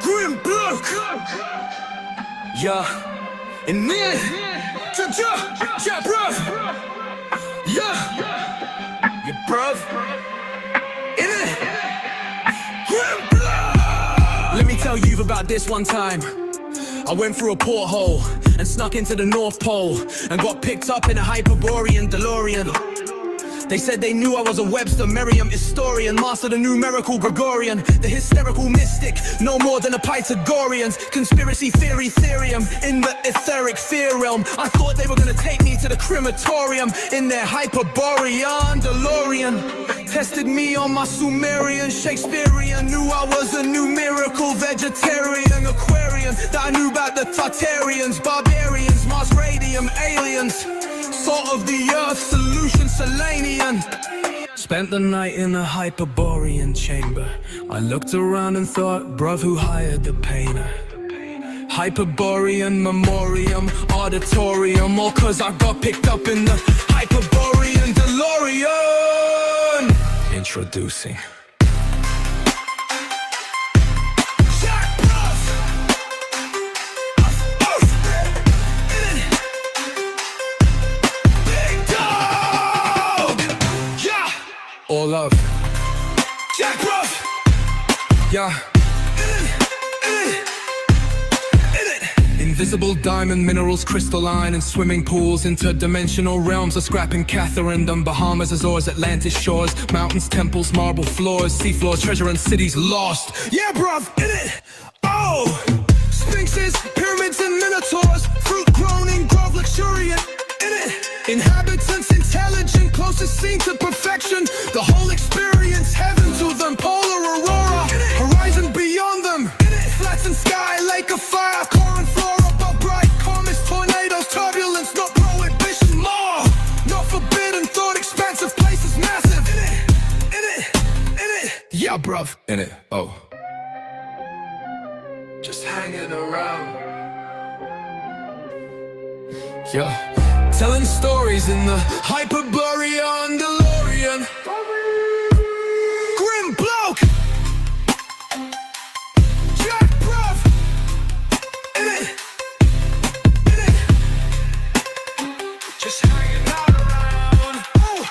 Grim block. Yeah. And then, yeah, bruv. Yeah. Yeah, bruv. In it. Grim block. Let me tell you about this one time. I went through a porthole and snuck into the North Pole and got picked up in a Hyperborean DeLorean. They said they knew I was a Webster Merriam historian, master the numerical Gregorian, the hysterical mystic, no more than a Pythagorean. Conspiracy theory Ethereum in the etheric fear realm. I thought they were gonna take me to the crematorium in their Hyperborean DeLorean. Tested me on my Sumerian, Shakespearean. Knew I was a numerical vegetarian Aquarian. That I knew about the Tartarians, barbarians, Mars radium, aliens. Salt of the earth, solution Selenian. Spent the night in a Hyperborean chamber. I looked around and thought, bruv, who hired the painter? Hyperborean memoriam, auditorium, all cause I got picked up in the Hyperborean DeLorean. Introducing all love. Jack Bruff. Yeah. Invisible diamond minerals, crystalline and swimming pools, interdimensional realms of scrapping Catherine, Bahamas, Azores, Atlantis shores, mountains, temples, marble floors, seafloors, treasure and cities lost. Yeah, bruv, in it. Oh, sphinxes, pyramids and minotaurs, fruit grown in grove, luxuriant. In it. Inhabitants intelligent, closest seen to perfection. The whole experience, heaven to them, polar aurora, horizon beyond them. Flattened sky, lake of fire, core and flora, but bright comets, tornadoes, turbulence, not prohibition, more. Not forbidden, thought expansive, places massive. In it. Yeah, bruv. In it, oh. Just hanging around. Yeah. Telling stories in the Hyperborean DeLorean. Grim bloke. Jack bruv. In it. Just hanging out around. Oh,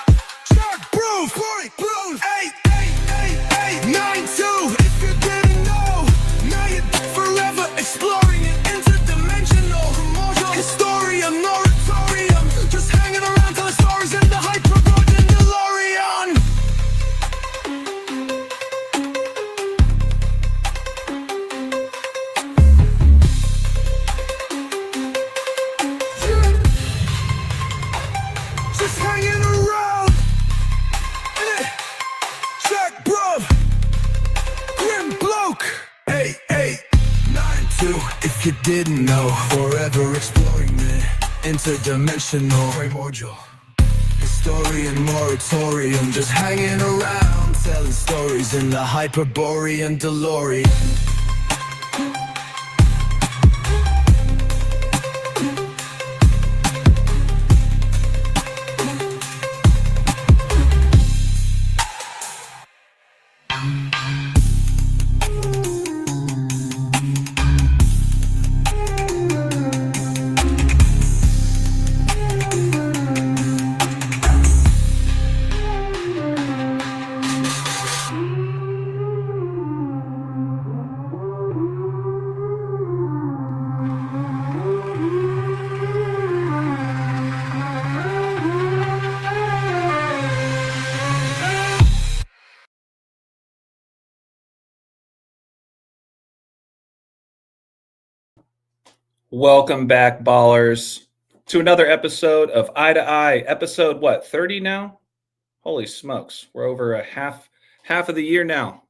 Jack bruv. 88892. If you didn't know, now you're forever exploring an interdimensional historian. Just hanging around telling stories in the Hyperborean DeLorean. Just hanging around. Jack bruv. Grim bloke. 8892. If you didn't know, forever exploring the interdimensional, primordial, historian, moratorium. Just hanging around, telling stories in the Hyperborean DeLorean. Welcome back, ballers, to another episode of Eye to Eye. Episode, what, 30 now? Holy smokes. We're over a half of the year now.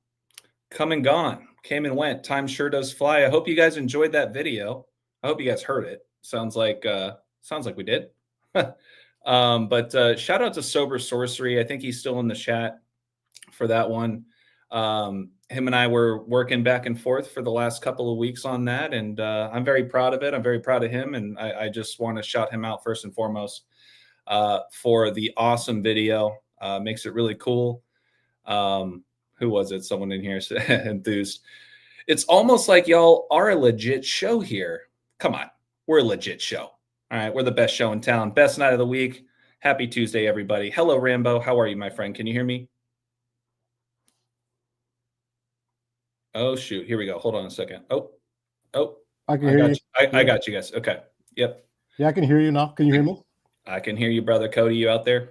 Come and gone. Came and went. Time sure does fly. I hope you guys enjoyed that video. I hope you guys heard it. Sounds like we did. But shout out to Sober Sorcery. I think he's still in the chat for that one. Him and I were working back and forth for the last couple of weeks on that, and I'm very proud of it. I'm very proud of him, and I just want to shout him out first and foremost for the awesome video. Makes it really cool. who was it? Someone in here enthused. It's almost like y'all are a legit show here. Come on, we're a legit show. All right, we're the best show in town. Best night of the week. Happy Tuesday, everybody. Hello, Rambo. How are you, my friend? Can you hear me? Oh, shoot. Here we go. Hold on a second. Oh. I can hear you. I got you guys. Okay. Yep. Yeah, I can hear you now. Can you hear me? I can hear you, brother. Cody, you out there?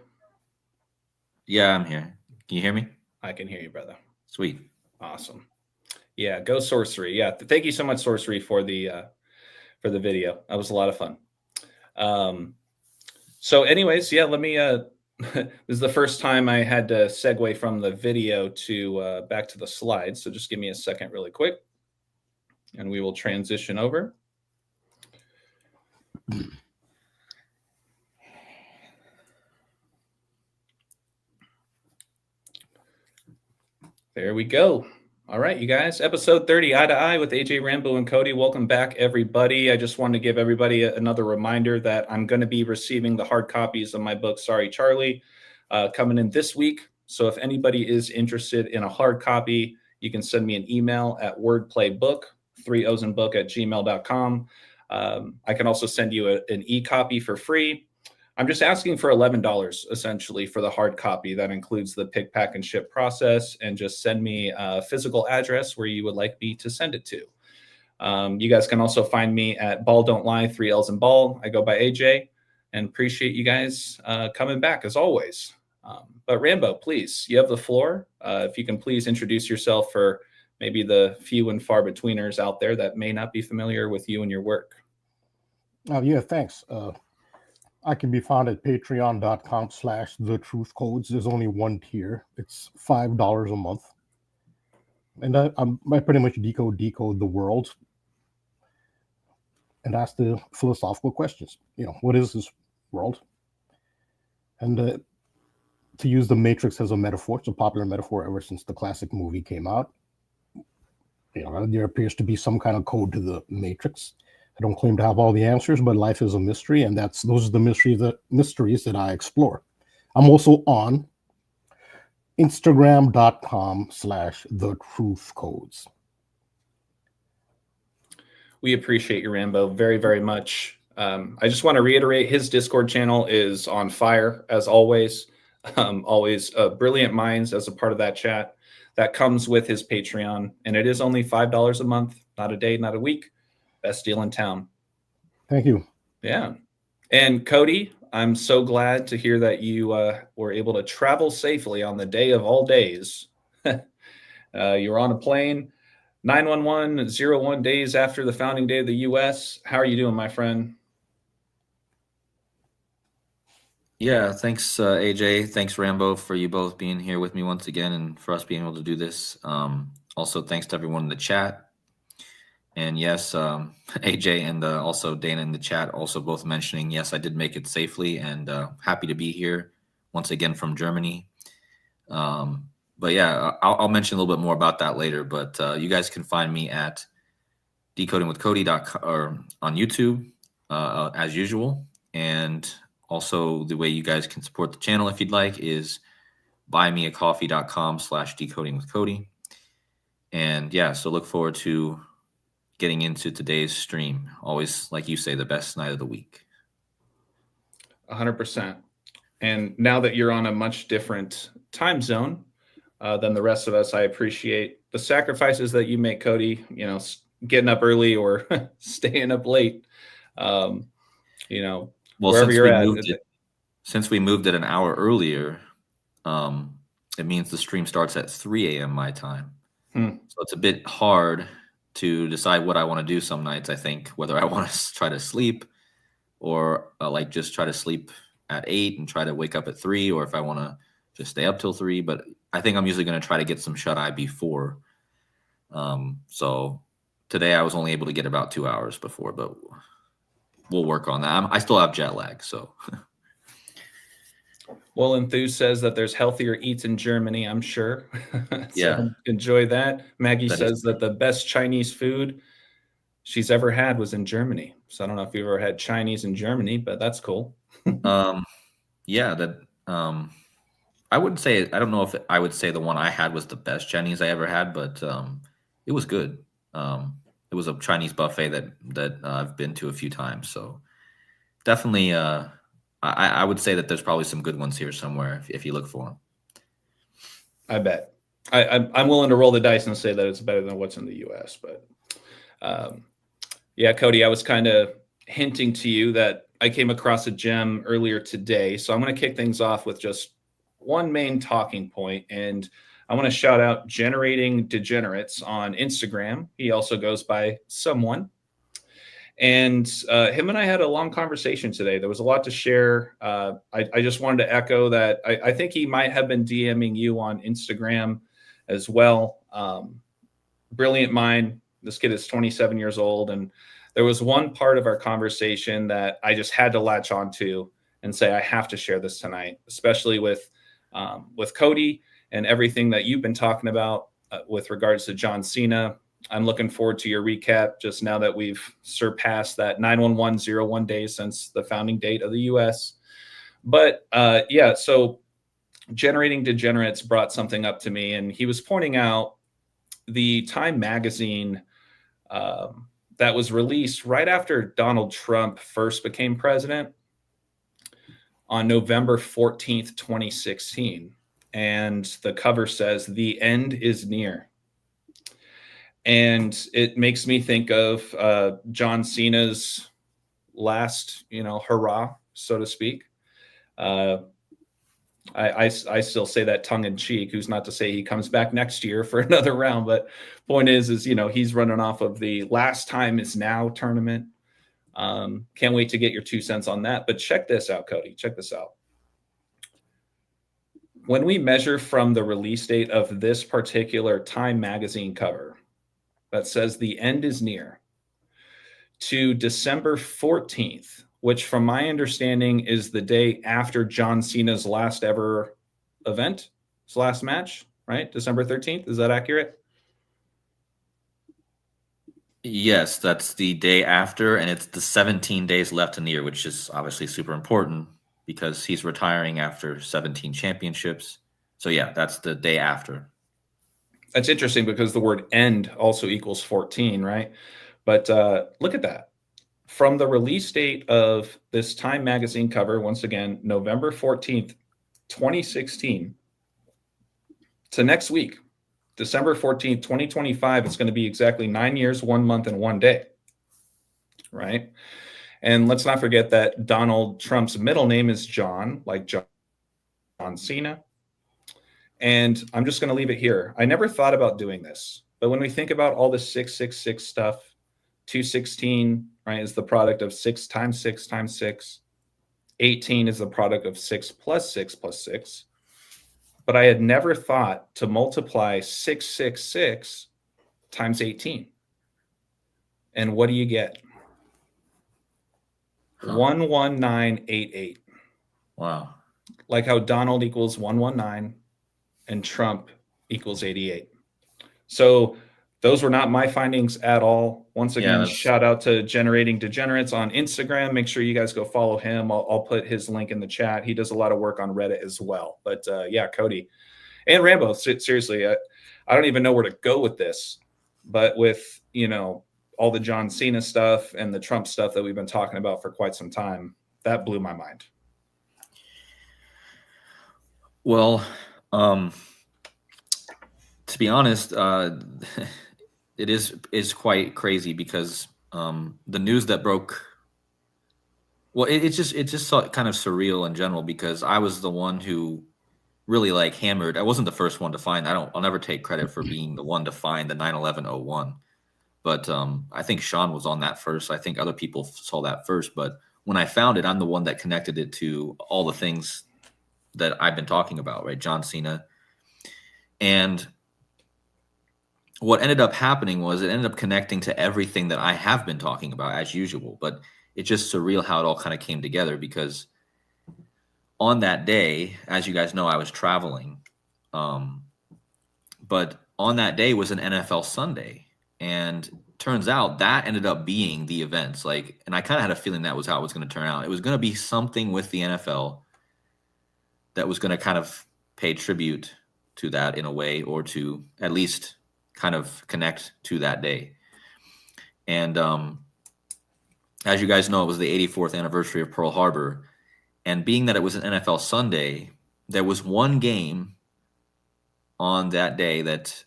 Yeah, I'm here. Can you hear me? I can hear you, brother. Sweet. Awesome. Yeah, go Sorcery. Yeah, thank you so much, Sorcery, for the video. That was a lot of fun. So anyways, yeah, let me this is the first time I had to segue from the video to back to the slides. So just give me a second really quick and we will transition over. There we go. All right, you guys, episode 30, Eye to Eye with AJ, Rambo, and Cody. Welcome back, everybody. I just wanted to give everybody another reminder that I'm going to be receiving the hard copies of my book, Sorry, Charlie, coming in this week. So if anybody is interested in a hard copy, you can send me an email at wordplaybook, 3osinbook@gmail.com. I can also send you an e-copy for free. I'm just asking for $11 essentially for the hard copy. That includes the pick, pack, and ship process, and just send me a physical address where you would like me to send it to. You guys can also find me at Balll Don't Lie, 3 L's in Ball. I go by AJ, and appreciate you guys coming back as always. But Rambo, please, you have the floor. If you can please introduce yourself for maybe the few and far betweeners out there that may not be familiar with you and your work. Yeah, thanks. I can be found at patreon.com/thetruthcodes. There's only one tier. It's $5 a month. And I pretty much decode the world and ask the philosophical questions. You know, what is this world? And to use the Matrix as a metaphor, it's a popular metaphor ever since the classic movie came out. You know, there appears to be some kind of code to the Matrix. I don't claim to have all the answers, but life is a mystery, and those are the mysteries that I explore. I'm also on Instagram.com/thetruthcodes. We appreciate you, Rambo, very, very much. I just want to reiterate, his Discord channel is on fire, as always. Always brilliant minds as a part of that chat. That comes with his Patreon, and it is only $5 a month, not a day, not a week. Best deal in town. Thank you. Yeah. And Cody, I'm so glad to hear that you were able to travel safely on the day of all days. You were on a plane 911-01 days after the founding day of the U.S. How are you doing, my friend? Yeah, thanks, AJ. Thanks, Rambo, for you both being here with me once again and for us being able to do this. Also, thanks to everyone in the chat. And yes, AJ and also Dana in the chat also both mentioning, yes, I did make it safely, and happy to be here once again from Germany. But yeah, I'll mention a little bit more about that later. But you guys can find me at decodingwithcody.com or on YouTube as usual. And also the way you guys can support the channel if you'd like is buymeacoffee.com/decodingwithcody. And yeah, so look forward to getting into today's stream. Always, like you say, the best night of the week. 100%. And now that you're on a much different time zone than the rest of us, I appreciate the sacrifices that you make, Cody, you know, getting up early or staying up late, you know, well, wherever you're at. Since we moved it an hour earlier, it means the stream starts at 3 a.m. my time. So it's a bit hard to decide what I want to do some nights. I think whether I want to try to sleep or like just try to sleep at 8 and try to wake up at 3, or if I want to just stay up till 3. But I think I'm usually going to try to get some shut eye before. So today I was only able to get about 2 hours before, but we'll work on that. I still have jet lag, so. Well, Enthuse says that there's healthier eats in Germany, I'm sure. So yeah. Enjoy that. Maggie says that the best Chinese food she's ever had was in Germany. So I don't know if you've ever had Chinese in Germany, but that's cool. Yeah, that I wouldn't say, I don't know if I would say the one I had was the best Chinese I ever had, but it was good. It was a Chinese buffet that I've been to a few times. So definitely, I would say that there's probably some good ones here somewhere if you look for them. I bet. I'm willing to roll the dice and say that it's better than what's in the U.S. But yeah, Cody, I was kind of hinting to you that I came across a gem earlier today. So I'm going to kick things off with just one main talking point, and I want to shout out Generating Degenerates on Instagram. He also goes by Someone. And him and I had a long conversation today. There was a lot to share. I just wanted to echo that I think he might have been DMing you on Instagram as well. Brilliant mind. This kid is 27 years old. And there was one part of our conversation that I just had to latch onto and say, I have to share this tonight, especially with KODI and everything that you've been talking about with regards to John Cena. I'm looking forward to your recap just now that we've surpassed that 91101 days since the founding date of the U.S. But yeah, so Generating Degenerates brought something up to me, and he was pointing out the Time magazine that was released right after Donald Trump first became president on November 14th, 2016. And the cover says, "The end is near." And it makes me think of John Cena's last, hurrah, so to speak. I still say that tongue in cheek. Who's not to say he comes back next year for another round? But point is he's running off of the Last Time Is Now tournament. Can't wait to get your 2 cents on that. But check this out, Cody. Check this out. When we measure from the release date of this particular Time magazine cover that says the end is near to December 14th, which from my understanding is the day after John Cena's last ever event, his last match, right? December 13th. Is that accurate? Yes, that's the day after, and it's the 17 days left in the year, which is obviously super important because he's retiring after 17 championships. So yeah, that's the day after. That's interesting because the word end also equals 14, right? But look at that. From the release date of this Time magazine cover, once again, November 14th, 2016, to next week, December 14th, 2025, it's going to be exactly 9 years, 1 month, and 1 day, right? And let's not forget that Donald Trump's middle name is John, like John Cena. And I'm just going to leave it here. I never thought about doing this, but when we think about all the 666 stuff, 216, right, is the product of 6 times 6 times 6. 18 is the product of 6 plus 6 plus 6. But I had never thought to multiply 666 times 18. And what do you get? 11988. Wow. Like how Donald equals 119 and Trump equals 88. So those were not my findings at all. Once again, shout out to Generating Degenerates on Instagram. Make sure you guys go follow him. I'll put his link in the chat. He does a lot of work on Reddit as well. But yeah, KODI and Rambo, seriously, I don't even know where to go with this. But with, all the John Cena stuff and the Trump stuff that we've been talking about for quite some time, that blew my mind. Well, to be honest, it is quite crazy because the news that broke. Well, it's just kind of surreal in general because I was the one who really hammered. I wasn't the first one to find. I'll never take credit for being the one to find the 9/11/01. But I think Sean was on that first. I think other people saw that first. But when I found it, I'm the one that connected it to all the things that I've been talking about, right? John Cena. And what ended up happening was it ended up connecting to everything that I have been talking about as usual. But it's just surreal how it all kind of came together because on that day, as you guys know, I was traveling. But on that day was an NFL Sunday. And turns out that ended up being the events. And I kind of had a feeling that was how it was going to turn out. It was going to be something with the NFL that was going to kind of pay tribute to that in a way, or to at least kind of connect to that day. And as you guys know, it was the 84th anniversary of Pearl Harbor. And being that it was an NFL Sunday, there was one game on that day that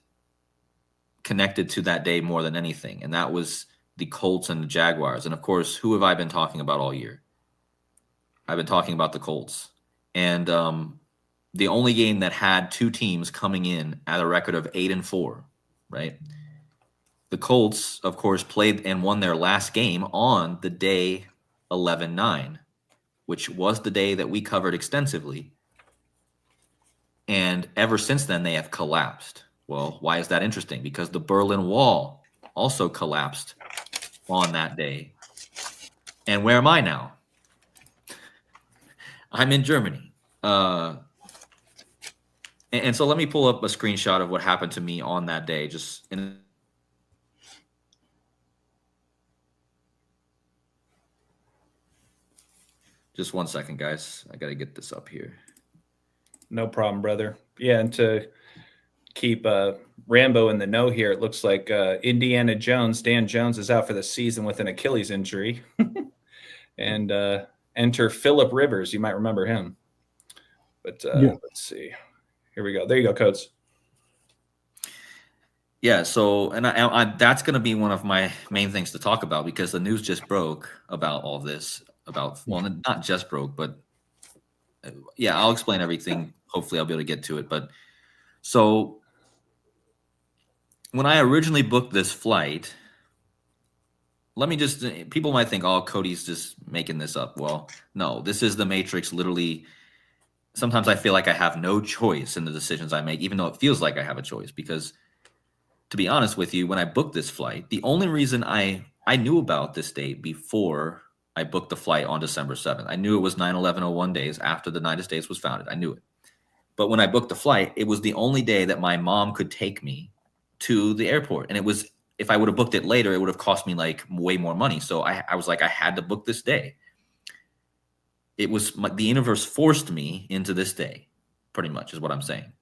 connected to that day more than anything. And that was the Colts and the Jaguars. And of course, who have I been talking about all year? I've been talking about the Colts. And the only game that had two teams coming in at a record of 8-4, right? The Colts, of course, played and won their last game on the day 11-9, which was the day that we covered extensively. And ever since then, they have collapsed. Well, why is that interesting? Because the Berlin Wall also collapsed on that day. And where am I now? I'm in Germany. And so let me pull up a screenshot of what happened to me on that day. Just 1 second, guys. I got to get this up here. No problem, brother. Yeah, and to keep Rambo in the know here, it looks like Dan Jones is out for the season with an Achilles injury. And enter Phillip Rivers. You might remember him. But Let's see. Here we go. There you go, Codes. Yeah, so and I that's going to be one of my main things to talk about, because the news just broke about all this. Well, not just broke, but yeah, I'll explain everything. Hopefully I'll be able to get to it. But so when I originally booked this flight, people might think, oh, Cody's just making this up. Well, no, this is the Matrix. Literally, sometimes I feel like I have no choice in the decisions I make, even though it feels like I have a choice. Because to be honest with you, when I booked this flight, the only reason I knew about this date before I booked the flight on December 7th. I knew it was 9/11/01 days after the United States was founded. I knew it. But when I booked the flight, it was the only day that my mom could take me to the airport. And it was, if I would have booked it later, it would have cost me like way more money. So I was like, I had to book this day. It was the universe forced me into this day, pretty much is what I'm saying.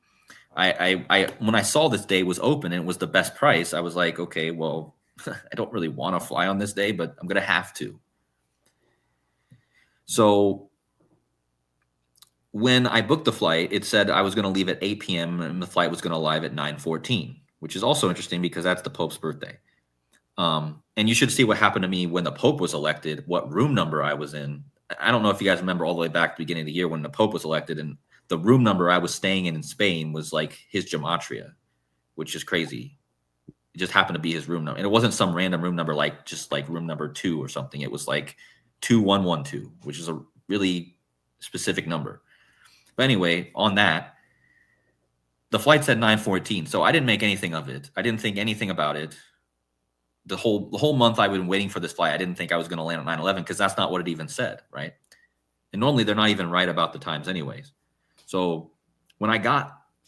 When I saw this day was open and it was the best price, I was like, okay, well, I don't really want to fly on this day, but I'm going to have to. So when I booked the flight, it said I was going to leave at 8 p.m. and the flight was going to arrive at 9:14, which is also interesting because that's the Pope's birthday. And you should see what happened to me when the Pope was elected, what room number I was in. I don't know if you guys remember all the way back to the beginning of the year when the Pope was elected, and the room number I was staying in Spain was like his gematria, which is crazy. It just happened to be his room number. And it wasn't some random room number, like just like room number 2 or something. It was like 2112, which is a really specific number. But anyway, on that, the flight said 9:14. So I didn't make anything of it. I didn't think anything about it. The whole month I've been waiting for this flight, I didn't think I was going to land at 9/11 because that's not what it even said, right? And normally they're not even right about the times anyways. So when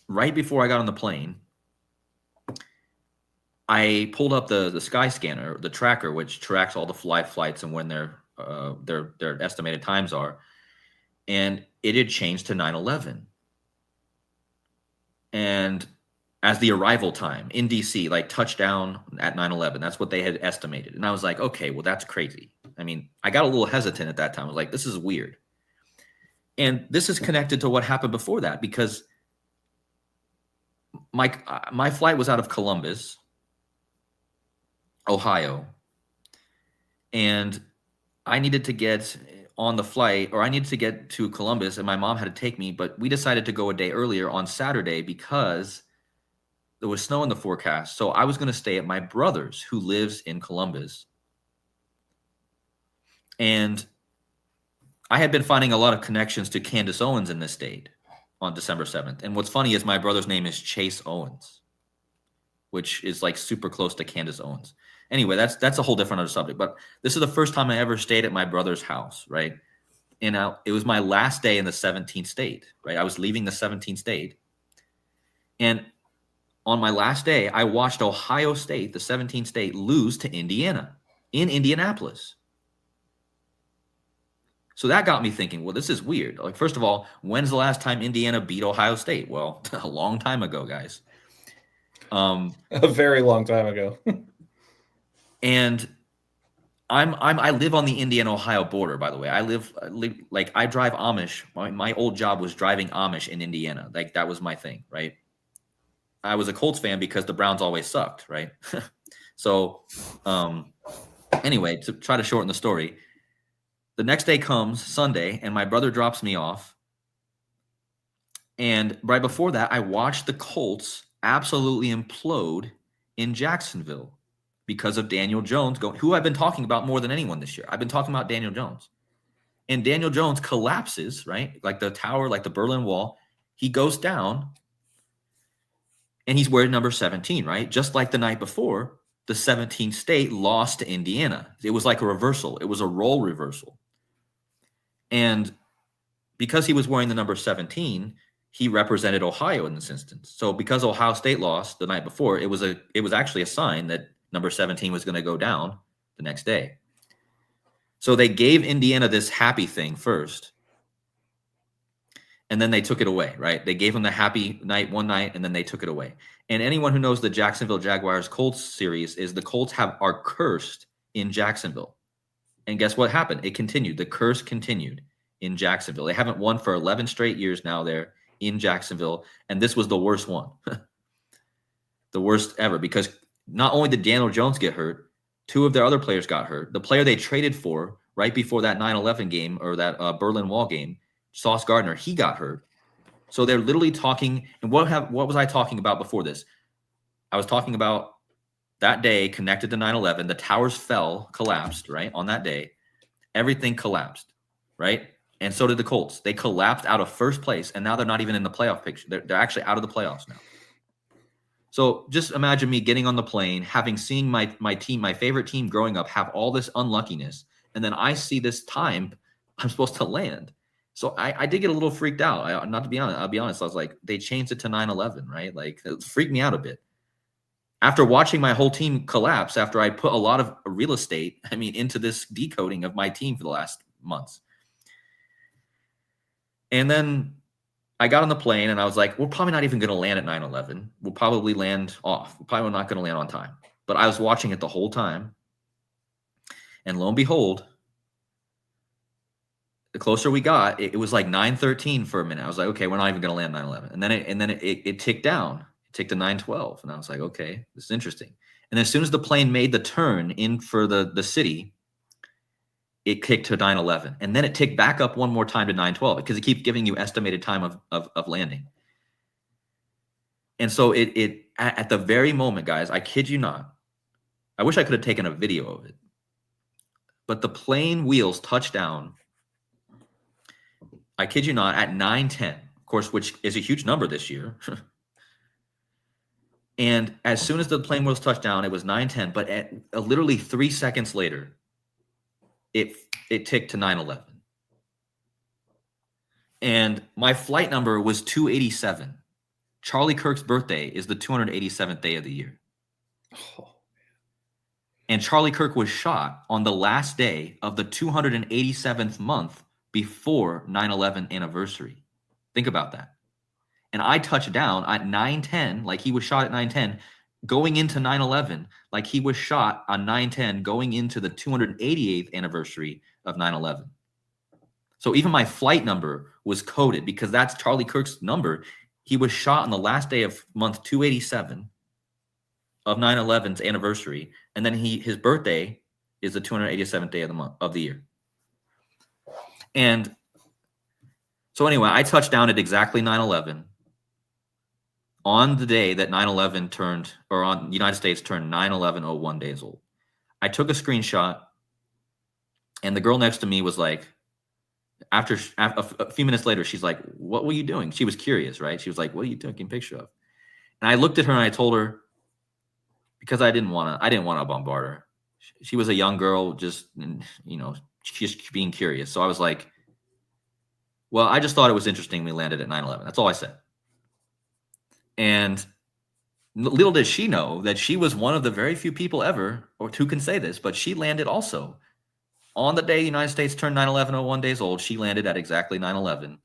right before I got on the plane, I pulled up the sky scanner, the tracker, which tracks all the flights and when their estimated times are, and it had changed to 9/11. And as the arrival time in DC, like touchdown at 9/11, that's what they had estimated. And I was like, okay, well, that's crazy. I mean, I got a little hesitant at that time. I was like, this is weird. And this is connected to what happened before that, because my flight was out of Columbus, Ohio, and I needed to get on the flight, or I needed to get to Columbus, and my mom had to take me, but we decided to go a day earlier on Saturday because there was snow in the forecast. So I was going to stay at my brother's, who lives in Columbus. And I had been finding a lot of connections to Candace Owens in this state on December 7th. And what's funny is my brother's name is Chase Owens, which is like super close to Candace Owens. Anyway, that's a whole different other subject. But this is the first time I ever stayed at my brother's house, right? And it was my last day in the 17th state, right? I was leaving the 17th state. And on my last day, I watched Ohio State, the 17th state, lose to Indiana in Indianapolis. So that got me thinking, well, this is weird. Like, first of all, when's the last time Indiana beat Ohio State? Well, a long time ago, guys. A very long time ago. And I live on the Indiana-Ohio border, by the way. I drive Amish. My old job was driving Amish in Indiana. Like, that was my thing, right? I was a Colts fan because the Browns always sucked, right? So, anyway, to try to shorten the story, the next day comes Sunday, and my brother drops me off. And right before that, I watched the Colts absolutely implode in Jacksonville because of Daniel Jones, who I've been talking about more than anyone this year. I've been talking about Daniel Jones. And Daniel Jones collapses, right? Like the tower, like the Berlin Wall. He goes down, and he's wearing number 17, right? Just like the night before, the 17th state lost to Indiana. It was like a reversal. It was a role reversal. And because he was wearing the number 17, he represented Ohio in this instance. So because Ohio State lost the night before, it was actually a sign that number 17 was going to go down the next day. So they gave Indiana this happy thing first, and then they took it away, right? They gave them the happy night one night, and then they took it away. And anyone who knows the Jacksonville Jaguars Colts series is the Colts are cursed in Jacksonville. And guess what happened? It continued. The curse continued in Jacksonville. They haven't won for 11 straight years now there in Jacksonville, and this was the worst one. The worst ever, because not only did Daniel Jones get hurt, two of their other players got hurt. The player they traded for right before that 9/11 game, or that Berlin Wall game, Sauce Gardner, he got hurt. So they're literally talking. And what was I talking about before this? I was talking about that day connected to 9/11. The towers collapsed, right? On that day, everything collapsed, right? And so did the Colts. They collapsed out of first place, and now they're not even in the playoff picture. They're actually out of the playoffs now. So just imagine me getting on the plane, seeing my team, my favorite team growing up, have all this unluckiness, and then I see this time I'm supposed to land. So I did get a little freaked out. I'll be honest. I was like, they changed it to 9/11, right? Like, it freaked me out a bit. After watching my whole team collapse, after I put a lot of real estate, into this decoding of my team for the last months. And then I got on the plane, and I was like, we're probably not even going to land at 9/11. We'll probably land off. We're probably not going to land on time. But I was watching it the whole time. And lo and behold, the closer we got, it was like 9:13 for a minute. I was like, okay, we're not even going to land 9/11. And then it ticked down. It ticked to 9:12. And I was like, okay, this is interesting. And as soon as the plane made the turn in for the city, it kicked to 9/11. And then it ticked back up one more time to 9:12, because it keeps giving you estimated time of landing. And so it at the very moment, guys, I kid you not, I wish I could have taken a video of it, but the plane wheels touched down, I kid you not, at 9:10, of course, which is a huge number this year. And as soon as the plane wheels touched down, it was 9:10, but at literally 3 seconds later, it ticked to 9/11. And my flight number was 287. Charlie Kirk's birthday is the 287th day of the year. Oh. And Charlie Kirk was shot on the last day of the 287th month before 9/11 anniversary. Think about that. And I touched down at 9:10, like he was shot at 9:10, going into 9/11, like he was shot on 9/10, going into the 288th anniversary of 9/11. So even my flight number was coded, because that's Charlie Kirk's number. He was shot on the last day of month 287 of 9/11's anniversary, and then his birthday is the 287th day of the year. And so anyway, I touched down at exactly 9/11 on the day that 9/11 turned, or on the United States turned 9/11/01 days old. I took a screenshot, and the girl next to me was like, after a few minutes later, she's like, "What were you doing?" She was curious, right? She was like, "What are you taking a picture of?" And I looked at her and I told her, because I didn't want to bombard her. She was a young girl, just, just being curious. So I was like, well, I just thought it was interesting we landed at 9/11. That's all I said. And little did she know that she was one of the very few people ever, or who can say this, but she landed also On the day the United States turned 9/11 days old, she landed at exactly 9/11.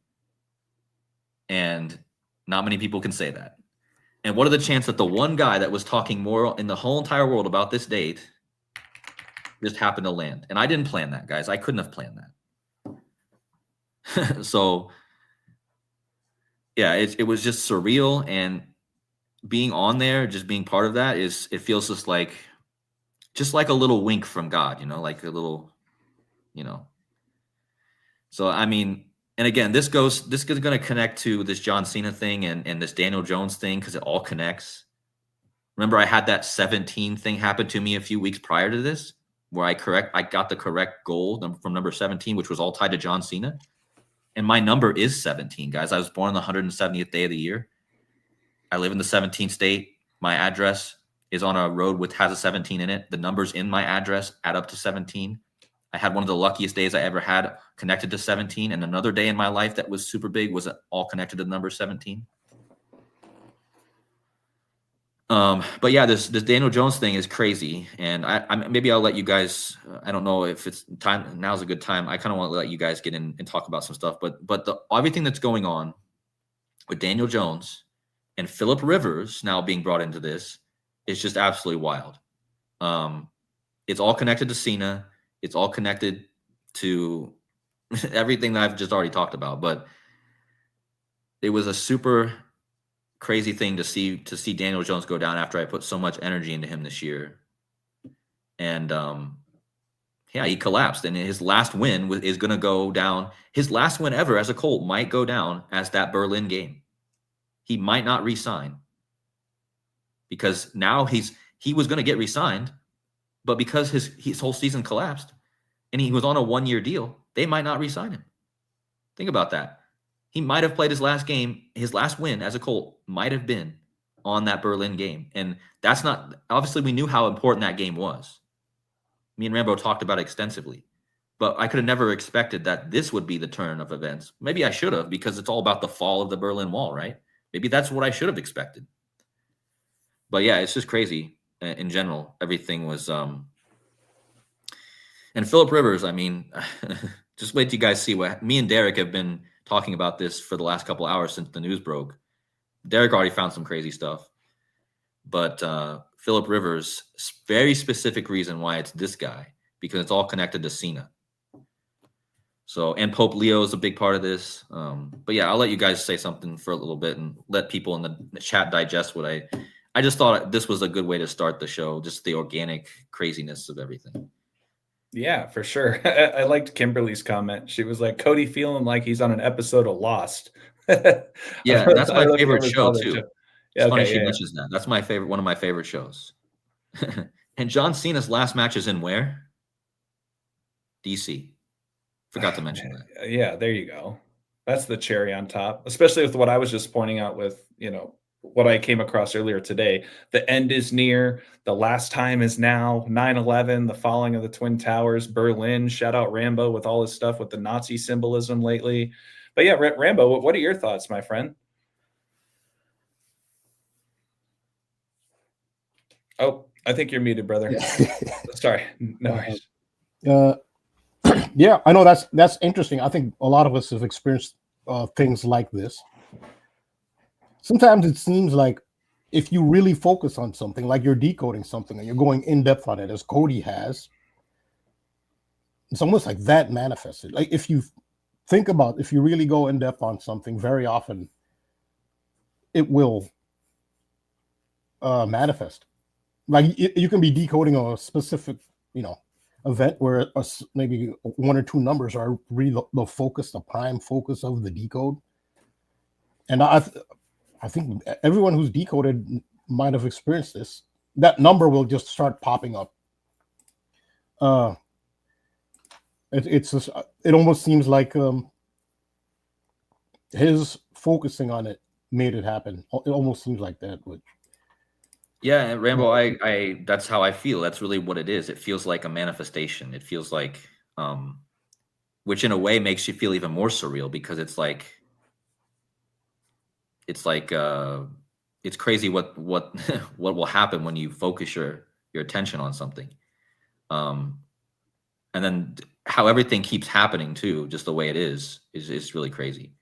And not many people can say that. And what are the chances that the one guy that was talking more in the whole entire world about this date just happened to land? And I didn't plan that, guys. I couldn't have planned that. So, yeah, it was just surreal. And being on there, just being part of that it feels just like a little wink from God, like a little, So, I mean, and again, this is going to connect to this John Cena thing and this Daniel Jones thing, because it all connects. Remember, I had that 17 thing happen to me a few weeks prior to this, where I got the correct goal from number 17, which was all tied to John Cena. And my number is 17, guys. I was born on the 170th day of the year. I live in the 17th state. My address is on a road has a 17 in it. The numbers in my address add up to 17. I had one of the luckiest days I ever had connected to 17. And another day in my life that was super big was all connected to the number 17. But yeah, this Daniel Jones thing is crazy. And maybe I'll let you guys, I don't know if it's time. Now's a good time. I kind of want to let you guys get in and talk about some stuff, but everything that's going on with Daniel Jones and Phillip Rivers now being brought into this is just absolutely wild. It's all connected to Cena. It's all connected to everything that I've just already talked about, but it was a super crazy thing to see Daniel Jones go down after I put so much energy into him this year. And yeah, he collapsed, and his last win is going to go down. His last win ever as a Colt might go down as that Berlin game. He might not re-sign, because now he was going to get re-signed, but because his whole season collapsed and he was on a 1-year deal, they might not re-sign him. Think about that. He might have played his last game. His last win as a Colt might have been on that Berlin game. And that's not, obviously we knew how important that game was. Me and Rambo talked about it extensively, but I could have never expected that this would be the turn of events. Maybe I should have, because it's all about the fall of the Berlin Wall, right? Maybe that's what I should have expected. But yeah, it's just crazy in general. Everything was, and Phillip Rivers, I mean, just wait till you guys see what me and Derek have been talking about this for the last couple of hours since the news broke. Derek already found some crazy stuff, but Phillip Rivers, very specific reason why it's this guy, because it's all connected to Cena. So, and Pope Leo is a big part of this. But yeah, I'll let you guys say something for a little bit and let people in the chat digest what I just thought this was a good way to start the show, just the organic craziness of everything. Yeah, for sure. I liked Kimberly's comment. She was like, Cody feeling like he's on an episode of Lost. Yeah, that's my favorite show too. Yeah, it's funny she mentions that. That's my favorite, one of my favorite shows. And John Cena's last match is in where? DC. Forgot to mention that. Yeah, there you go. That's the cherry on top, especially with what I was just pointing out with, what I came across earlier today. The end is near. The last time is now. 9/11, the falling of the Twin Towers, Berlin. Shout out Rambo with all his stuff with the Nazi symbolism lately. But yeah, Rambo, what are your thoughts, my friend? Oh, I think you're muted, brother. Yeah. Sorry. No worries. Yeah, I know that's interesting. I think a lot of us have experienced things like this. Sometimes it seems like if you really focus on something, like you're decoding something and you're going in depth on it, as Cody has, it's almost like that manifested. Like if you think about, if you really go in depth on something, very often it will manifest. Like you can be decoding a specific, event where maybe 1 or 2 numbers are really the focus, the prime focus of the decode. And I think everyone who's decoded might have experienced this. That number will just start popping up. It almost seems like his focusing on it made it happen. It almost seems like that. But yeah, Rambo, I that's how I feel. That's really what it is. It feels like a manifestation. It feels like, which in a way makes you feel even more surreal, because it's crazy what will happen when you focus your attention on something. And then how everything keeps happening too, just the way it is really crazy.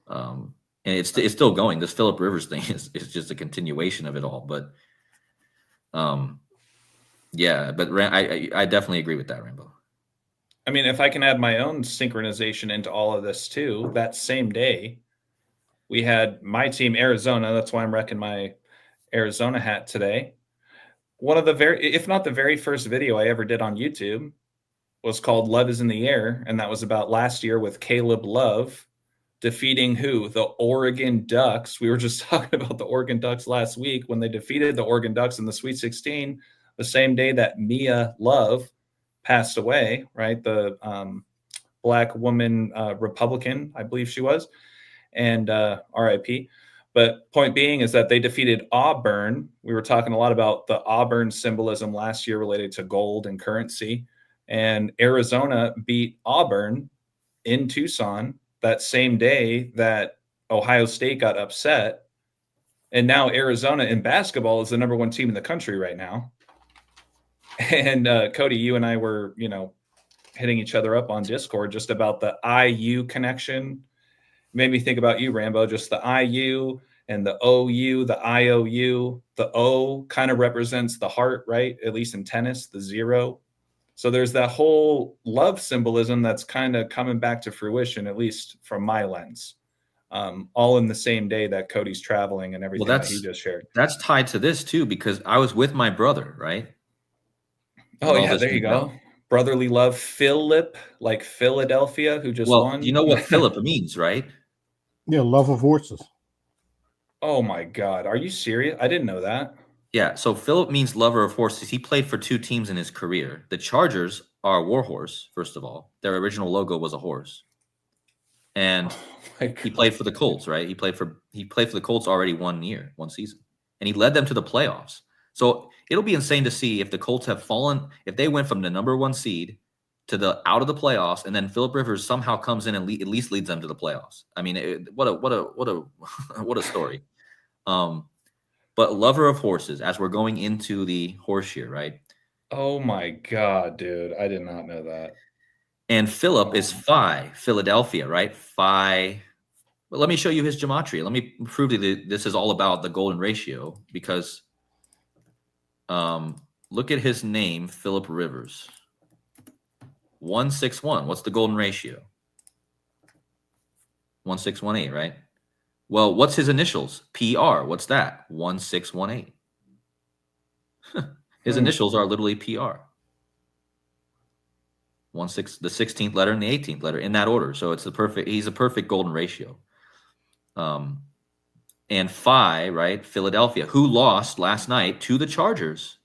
And it's still going. This Phillip Rivers thing is just a continuation of it all. But yeah, but I definitely agree with that, Rambo. I mean, if I can add my own synchronization into all of this too, that same day, we had my team, Arizona. That's why I'm wrecking my Arizona hat today. One of the if not the very first video I ever did on YouTube was called Love is in the Air. And that was about last year with Caleb Love defeating who? The Oregon Ducks. We were just talking about the Oregon Ducks last week when they defeated the Oregon Ducks in the Sweet 16, the same day that Mia Love passed away, right? The Black woman Republican, I believe she was, and RIP. But point being is that they defeated Auburn. We were talking a lot about the Auburn symbolism last year related to gold and currency. And Arizona beat Auburn in Tucson that same day that Ohio State got upset. And now Arizona in basketball is the #1 team in the country right now. And Cody, you and I were, hitting each other up on Discord just about the IU connection. Made me think about you, Rambo, just the IU and the OU, the IOU. The O kind of represents the heart, right? At least in tennis, the 0. So there's that whole love symbolism that's kind of coming back to fruition, at least from my lens. All in the same day that Cody's traveling and everything that he just shared. That's tied to this too, because I was with my brother, right? Oh, yeah, there you go. Brotherly love. Philip, like Philadelphia, who just won. You know what Philip means, right? Yeah, love of horses. Oh, my God. Are you serious? I didn't know that. Yeah, so Philip means lover of horses. He played for 2 teams in his career. The Chargers are a war horse, first of all. Their original logo was a horse. And he played for the Colts, right? He played for the Colts already 1 year, 1 season. And he led them to the playoffs. So it'll be insane to see if the Colts have fallen, if they went from the #1 seed to the out of the playoffs, and then Phillip Rivers somehow comes in and at least leads them to the playoffs. I mean, what a story. But lover of horses, as we're going into the horse year, right? Oh my God, dude! I did not know that. And Philip is Phi, Philadelphia, right? Phi. But let me show you his gematria. Let me prove to you that this is all about the golden ratio, because look at his name, Phillip Rivers. 161. What's the golden ratio? 1618, right? Well, what's his initials? PR. What's that? 1618. His initials are literally PR. The 16th letter and the 18th letter in that order. So he's a perfect golden ratio. And Phi, right? Philadelphia, who lost last night to the Chargers.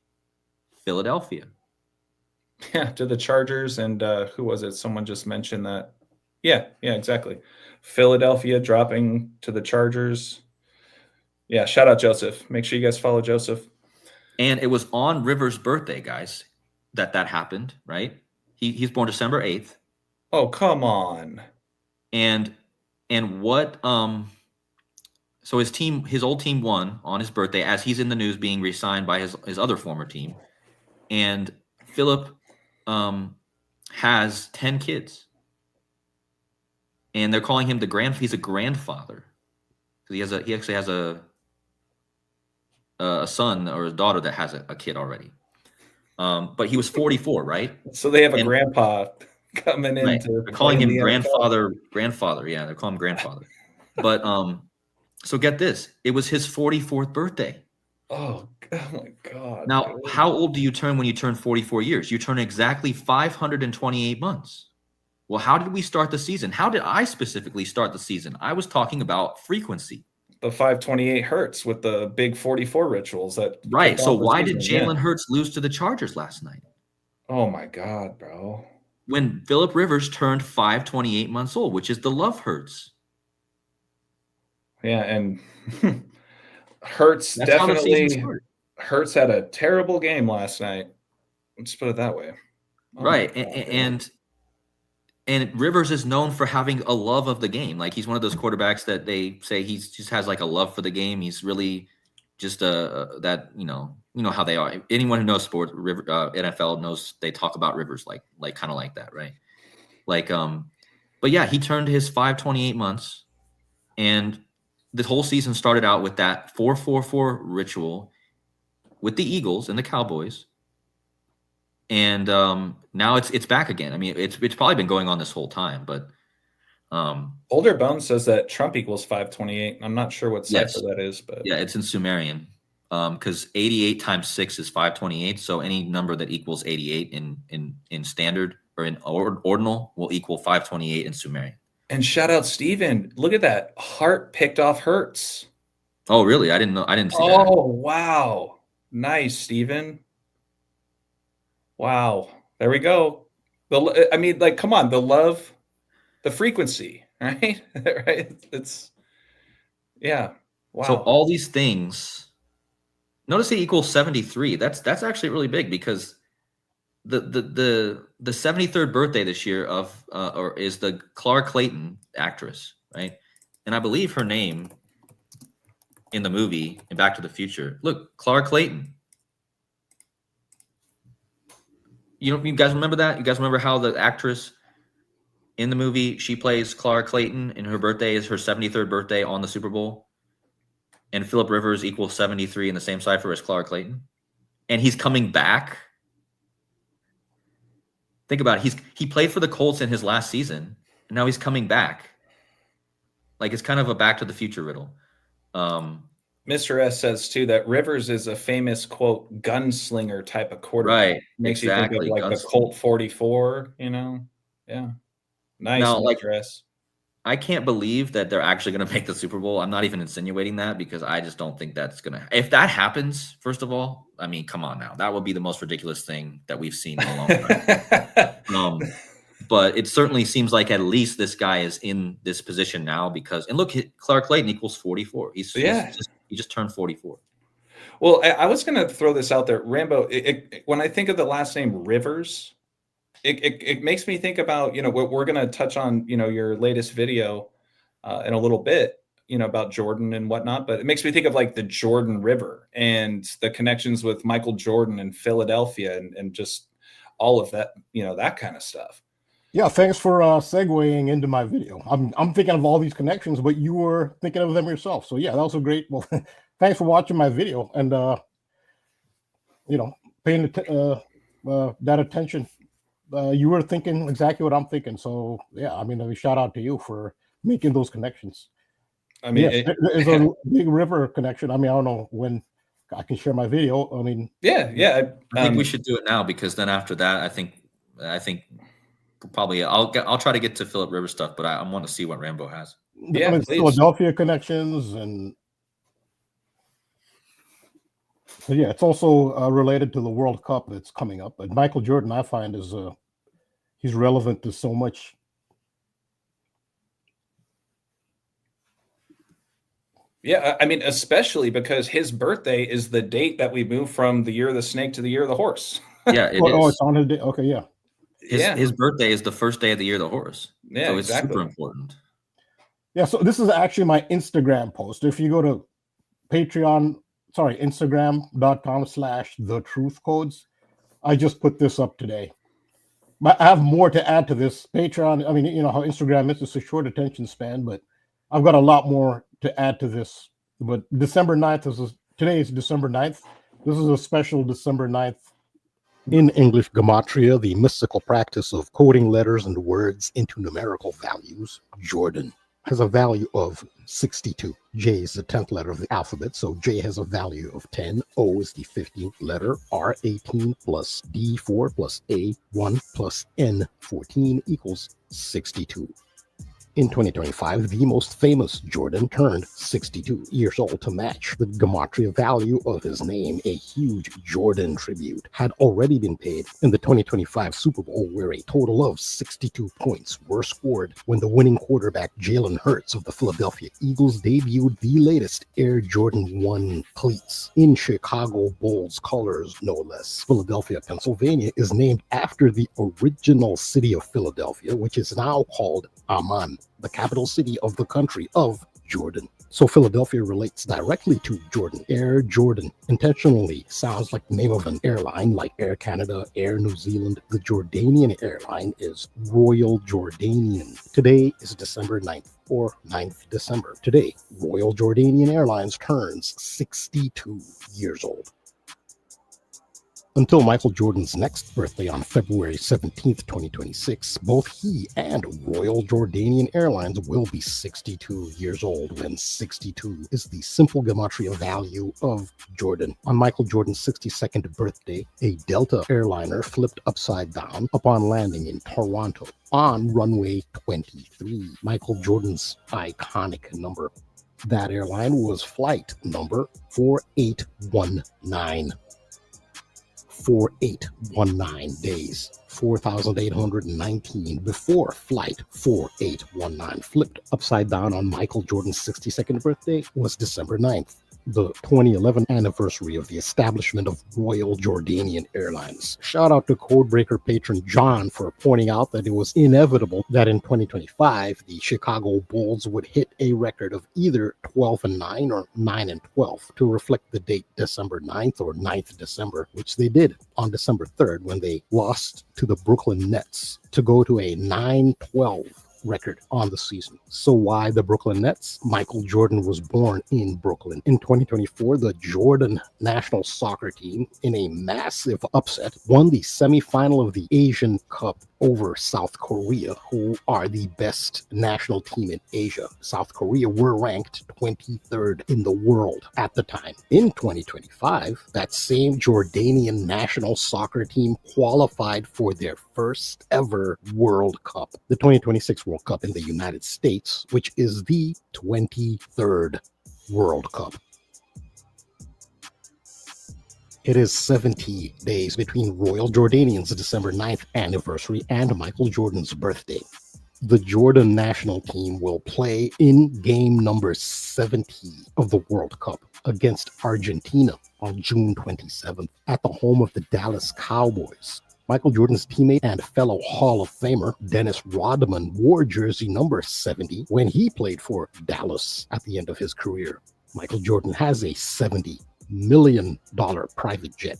Philadelphia. Yeah, to the Chargers. And who was it? Someone just mentioned that. Yeah, exactly. Philadelphia dropping to the Chargers. Yeah, shout out Joseph. Make sure you guys follow Joseph. And it was on Rivers' birthday, guys, that happened, right? He's born December 8th. Oh, come on. And what so his old team won on his birthday, as he's in the news being re-signed by his other former team. And Philip has 10 kids. And they're calling him he's a grandfather. He actually has a son or a daughter that has a kid already. But he was 44, right? So they have a grandpa coming in. Right. They're calling him grandfather. Yeah, they're calling him grandfather. But so get this. It was his 44th birthday. Oh my God. Now, how old do you turn when you turn 44 years? You turn exactly 528 months. Well, how did we start the season? How did I specifically start the season? I was talking about frequency. The 528 Hertz with the big 44 rituals. Right. So why did Jalen Hurts lose to the Chargers last night? Oh my God, bro. When Phillip Rivers turned 528 months old, which is the love Hurts. Yeah, and Hurts definitely. Hurts had a terrible game last night. Let's put it that way. Right. And Rivers is known for having a love of the game. Like, he's one of those quarterbacks that they say he just has like a love for the game. He's really just that, you know how they are. Anyone who knows sports, NFL knows they talk about Rivers like kind of like that, right? Like, but yeah, he turned his 528 months, and the whole season started out with that 4-4-4 ritual with the Eagles and the Cowboys. And now it's back again. I mean, it's probably been going on this whole time, but Older Bone says that Trump equals 528. I'm not sure what cipher yes. that is, but yeah, it's in Sumerian. Because 88 times 6 is 528. So any number that equals 88 in standard or in ordinal will equal 528 in Sumerian. And shout out Steven. Look at that. Heart picked off Hertz. Oh, really? I didn't know. I didn't see that. Oh, wow. Nice, Steven. Wow. There we go. I mean, like, come on. The love, the frequency, right? Right? It's, yeah. Wow. So all these things, notice it equals 73. That's actually really big, because the 73rd birthday this year of or is the Clara Clayton actress, right? And I believe her name in the movie in Back to the Future. Look, Clara Clayton. You guys remember that? You guys remember how the actress in the movie, she plays Clara Clayton, and her birthday is her 73rd birthday on the Super Bowl? And Phillip Rivers equals 73 in the same cipher as Clara Clayton. And he's coming back. Think about it. He played for the Colts in his last season, and now he's coming back. Like, it's kind of a Back to the Future riddle. Mr. S says too that Rivers is a famous, quote, gunslinger type of quarterback. Right. Makes exactly. you think of like the Colt 44, you know? Yeah. Nice, now, Mr. like, S. I can't believe that they're actually going to make the Super Bowl. I'm not even insinuating that, because I just don't think that's going to. If that happens, first of all, I mean, come on now. That would be the most ridiculous thing that we've seen in a long time. But it certainly seems like at least this guy is in this position now, because, and look, Clark Clayton equals 44. He just turned 44. Well, I was going to throw this out there. Rambo, when I think of the last name Rivers, it makes me think about, what we're going to touch on, your latest video in a little bit, about Jordan and whatnot. But it makes me think of like the Jordan River and the connections with Michael Jordan and Philadelphia and just all of that, that kind of stuff. Yeah, thanks for segueing into my video. I'm thinking of all these connections, but you were thinking of them yourself. So yeah, that was a great. Well, thanks for watching my video and paying that attention. You were thinking exactly what I'm thinking. So yeah, I mean, shout out to you for making those connections. I mean, yes, there's a big river connection. I mean, I don't know when I can share my video. I mean, yeah. I think we should do it now, because then after that, I think probably I'll try to get to Phillip Rivers stuff, but I want to see what Rambo has. Yeah, I mean, Philadelphia connections, and yeah, it's also related to the World Cup that's coming up. But Michael Jordan, I find, is he's relevant to so much. Yeah, I mean, especially because his birthday is the date that we move from the year of the snake to the year of the horse. Yeah, it is. Oh, it's on his day. Okay, yeah. His birthday is the first day of the year of the horse. Yeah, so it's exactly. super important. Yeah, so this is actually my Instagram post. If you go to Instagram.com/thetruthcodes, I just put this up today. But I have more to add to this. Patreon, I mean, you know how Instagram is, it's a short attention span, but I've got a lot more to add to this. But December 9th, today is December 9th. This is a special December 9th. In English gematria, the mystical practice of coding letters and words into numerical values, Jordan has a value of 62. J is the 10th letter of the alphabet, so J has a value of 10. O is the 15th letter. R 18 plus D 4 plus A 1 plus N 14 equals 62. In 2025, the most famous Jordan turned 62 years old. To match the gematria value of his name, a huge Jordan tribute had already been paid in the 2025 Super Bowl, where a total of 62 points were scored when the winning quarterback Jalen Hurts of the Philadelphia Eagles debuted the latest Air Jordan 1 cleats in Chicago Bulls colors, no less. Philadelphia, Pennsylvania is named after the original city of Philadelphia, which is now called Amman, the capital city of the country of Jordan. So Philadelphia relates directly to Jordan. Air Jordan intentionally sounds like the name of an airline like Air Canada, Air New Zealand. The Jordanian airline is Royal Jordanian. Today is December 9th, or 9th December. Today, Royal Jordanian Airlines turns 62 years old. Until Michael Jordan's next birthday on February 17th, 2026, both he and Royal Jordanian Airlines will be 62 years old, when 62 is the simple gematria value of Jordan. On Michael Jordan's 62nd birthday, a Delta airliner flipped upside down upon landing in Toronto on runway 23, Michael Jordan's iconic number. That airline was flight number 4819. 4819 days, 4,819 before flight 4819 flipped upside down on Michael Jordan's 62nd birthday was December 9th, the 2011 anniversary of the establishment of Royal Jordanian Airlines. Shout out to Codebreaker patron John for pointing out that it was inevitable that in 2025 the Chicago Bulls would hit a record of either 12-9 or 9-12 to reflect the date December 9th or 9th December, which they did on December 3rd when they lost to the Brooklyn Nets to go to a 9-12 record on the season. So why the Brooklyn Nets? Michael Jordan was born in Brooklyn. In 2024, the Jordan national soccer team, in a massive upset, won the semifinal of the Asian Cup over South Korea, who are the best national team in Asia. South Korea were ranked 23rd in the world at the time. In 2025, that same Jordanian national soccer team qualified for their first ever World Cup, the 2026 World Cup in the United States, which is the 23rd World Cup. It is 70 days between Royal Jordanian's December 9th anniversary and Michael Jordan's birthday. The Jordan national team will play in game number 70 of the World Cup against Argentina on June 27th at the home of the Dallas Cowboys. Michael Jordan's teammate and fellow Hall of Famer Dennis Rodman wore jersey number 70 when he played for Dallas at the end of his career. Michael Jordan has a $70 million private jet.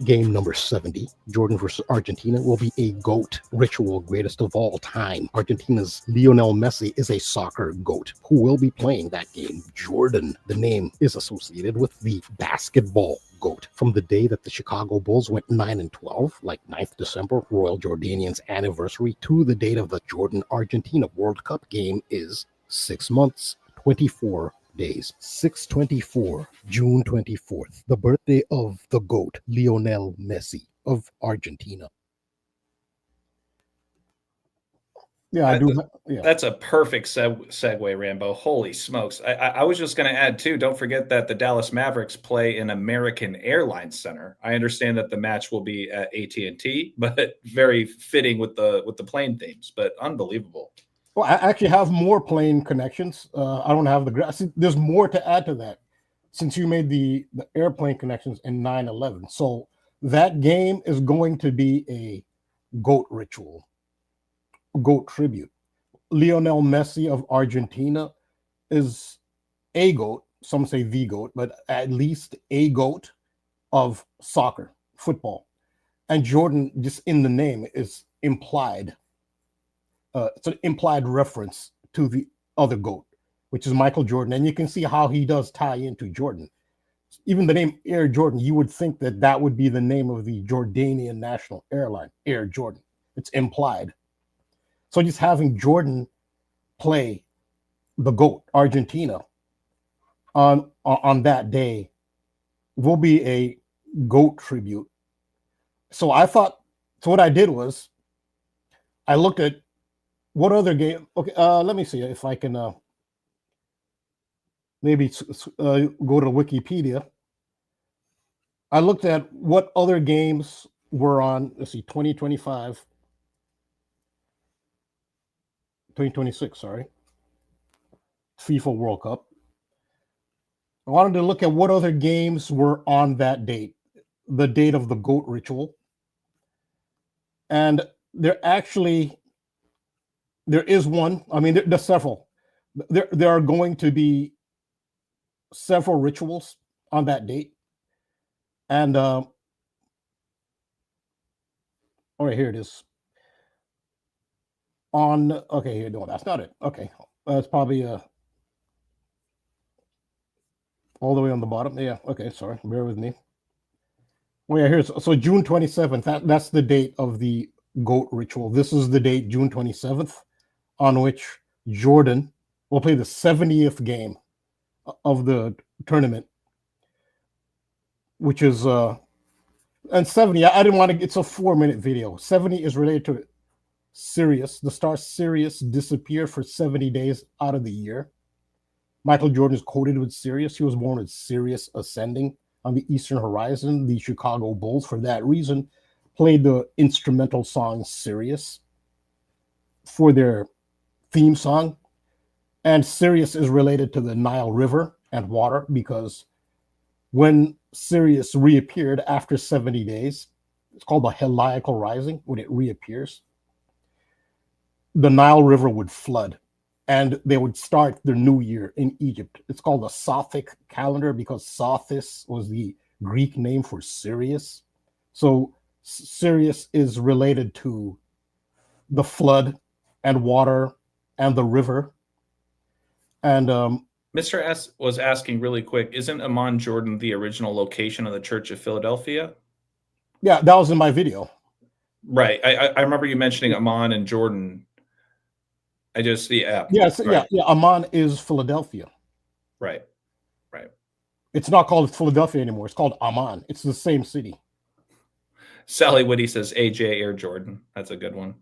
Game number 70, Jordan versus Argentina, will be a GOAT ritual, greatest of all time. Argentina's Lionel Messi is a soccer GOAT who will be playing that game. Jordan, the name, is associated with the basketball GOAT. From the day that the Chicago Bulls went 9-12, like 9th December, Royal Jordanian's anniversary, to the date of the Jordan-Argentina World Cup game is 6 months, 24 days. 6/24, June 24th, the birthday of the GOAT, Lionel Messi of Argentina. Yeah, I do. Yeah. That's a perfect segue, Rambo. Holy smokes. I was just going to add, too, don't forget that the Dallas Mavericks play in American Airlines Center. I understand that the match will be at AT&T, but very fitting with the plane themes, but unbelievable. Well, I actually have more plane connections. I don't have the there's more to add to that since you made the airplane connections in 9/11. So that game is going to be a GOAT ritual, GOAT tribute. Lionel Messi of Argentina is a GOAT. Some say the GOAT, but at least a GOAT of soccer, football. And Jordan, just in the name, is implied. It's an implied reference to the other GOAT, which is Michael Jordan. And you can see how he does tie into Jordan. Even the name Air Jordan, you would think that that would be the name of the Jordanian national airline, Air Jordan. It's implied. So just having Jordan play the GOAT, Argentina, on that day will be a GOAT tribute. So what I did was I looked at what other game? Okay, let me see if I can maybe go to Wikipedia. I looked at what other games were on, let's see, 2026, sorry, FIFA World Cup. I wanted to look at what other games were on that date, the date of the GOAT ritual. And there is one. I mean, there's several. There are going to be several rituals on that date. And all right, here it is. Okay, here, no, that's not it. Okay, it's probably all the way on the bottom. Yeah, okay, sorry, bear with me. Oh yeah, here's so June 27th. That's the date of the GOAT ritual. This is the date, June 27th, on which Jordan will play the 70th game of the tournament, which is and 70. I didn't want to. It's a 4-minute video. 70 is related to Sirius. The star Sirius disappeared for 70 days out of the year. Michael Jordan is quoted with Sirius. He was born with Sirius ascending on the eastern horizon. The Chicago Bulls, for that reason, played the instrumental song Sirius for their theme song. And Sirius is related to the Nile River and water, because when Sirius reappeared after 70 days, it's called the heliacal rising. When it reappears, the Nile River would flood and they would start their new year in Egypt. It's called the Sothic calendar because Sothis was the Greek name for Sirius. So Sirius is related to the flood and water and the river. And Mr. S was asking really quick, isn't Amman Jordan the original location of the Church of Philadelphia? Yeah, that was in my video. Right. I remember you mentioning Amman and Jordan. Yes, right. Yeah. Amman is Philadelphia. Right. It's not called Philadelphia anymore. It's called Amman. It's the same city. Sally Woody says AJ Air Jordan. That's a good one.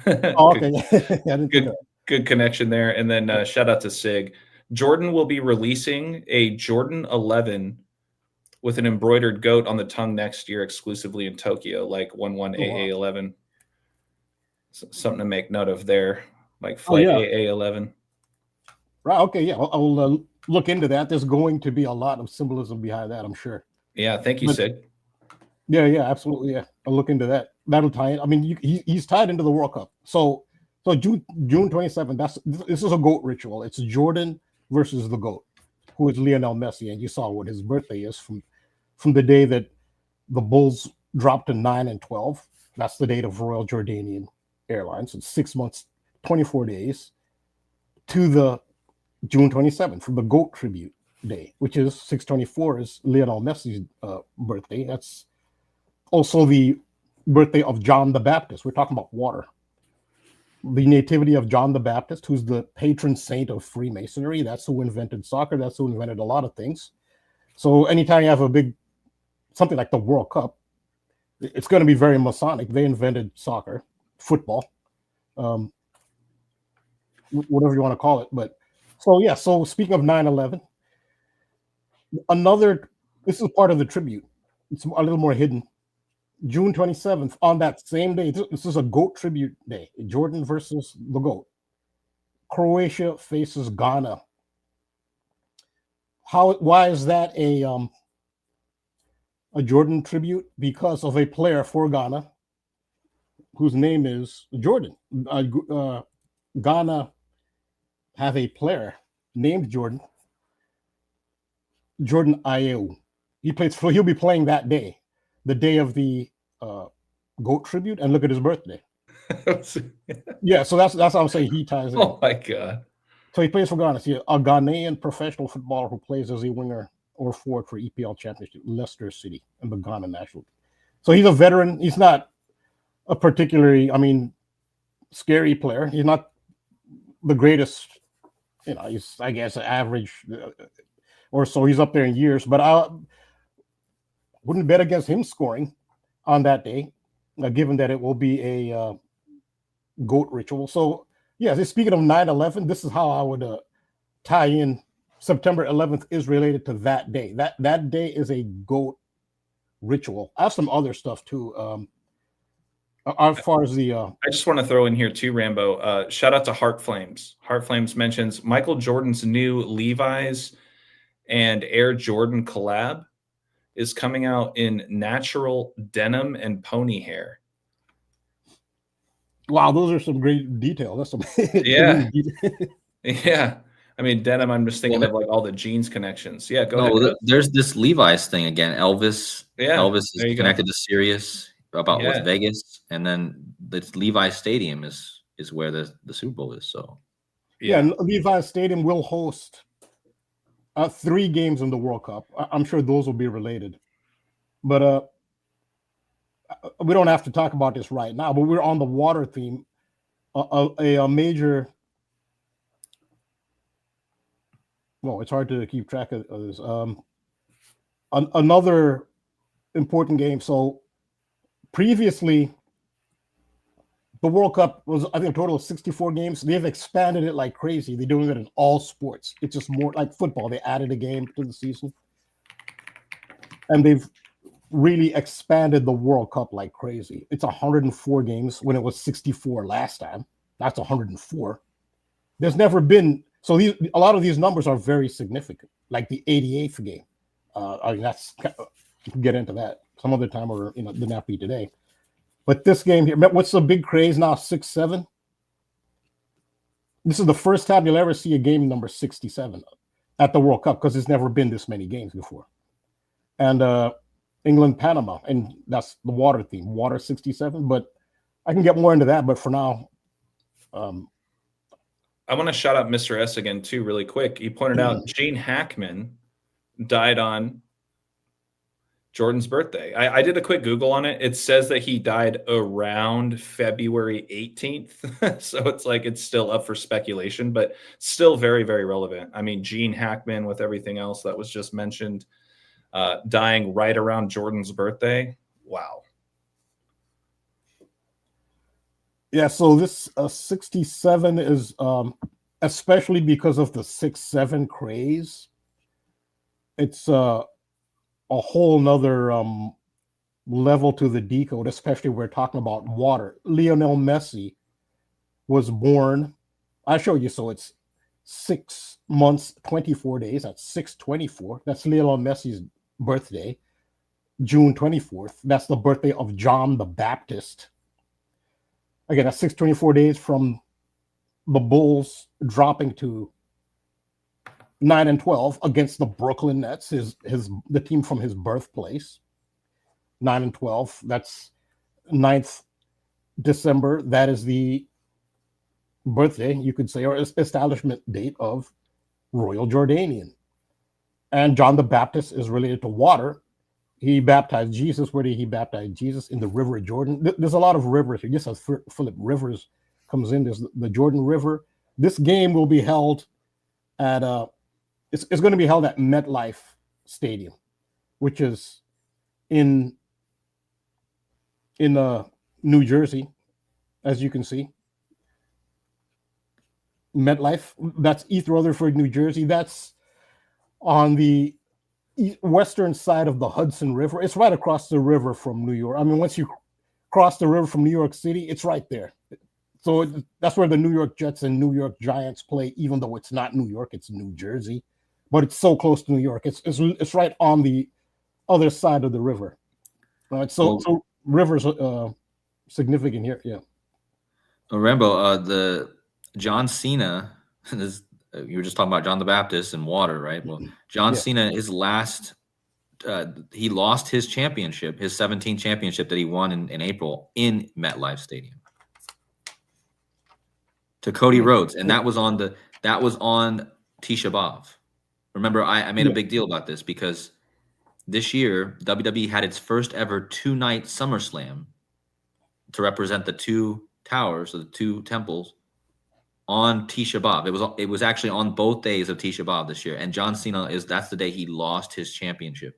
Oh, okay. Good connection there. And then shout out to Sig. Jordan will be releasing a Jordan 11 with an embroidered goat on the tongue next year, exclusively in Tokyo, like 11AA11. Something to make note of there, like flight AA11. Right. Okay. Yeah. I'll look into that. There's going to be a lot of symbolism behind that, I'm sure. Yeah. Thank you, Sig. Yeah. Absolutely. Yeah. I'll look into that. That'll tie in. I mean, he's tied into the World Cup. So June 27th. This is a GOAT ritual. It's Jordan versus the GOAT, who is Lionel Messi, and you saw what his birthday is from the day that the Bulls dropped to 9 and 12. That's the date of Royal Jordanian Airlines. It's 6 months, 24 days to the June 27th from the GOAT tribute day, which is 6/24 is Lionel Messi's birthday. That's also the birthday of John the Baptist. We're talking about water. The nativity of John the Baptist, who's the patron saint of Freemasonry. That's who invented soccer. That's who invented a lot of things. So anytime you have a big, something like the World Cup, it's going to be very Masonic. They invented soccer, football, whatever you want to call it. But so speaking of 9/11, this is part of the tribute. It's a little more hidden. June 27th, on that same day, this is a GOAT tribute day. Jordan versus the GOAT. Croatia faces Ghana. Why is that a Jordan tribute? Because of a player for Ghana whose name is Jordan. Ghana have a player named Jordan Ayew. He'll be playing that day, the day of the GOAT tribute, and look at his birthday. Yeah, so that's how I'm saying he ties in. Oh my God. So he plays for Ghana. He's a Ghanaian professional footballer who plays as a winger or forward for EPL Championship, Leicester City, and the Ghana national. So he's a veteran. He's not a particularly, scary player. He's not the greatest, he's, I guess, average or so. He's up there in years, but I wouldn't bet against him scoring on that day, given that it will be a GOAT ritual. So, speaking of 9/11, this is how I would tie in. September 11th is related to that day. That day is a GOAT ritual. I have some other stuff too. As far as the, I just want to throw in here too, Rambo. Shout out to Heart Flames. Heart Flames mentions Michael Jordan's new Levi's and Air Jordan collab is coming out in natural denim and pony hair. Wow, those are some great detail. That's some yeah. Yeah. I mean, denim. I'm just thinking Well, of like all the jeans connections. Yeah, go no, ahead. Chris. there's this Levi's thing again. Elvis Yeah, is there you go. connected to Sirius about with Yeah. Vegas, and then this Levi's Stadium is where the Super Bowl is. So Yeah, Yeah. and Levi's Stadium will host 3 games in the World Cup. I'm sure those will be related, but we don't have to talk about this right now. But we're on the water theme. A major. Well, it's hard to keep track of this. Another important game. So previously, the World Cup was, I think, a total of 64 games. They've expanded it like crazy. They're doing it in all sports. It's just more like football. They added a game to the season, and they've really expanded the World Cup like crazy. It's 104 games when it was 64 last time. That's 104. There's never been so these a lot of these numbers are very significant. Like the 88th game. I mean, that's we can get into that some other time, or didn't have to be today. But this game here, what's the big craze now? 6-7. This is the first time you'll ever see a game number 67 at the World Cup because there's never been this many games before. And England, Panama, and that's the water theme, water 67. But I can get more into that. But for now, I want to shout out Mr. S again too, really quick. He pointed out Gene Hackman died on Jordan's birthday. I did a quick Google on it. It says that he died around February 18th. So it's like it's still up for speculation, but still very, very relevant. I mean, Gene Hackman, with everything else that was just mentioned, dying right around Jordan's birthday. Wow. Yeah, so this 67 is especially because of the 6-7 craze. It's a whole nother level to the decode, especially we're talking about water. Lionel Messi was born. I show you, so it's 6 months, 24 days. That's 6/24. That's Lionel Messi's birthday. June 24th. That's the birthday of John the Baptist. Again, that's 6/24 days from the Bulls dropping to 9-12 against the Brooklyn Nets, the team from his birthplace. 9-12. That's 9th December. That is the birthday, you could say, or establishment date of Royal Jordanian. And John the Baptist is related to water. He baptized Jesus. Where did he baptize Jesus? In the River Jordan. There's a lot of rivers here. Just as Philip Rivers comes in, there's the Jordan River. This game will be held at it's going to be held at MetLife Stadium, which is in New Jersey, as you can see. MetLife. That's East Rutherford, New Jersey. That's on the western side of the Hudson River. It's right across the river from New York. I mean, once you cross the river from New York City, it's right there. So that's where the New York Jets and New York Giants play, even though it's not New York, it's New Jersey. But it's so close to New York. It's right on the other side of the river. So rivers significant here. Yeah. Rambo, the John Cena is. You were just talking about John the Baptist and water, right? Well, John Cena, his last, he lost his championship, his 17th championship that he won in April in MetLife Stadium to Cody Rhodes, and that was on Tisha B'Av. Remember, I made a big deal about this because this year WWE had its first ever 2-night SummerSlam to represent the 2 towers, or the 2 temples, on Tisha B'Av. It was actually on both days of Tisha B'Av this year, and John Cena that's the day he lost his championship.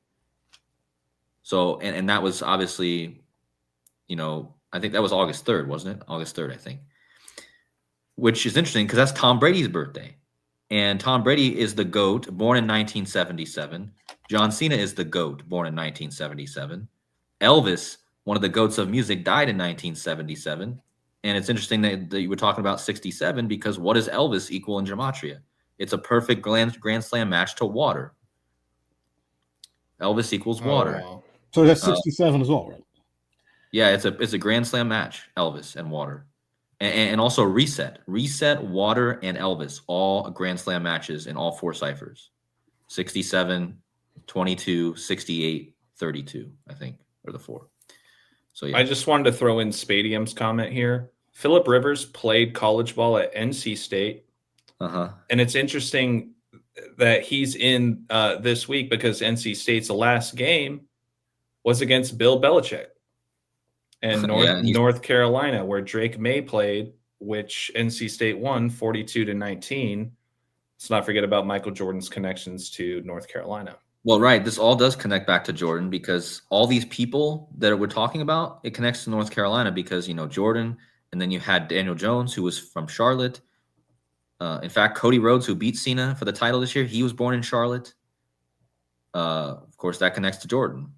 So and that was obviously, I think that was August 3rd, wasn't it? August 3rd, I think. Which is interesting because that's Tom Brady's birthday, and Tom Brady is the GOAT, born in 1977. John Cena is the GOAT, born in 1977. Elvis, one of the GOATs of music, died in 1977. And it's interesting that you were talking about 67 because what does Elvis equal in gematria? It's a perfect Grand Slam match to water. Elvis equals water. Wow. So that's 67 as well, right? Yeah, it's a Grand Slam match, Elvis and water. and also Reset, Water, and Elvis, all Grand Slam matches in all 4 ciphers. 67, 22, 68, 32, I think, are the 4. So yeah. I just wanted to throw in Spadium's comment here. Phillip Rivers played college ball at NC State. And it's interesting that he's in this week because NC State's last game was against Bill Belichick and North Carolina, where Drake May played, which NC State won 42-19. Let's not forget about Michael Jordan's connections to North Carolina. Well, right. This all does connect back to Jordan because all these people that we're talking about, it connects to North Carolina because, Jordan, and then you had Daniel Jones, who was from Charlotte. In fact, Cody Rhodes, who beat Cena for the title this year, he was born in Charlotte. Of course, that connects to Jordan.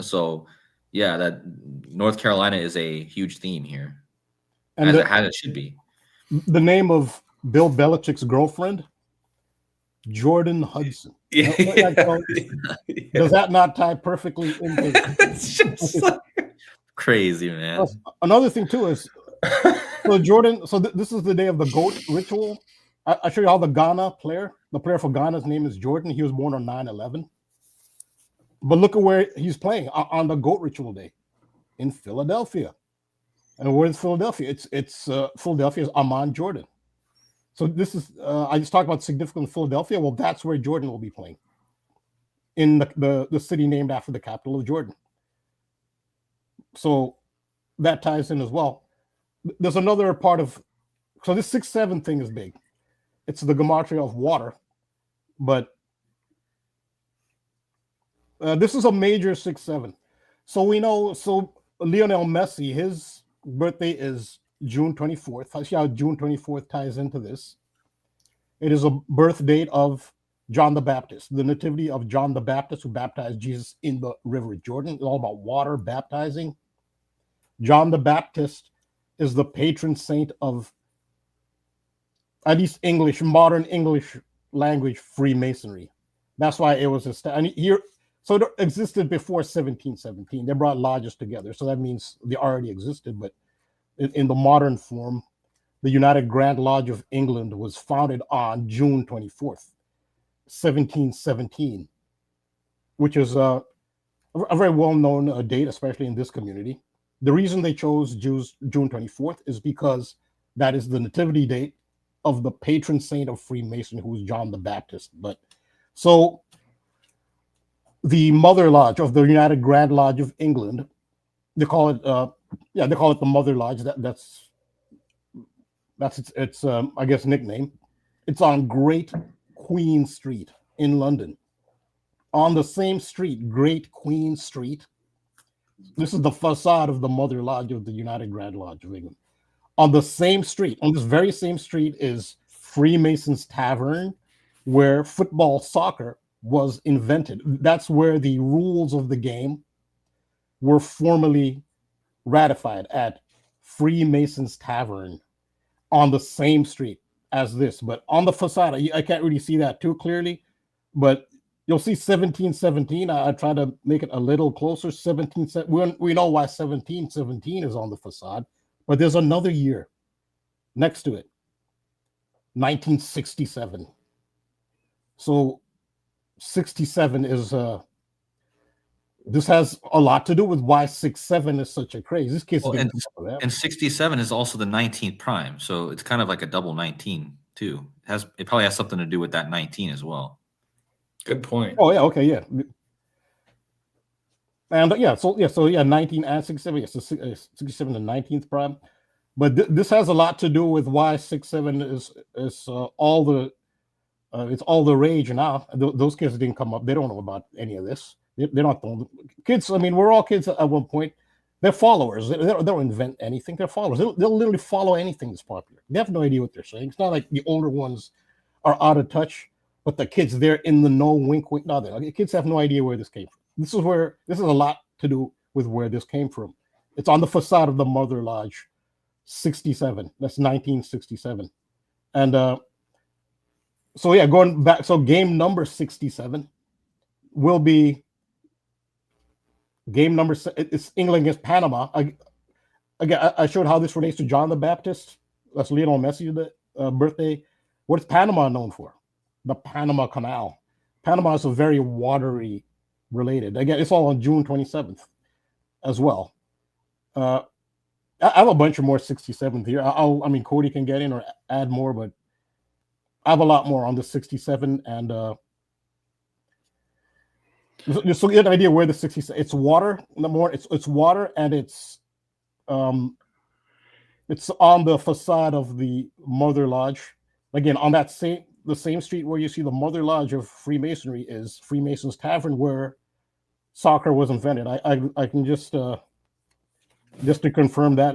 So, yeah, that North Carolina is a huge theme here, and as it should be. The name of Bill Belichick's girlfriend, Jordan Hudson. Yeah. Does that not tie perfectly into? It's just like... crazy, man. Another thing too is so Jordan. So this is the day of the goat ritual. I show you how the player for Ghana's name is Jordan. He was born on 9/11. But look at where he's playing on the goat ritual day, in Philadelphia. And where's Philadelphia? It's Philadelphia's Amon Jordan. So this is I just talked about significant Philadelphia. Well, that's where Jordan will be playing, in the city named after the capital of Jordan. So that ties in as well. There's another part of, so this 6-7 thing is big. It's the gematria of water, but this is a major 6-7. So we know, Lionel Messi, his birthday is June 24th. I see how June 24th ties into this. It is a birth date of John the Baptist, the nativity of John the Baptist, who baptized Jesus in the River Jordan. It's all about water baptizing. John the Baptist is the patron saint of, at least modern English language Freemasonry. That's why it was so it existed before 1717. They brought lodges together, so that means they already existed. But in the modern form, the United Grand Lodge of England was founded on June 24th, 1717, which is a very well-known date, especially in this community. The reason they chose June 24th is because that is the nativity date of the patron saint of Freemason, who is John the Baptist. But so the Mother Lodge of the United Grand Lodge of England, they call it the Mother Lodge. That's its I guess nickname. It's on Great Queen Street in London. On the same street, Great Queen Street. This is the facade of the Mother Lodge of the United Grand Lodge of England. On the same street, on this very same street, is Freemasons Tavern, where soccer was invented. That's where the rules of the game were formally ratified, at Freemasons Tavern, on the same street as this. But on the facade, I can't really see that too clearly, but you'll see 1717. I try to make it a little closer. We know why 1717 is on the facade, but there's another year next to it, 1967. So 67 is this has a lot to do with why 6-7 is such a craze. This kid's and 67 is also the 19th prime, so it's kind of like a double 19 too. It probably has something to do with that 19 as well. Good point. Oh yeah, okay, yeah. And 19 and 67, yes, 67 and 19th prime. But this has a lot to do with why 6-7 is all the it's all the rage now. Those kids didn't come up; they don't know about any of this. They're not kids. I mean, we're all kids at one point. They're followers. They don't invent anything. They're followers. They'll literally follow anything that's popular. They have no idea what they're saying. It's not like the older ones are out of touch, but the kids, they're in the know, wink, wink. No, the kids have no idea where this came from. This is a lot to do with where this came from. It's on the facade of the Mother Lodge, 67. That's 1967. And so yeah, going back, so game number 67 will be game number. It's England against Panama. again, I showed how this relates to John the Baptist. That's Lionel Messi's birthday. What is Panama known for? The Panama Canal. Panama is a very watery related. Again, it's all on June 27th as well. I have a bunch of more 67th here. I mean, Cody can get in or add more, but I have a lot more on the 67 and just to get an idea where the 67. It's water. The more it's water, and it's on the facade of the Mother Lodge. Again, on the same street where you see the Mother Lodge of Freemasonry is Freemasons Tavern, where soccer was invented. I can just to confirm that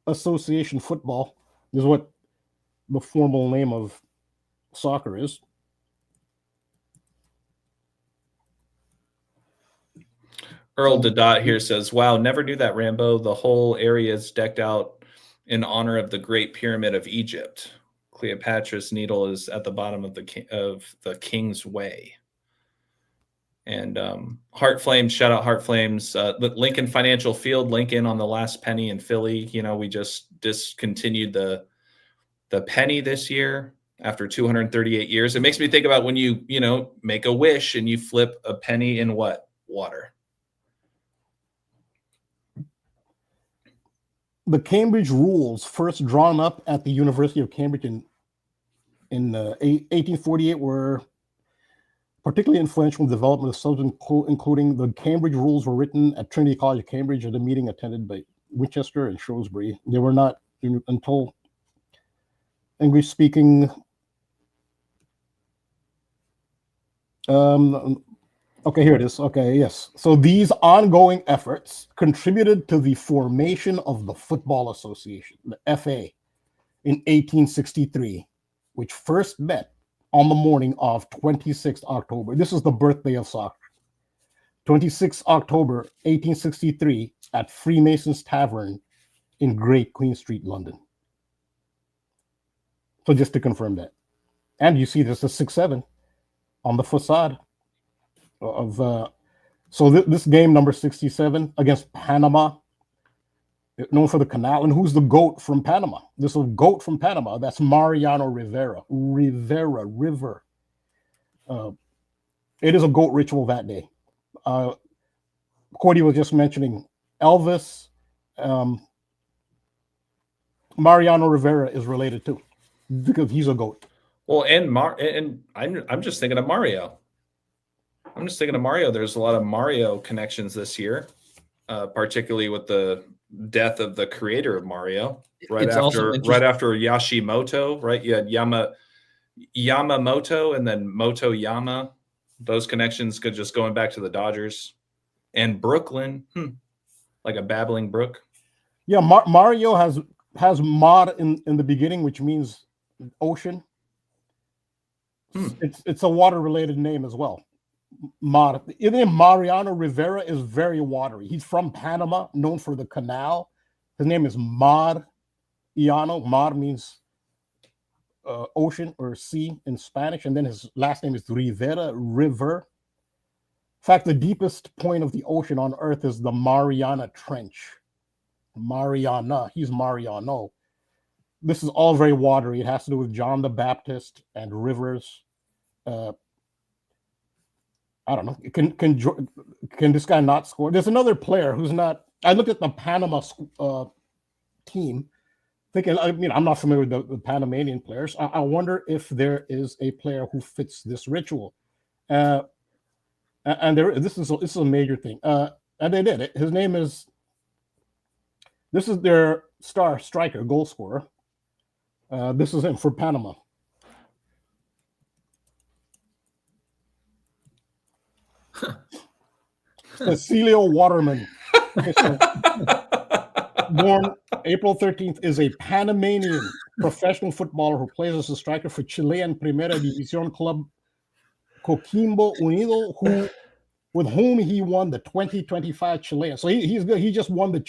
association football is what the formal name of soccer is. Earl Dadot here says, wow, never knew that, Rambo. The whole area is decked out in honor of the Great Pyramid of Egypt. Cleopatra's Needle is at the bottom of the King's Way. And Heart Flames, shout out Heart Flames. Lincoln Financial Field, Lincoln on the last penny in Philly. You know, we just discontinued the penny this year after 238 years. It makes me think about when you make a wish and you flip a penny in what? Water. The Cambridge Rules, first drawn up at the University of Cambridge in 1848, were particularly influential in the development of substance, including the Cambridge Rules were written at Trinity College, Cambridge, at a meeting attended by Winchester and Shrewsbury. They were not until English-speaking. Okay, here it is. Okay, yes. So these ongoing efforts contributed to the formation of the Football Association, the FA, in 1863, which first met on the morning of 26th October. This is the birthday of soccer. 26th October, 1863, at Freemasons Tavern in Great Queen Street, London. So just to confirm that. And you see there's a 6-7 on the facade of this game number 67 against Panama, known for the canal. And who's the GOAT from Panama? This is a GOAT from Panama. That's Mariano Rivera. River. It is a GOAT ritual that day. Cody was just mentioning Elvis. Mariano Rivera is related too, because he's a GOAT. Well, and I'm just thinking of Mario. There's a lot of Mario connections this year, particularly with the death of the creator of Mario. Right after Yashimoto, right? You had Yamamoto and then Motoyama. Those connections could just going back to the Dodgers and Brooklyn, like a babbling brook. Yeah, Mario has mod in the beginning, which means ocean. It's a water related name as well. Mariano Rivera is very watery. He's from Panama, known for the canal. His name is Mariano. Mar means ocean or sea in Spanish, and then his last name is Rivera, river. In fact, the deepest point of the ocean on Earth is the Mariana Trench. Mariana, he's Mariano. This is all very watery. It has to do with John the Baptist and rivers. I don't know. Can this guy not score? There's another player who's not. I looked at the Panama team, thinking. I mean, I'm not familiar with the Panamanian players. I wonder if there is a player who fits this ritual. And this is a major thing. And they did it. His name is. This is their star striker, goal scorer. This is him for Panama. Cecilio Waterman, born April 13th, is a Panamanian professional footballer who plays as a striker for Chilean Primera División club Coquimbo Unido, with whom he won the 2025 Chilean. So he's good. He just won the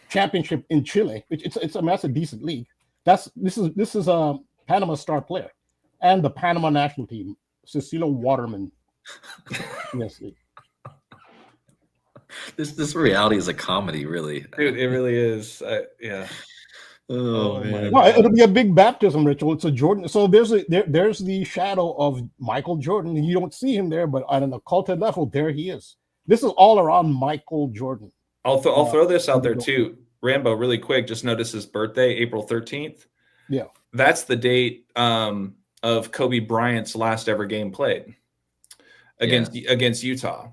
championship in Chile. That's a decent league. This is a Panama star player, and the Panama national team. Cecilio Waterman. Yes. This reality is a comedy, really. Dude, it really is. Yeah. Oh, Oh man. my No, God. it'll be a big baptism ritual. It's a Jordan. So there's the shadow of Michael Jordan. You don't see him there, but on an occulted level, there he is. This is all around Michael Jordan. I'll throw this out there Don't- too. Rambo, really quick, just notice his birthday, April 13th. Yeah. That's the date of Kobe Bryant's last ever game played against Utah.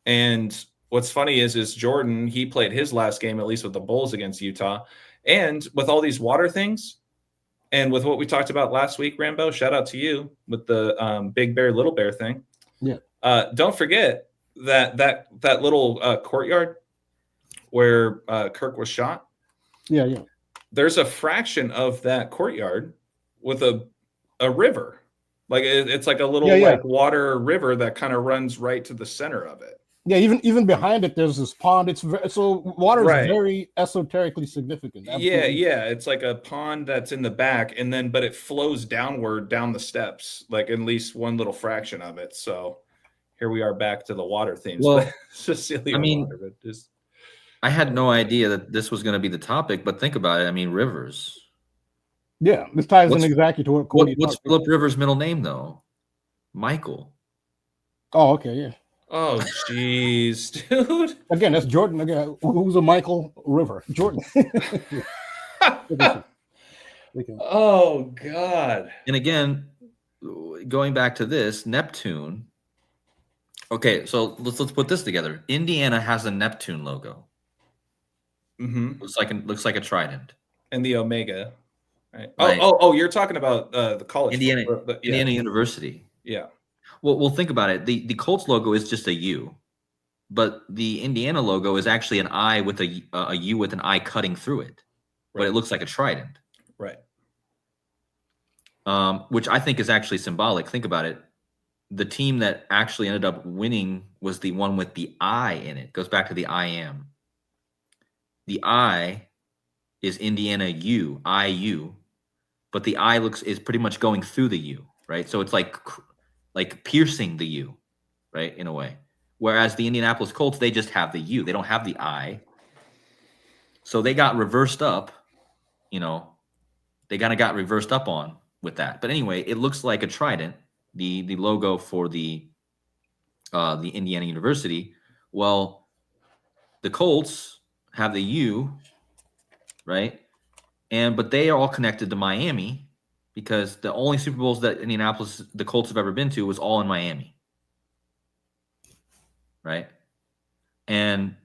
And what's funny is Jordan, he played his last game, at least with the Bulls, against Utah. And with all these water things, and with what we talked about last week, Rambo, shout out to you with the Big Bear, Little Bear thing. Yeah. Don't forget that little courtyard where Kirk was shot. Yeah, yeah. There's a fraction of that courtyard with a river. Like it's like a little like water river that kind of runs right to the center of it. Yeah, even behind it, there's this pond. So water is Right. very esoterically significant. Absolutely. Yeah. It's like a pond that's in the back, but it flows downward down the steps, like at least one little fraction of it. So here we are back to the water themes. Well, it's just silly. I mean, water, but just I had no idea that this was going to be the topic, but think about it. I mean, rivers. Yeah, this ties What's- in exactly to what Cody What's talked about. Philip Rivers' middle name, though? Michael. Oh, okay, yeah. oh jeez, dude. Again, that's Jordan. Again, who's a Michael River? Jordan. Oh God. And again, going back to this, Neptune. Okay, so let's put this together. Indiana has a Neptune logo. Mm-hmm. Looks like a trident. And the Omega. Right. Right. Oh, you're talking about the college. Indiana yeah. Indiana University. Yeah. Well, think about it. The Colts logo is just a U, but the Indiana logo is actually an I with a U with an I cutting through it, but Right. it looks like a trident. Right. Which I think is actually symbolic. Think about it. The team that actually ended up winning was the one with the I in it. Goes back to the I am. The I is Indiana U, IU, but the I is pretty much going through the U, right? So it's like piercing the U, right, in a way. Whereas the Indianapolis Colts, they just have the U. They don't have the I. So they got reversed up, they kind of got reversed up on with that. But anyway, it looks like a trident, the logo for the Indiana University. Well, the Colts have the U, right? But they are all connected to Miami because the only Super Bowls that the Colts have ever been to was all in Miami, right? And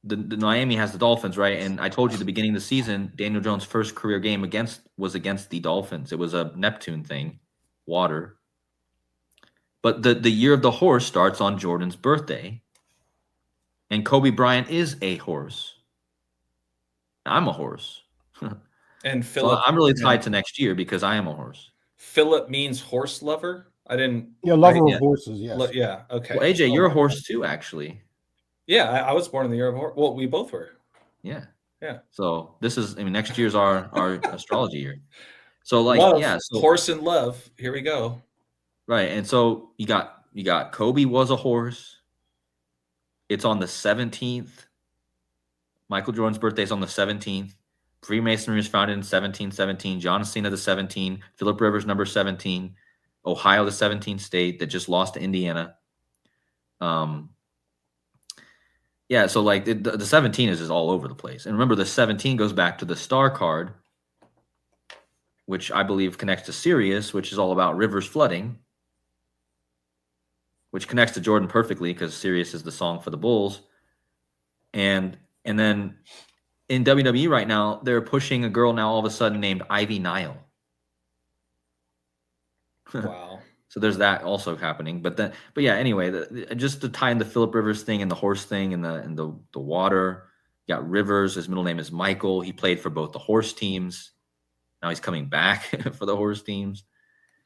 the Miami has the Dolphins, right? And I told you at the beginning of the season, Daniel Jones' first career game was against the Dolphins. It was a Neptune thing, water. But the year of the horse starts on Jordan's birthday, and Kobe Bryant is a horse. I'm a horse. And Philip, So I'm really tied to next year because I am a horse. Philip means horse lover. I didn't. Yeah, lover Right, of horses. Yes. Yeah. Okay. Well, AJ, you're a horse too, actually. Yeah, I was born in the year of horse. Well, we both were. Yeah. Yeah. So next year's our astrology year. So Love, so horse and love. Here we go. right. And so you got Kobe was a horse. It's on the 17th. Michael Jordan's birthday is on the 17th. Freemasonry was founded in 1717. John Cena the 17. Philip Rivers number 17. Ohio the 17th state that just lost to Indiana. Yeah, so the 17 is just all over the place. And remember, the 17 goes back to the star card, which I believe connects to Sirius, which is all about rivers flooding, which connects to Jordan perfectly because Sirius is the song for the Bulls. And then in WWE right now, they're pushing a girl now all of a sudden named Ivy Nile. Wow. So there's that also happening. But yeah, anyway, just to tie in the Philip Rivers thing and the horse thing and the water, you got Rivers. His middle name is Michael. He played for both the horse teams. Now he's coming back for the horse teams.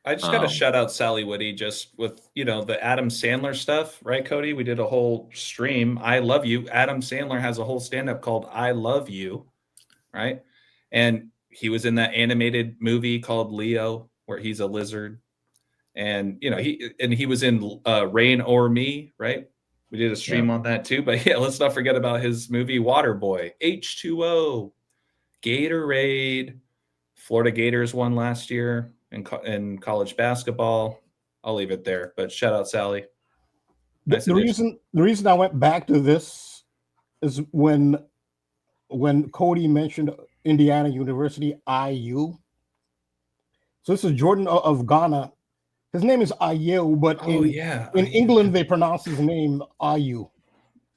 I just got to shout out Sally Woody just with, the Adam Sandler stuff, right, Cody? We did a whole stream. I love you. Adam Sandler has a whole stand-up called I Love You, right? And he was in that animated movie called Leo where he's a lizard. And, he was in Rain Over Me, right? We did a stream on that too. But yeah, let's not forget about his movie Waterboy, H2O, Gatorade. Florida Gators won last year in college basketball. I'll leave it there. But shout out Sally. Nice The reason I went back to this is when KODI mentioned Indiana University, IU. So this is Jordan of Ghana. His name is Ayew, but in England they pronounce his name Ayew.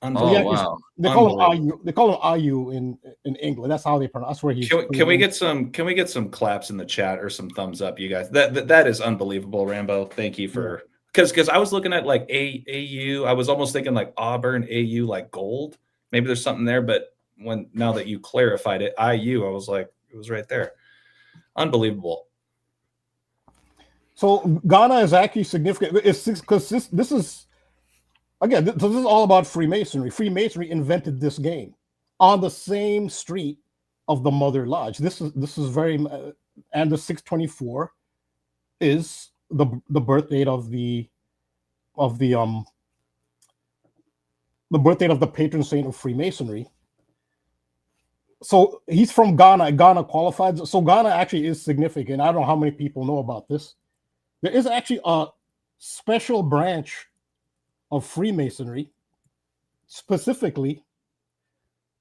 Oh wow! They call him Ayew. They call him Ayew in England. That's how they pronounce. That's where he's. Can we get some claps in the chat or some thumbs up, you guys? That is unbelievable, Rambo. Thank you for because I was looking at like AU. I was almost thinking like Auburn AU, like gold. Maybe there's something there, but now that you clarified it, IU, I was like, it was right there. Unbelievable. So Ghana is actually significant. It's because this is again. This is all about Freemasonry. Freemasonry invented this game on the same street of the Mother Lodge. This is very, and the 624 is the birth date of the birth date of the patron saint of Freemasonry. So he's from Ghana. Ghana qualified. So Ghana actually is significant. I don't know how many people know about this. There is actually a special branch of Freemasonry, specifically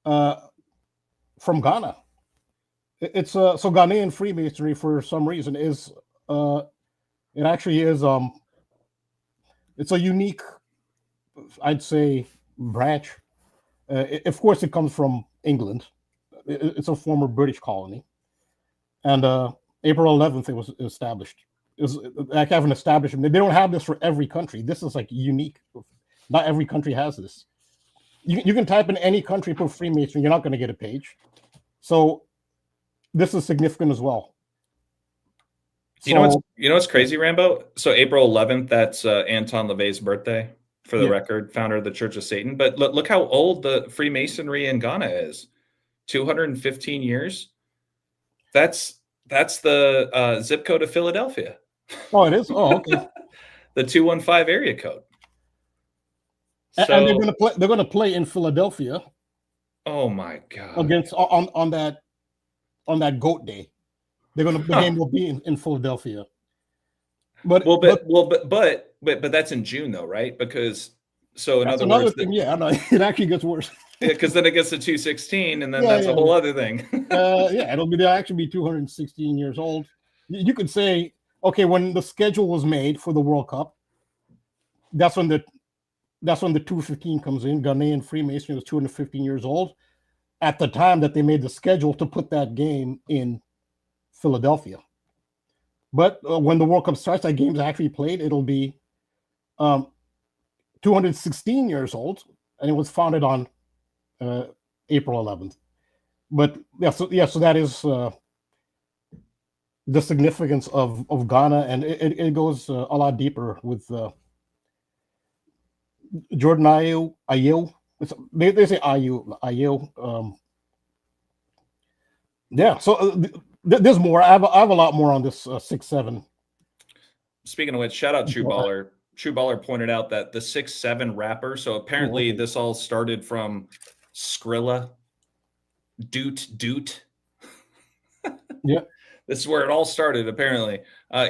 from Ghana. It's so Ghanaian Freemasonry for some reason is it actually is it's a unique, I'd say, branch. Of course, it comes from England. It's a former British colony, and April 11th it was established. Is like have an establishment. They don't have this for every country. This is like unique. Not every country has this. You can type in any country, put Freemason, you're not going to get a page. So this is significant as well. You know what's crazy, Rambo? So April 11th, that's Anton LaVey's birthday, for the record, founder of the Church of Satan. But look how old the Freemasonry in Ghana is. 215 years. That's the zip code of Philadelphia. Oh, it is? Oh, okay. The 215 area code. So, and they're gonna play in Philadelphia. Oh my God! Against on that GOAT day, the game will be in Philadelphia. But that's in June though, right? Because in that's other words, thing. Yeah, I know. It actually gets worse. Yeah, because then it gets to 216, and then that's a whole other thing. They'll actually be 216 years old. You could say, okay, when the schedule was made for the World Cup, that's when the 215 comes in. Ghanaian Freemasonry was 215 years old at the time that they made the schedule to put that game in Philadelphia. But when the World Cup starts, that game's actually played. It'll be 216 years old, and it was founded on April 11th. But so that is the significance of Ghana, and it goes a lot deeper with Jordan Ayew. They say Ayew. So there's more. I have a lot more on this 6-7. Speaking of which, shout out True Baller. True Baller pointed out that the 6-7 rapper. So apparently this all started from Skrilla, Doot. Yeah, this is where it all started. Apparently,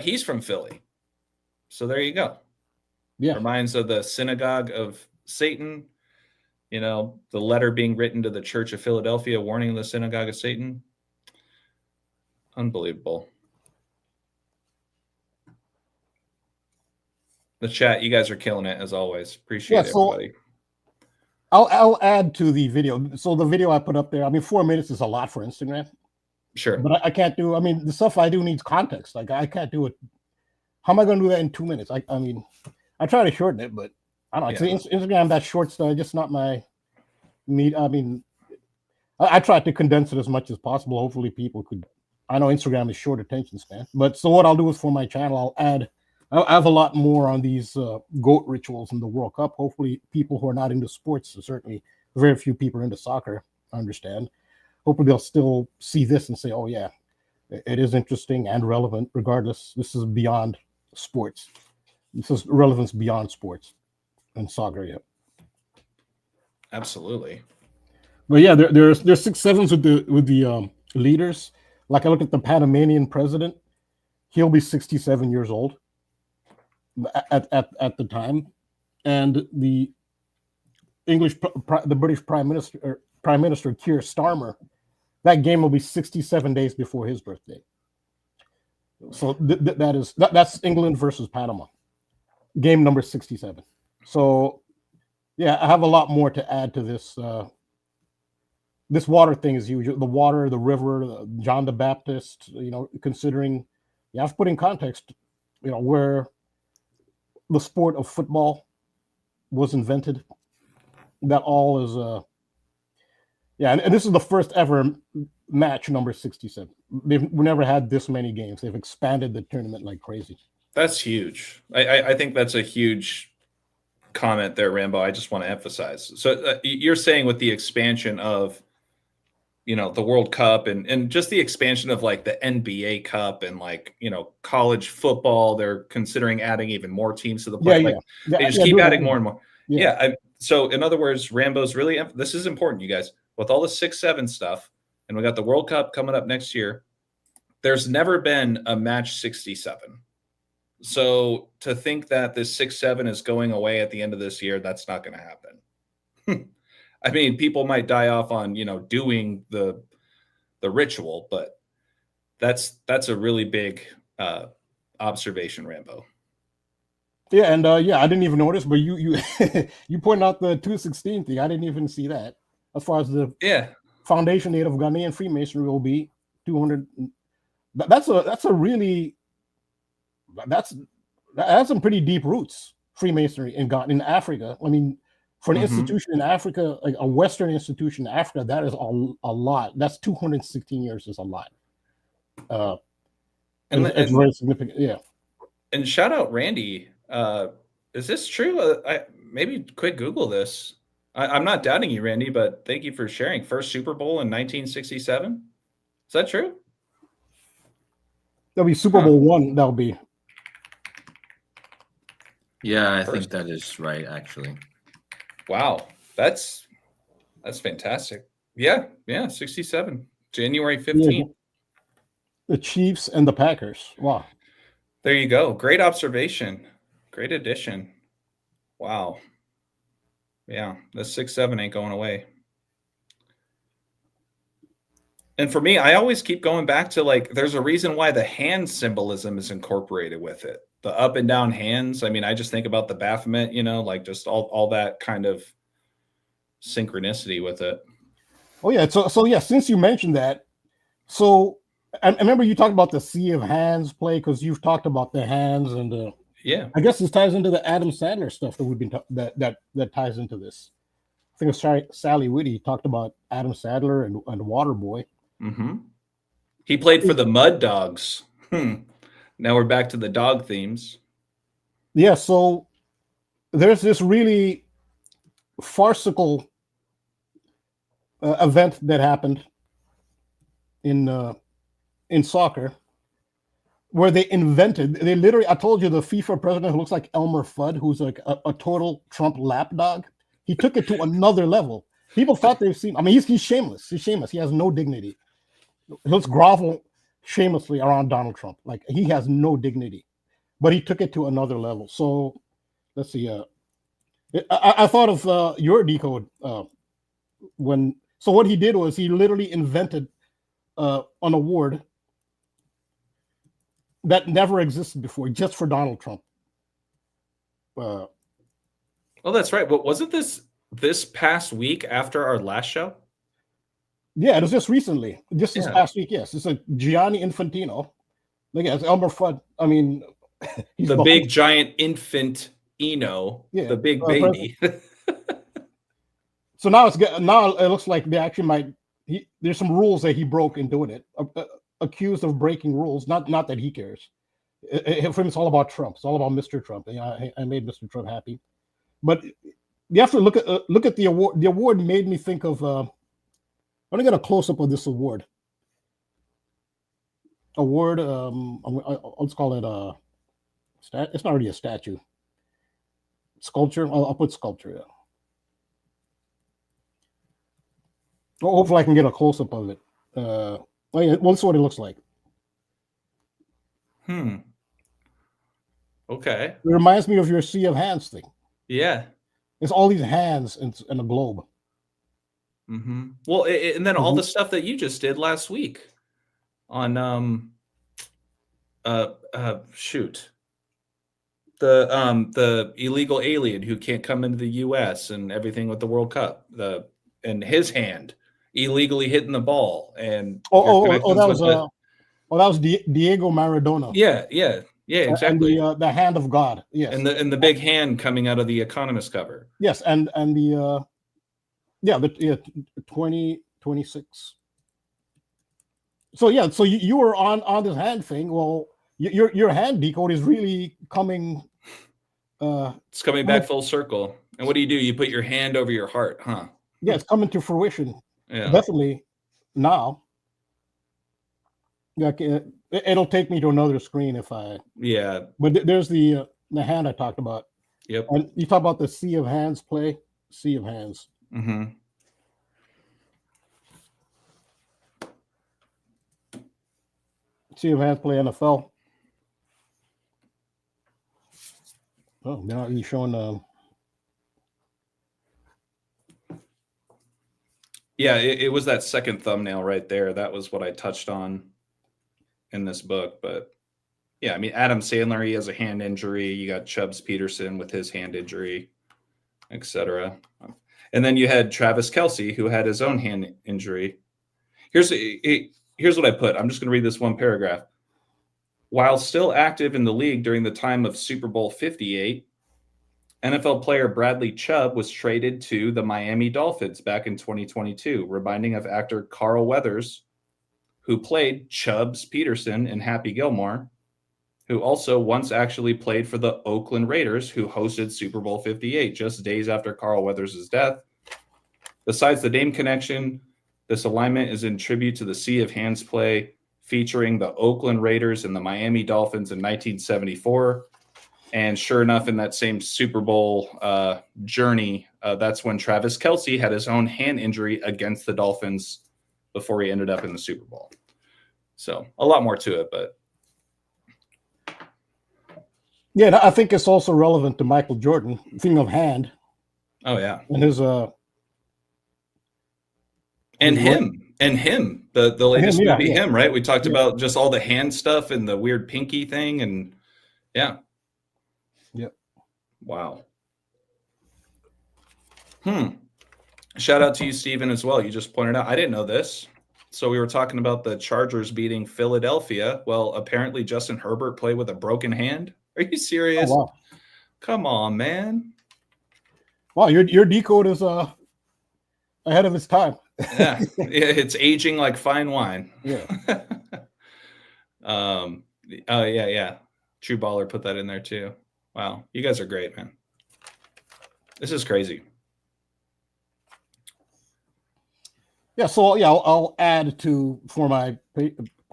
he's from Philly. So there you go. Yeah, reminds of the synagogue of Satan. The letter being written to the Church of Philadelphia, warning the synagogue of Satan. Unbelievable. The chat, you guys are killing it as always. Appreciate it, everybody. I'll add to the video. So the video I put up there, 4 minutes is a lot for Instagram. Sure. But I can't do, the stuff I do needs context. Like I can't do it. How am I going to do that in 2 minutes? I try to shorten it, but I don't know. Instagram, that short stuff, just not my need. I tried to condense it as much as possible. Hopefully people could. I know Instagram is short attention span, but so what I'll do is for my channel, I'll have a lot more on these GOAT rituals in the World Cup. Hopefully people who are not into sports, certainly very few people are into soccer, understand. Hopefully they'll still see this and say, oh yeah, it is interesting and relevant regardless. This is beyond sports. This is relevance beyond sports and soccer. Yeah. Absolutely. But yeah, there's 6-7s with the leaders. Like I look at the Panamanian president, he'll be 67 years old at the time, and the the British Prime Minister Keir Starmer, that game will be 67 days before his birthday. So that's England versus Panama, game number 67. So yeah, I have a lot more to add to this. This water thing is huge. The water, the river, John the Baptist. Considering you have to put in context, where the sport of football was invented. That all is yeah, and this is the first ever match number 67. We never had this many games. They've expanded the tournament like crazy. That's huge. I think that's a huge comment there, Rambo. I just want to emphasize. So you're saying with the expansion of, the World Cup and just the expansion of like the NBA Cup and like, college football, they're considering adding even more teams to the play. They just keep adding more and more. So in other words, Rambo's really, this is important, you guys, with all the 6-7 stuff, and we got the World Cup coming up next year. There's never been a match 67. So to think that this 6-7 is going away at the end of this year, that's not going to happen. I mean, people might die off on, doing the ritual, but that's a really big observation, Rambo. Yeah, and I didn't even notice, but you you pointed out the 216 thing. I didn't even see that. As far as the foundation date of Ghanaian Freemasonry will be 200. That's some pretty deep roots, Freemasonry in Africa. I mean, for an institution in Africa, like a Western institution in Africa, that is a lot. That's 216 years is a lot. And it's very significant. Yeah. And shout out Randy. Is this true? Maybe quick Google this. I'm not doubting you, Randy, but thank you for sharing. First Super Bowl in 1967. Is that true? That'll be Super Bowl one. That'll be. Yeah, I think that is right, actually. Wow. That's fantastic. Yeah, 67. January 15th. Yeah. The Chiefs and the Packers. Wow. There you go. Great observation. Great addition. Wow. Yeah, the 6-7 ain't going away. And for me, I always keep going back to like, there's a reason why the hand symbolism is incorporated with it. The up and down hands. I mean, I just think about the Baphomet, like just all that kind of synchronicity with it. Oh yeah. So yeah, since you mentioned that, so I remember you talked about the Sea of Hands play because you've talked about the hands and I guess this ties into the Adam Sandler stuff that we've been that ties into this. I think it's Sally Whitty talked about Adam Sandler and Waterboy. Mm-hmm. He played for the Mud Dogs. Now we're back to the dog themes. Yeah, so there's this really farcical event that happened in soccer where they literally, I told you the FIFA president who looks like Elmer Fudd, who's like a total Trump lapdog, he took it to another level. People thought they've seen, I mean, he's shameless. He's shameless. He has no dignity. He'll grovel shamelessly around Donald Trump. Like he has no dignity, but he took it to another level. So let's see. I thought of your decode so what he did was he literally invented an award that never existed before, just for Donald Trump. Oh, that's right. But wasn't this past week after our last show? Yeah, it was just recently. This past week, yes. It's like Gianni Infantino. Look at Elmer Fudd. I mean, he's the big giant infant the big baby. So now it looks like they actually might. There's some rules that he broke in doing it. Accused of breaking rules. Not that he cares. For him, it's all about Trump. It's all about Mr. Trump. I made Mr. Trump happy. But you have to look at the award. The award made me think of. I'm gonna get a close up of this award. Let's call it it's not really a statue. Sculpture. I'll put sculpture. Yeah. Well, hopefully I can get a close up of it. Well, this is what it looks like. Okay. It reminds me of your Sea of Hands thing. Yeah. It's all these hands in a globe. Well, and then all the stuff that you just did last week on shoot, the illegal alien who can't come into the U.S. and everything with the World Cup, and his hand illegally hitting the ball, and that was Diego Maradona. Yeah, exactly. And the hand of God. Yes, and the big hand coming out of the Economist cover. Yes, and the 2026. So yeah, so you were on this hand thing. Well, your hand decode is really coming. It's coming back full circle. And what do? You put your hand over your heart, huh? Yeah, it's coming to fruition. Yeah, definitely now. Like it'll take me to another screen if I. Yeah, but there's the hand I talked about. Yep. And you talk about the Sea of Hands play. Sea of Hands. Sea of Hands play NFL. Oh, now you're showing. Yeah, it was that second thumbnail right there. That was what I touched on in this book. But yeah, I mean, Adam Sandler, he has a hand injury. You got Chubbs Peterson with his hand injury, etc. And then you had Travis Kelce, who had his own hand injury. Here's what I put. I'm just going to read this one paragraph. While still active in the league during the time of Super Bowl 58, NFL player Bradley Chubb was traded to the Miami Dolphins back in 2022, reminding of actor Carl Weathers, who played Chubbs Peterson in Happy Gilmore, who also once actually played for the Oakland Raiders, who hosted Super Bowl 58 just days after Carl Weathers' death. Besides the name connection, this alignment is in tribute to the Sea of Hands play featuring the Oakland Raiders and the Miami Dolphins in 1974. And sure enough, in that same Super Bowl journey, that's when Travis Kelce had his own hand injury against the Dolphins before he ended up in the Super Bowl. So a lot more to it, but. Yeah, I think it's also relevant to Michael Jordan. Thing of hand. Oh, yeah. And his And him, the latest movie, yeah. him, right? We talked about just all the hand stuff and the weird pinky thing, and yeah. Yep. Wow. Shout out to you, Steven, as well. You just pointed out. I didn't know this. So we were talking about the Chargers beating Philadelphia. Well, apparently Justin Herbert played with a broken hand. Are you serious? Oh, wow. Come on, man. Wow, your decode is ahead of its time. Yeah, it's aging like fine wine. Yeah. Oh yeah. True Baller put that in there too. Wow, you guys are great, man. This is crazy. Yeah, so yeah, I'll add to for my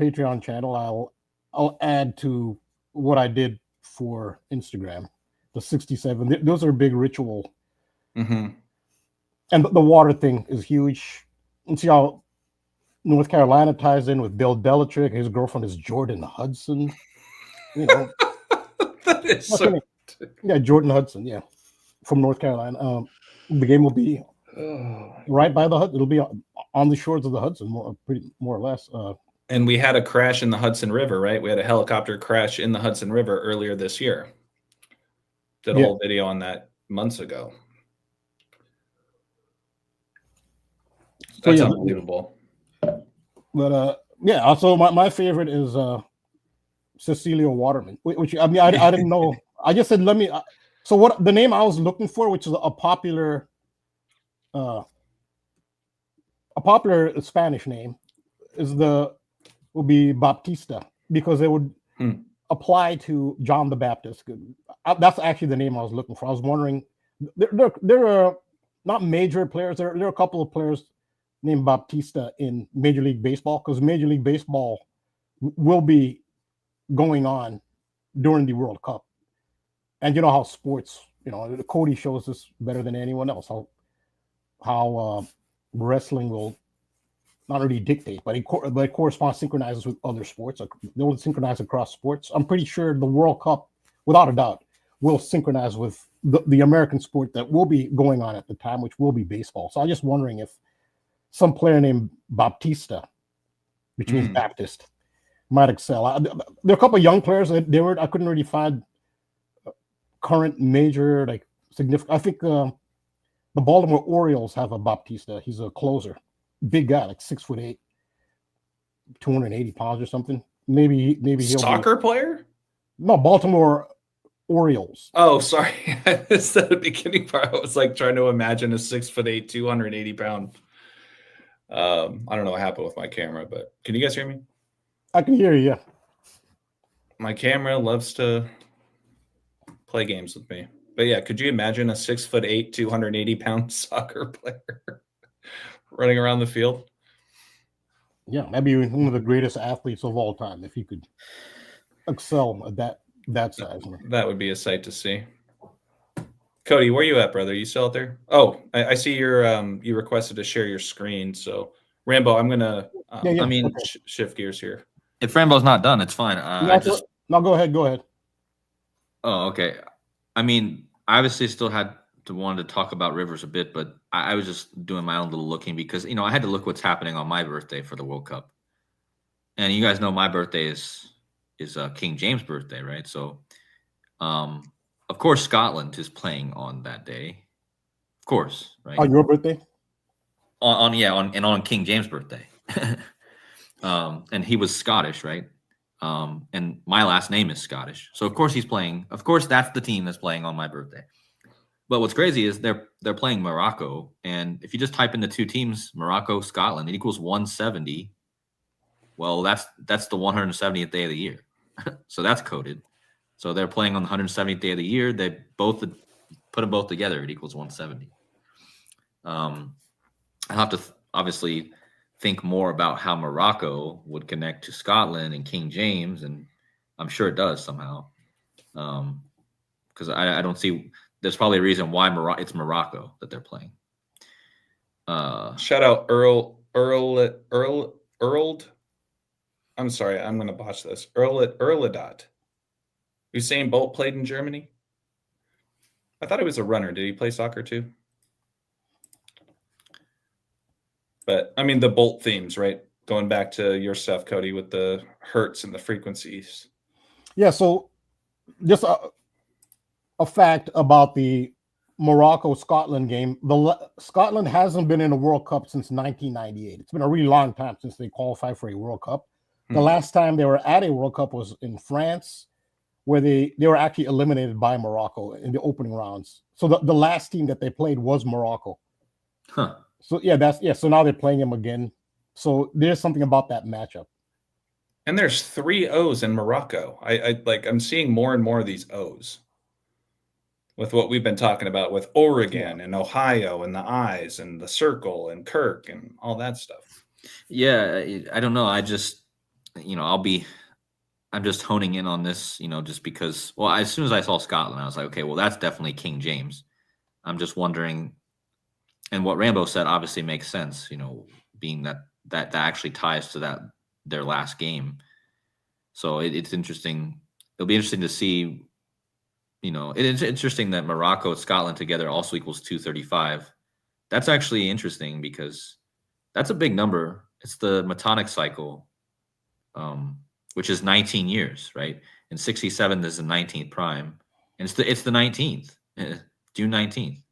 Patreon channel. I'll add to what I did for Instagram. The 67. Those are big ritual. Mm-hmm. And the water thing is huge. And see how North Carolina ties in with Bill Belichick. His girlfriend is Jordan Hudson. You know, that is so. Yeah, Jordan Hudson. Yeah, from North Carolina. The game will be right by the Hudson. It'll be on the shores of the Hudson, more or less. And we had a crash in the Hudson River, right? We had a helicopter crash in the Hudson River earlier this year. Did a whole video on that months ago. That's unbelievable. But yeah, also my favorite is Cecilia Waterman, which I mean I didn't know. I just said let me. So what the name I was looking for, which is a popular Spanish name, will be Baptista, because it would apply to John the Baptist. That's actually the name I was looking for. I was wondering, there are not major players. There are a couple of players named Baptista in Major League Baseball, because Major League Baseball will be going on during the World Cup. And you know how sports, the KODI shows this better than anyone else, how wrestling will not really dictate, but it corresponds, synchronizes with other sports. They will synchronize across sports. I'm pretty sure the World Cup, without a doubt, will synchronize with the American sport that will be going on at the time, which will be baseball. So I'm just wondering if some player named Baptista, which means Baptist, might excel. There are a couple of young players that I couldn't really find current major like significant. I think the Baltimore Orioles have a Baptista. He's a closer, big guy, like 6'8", 280 pounds or something. Maybe he'll soccer player. No, Baltimore Orioles. Oh, sorry. I missed the beginning part. I was like trying to imagine a 6'8", 280-pound. I don't know what happened with my camera, but can you guys hear me? I can hear you. Yeah. My camera loves to play games with me. But yeah, could you imagine a 6'8", 280-pound soccer player running around the field? Yeah, that'd be one of the greatest athletes of all time if he could excel at that size. That would be a sight to see. Cody, where you at, brother? You still out there? Oh, I see you requested to share your screen. So Rambo, I'm gonna shift gears here. If Rambo's not done, it's fine. No, go ahead. Oh, okay. I mean, I obviously still wanted to talk about Rivers a bit, but I was just doing my own little looking because, I had to look what's happening on my birthday for the World Cup. And you guys know my birthday is King James' birthday, right? So, of course, Scotland is playing on that day. Of course, right? On your birthday? On King James' birthday. And he was Scottish, right? And my last name is Scottish. So of course he's playing. Of course, that's the team that's playing on my birthday. But what's crazy is they're playing Morocco. And if you just type in the two teams, Morocco, Scotland, it equals 170. Well, that's the 170th day of the year. So that's coded. So they're playing on the 170th day of the year. They both put them both together. It equals 170. I have to obviously think more about how Morocco would connect to Scotland and King James, and I'm sure it does somehow. Because I don't see. There's probably a reason why it's Morocco that they're playing. Shout out Earl. I'm sorry, I'm going to botch this. Erledot. Usain Bolt played in Germany. I thought he was a runner. Did he play soccer too? But I mean, the Bolt themes, right? Going back to your stuff, Cody, with the hertz and the frequencies. Yeah. So just a fact about the Morocco-Scotland game. Scotland hasn't been in a World Cup since 1998. It's been a really long time since they qualified for a World Cup. The last time they were at a World Cup was in France, where they were actually eliminated by Morocco in the opening rounds. So the last team that they played was Morocco. Huh. So so now they're playing them again. So there's something about that matchup. And there's 3 O's in Morocco. I'm seeing more and more of these O's with what we've been talking about with Oregon and Ohio and the I's and the circle and Kirk and all that stuff. Yeah, I don't know. I just, I'm just honing in on this, just because, well, as soon as I saw Scotland, I was like, okay, well, that's definitely King James. I'm just wondering, and what Rambo said obviously makes sense, being that actually ties to their last game. So it's interesting. It'll be interesting to see, it's interesting that Morocco and Scotland together also equals 235. That's actually interesting because that's a big number. It's the Metonic cycle, which is 19 years, right? And 67 is the 19th prime. And it's the 19th, June 19th.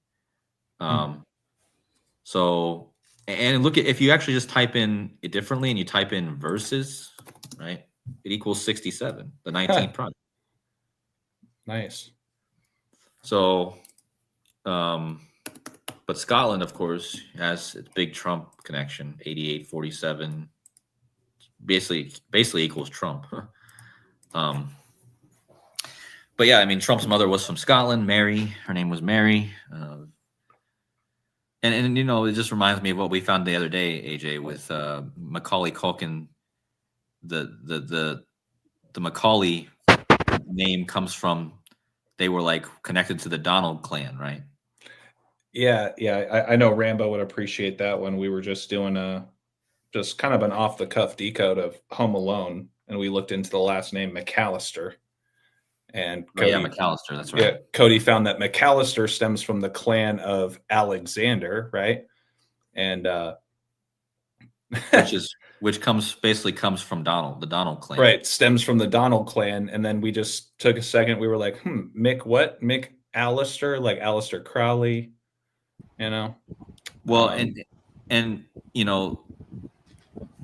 So, and look at, if you actually just type in it differently and you type in versus, right, it equals 67, the 19th prime. Nice. So, but Scotland, of course, has its big Trump connection, 88-47, basically equals Trump. But yeah, I mean, Trump's mother was from Scotland, Mary. Her name was Mary. And it just reminds me of what we found the other day, AJ, with Macaulay Culkin. The Macaulay name comes from, they were like connected to the Donald clan, right? Yeah. I know Rambo would appreciate that when we were just doing just kind of an off the cuff decode of Home Alone, and we looked into the last name McAllister. And Cody, McAllister, that's right. Yeah, Cody found that McAllister stems from the clan of Alexander, right? And which basically comes from Donald, the Donald clan. Right, stems from the Donald clan. And then we just took a second. We were like, Mick what? Mick Allister, like Aleister Crowley, you know? Well, and you know,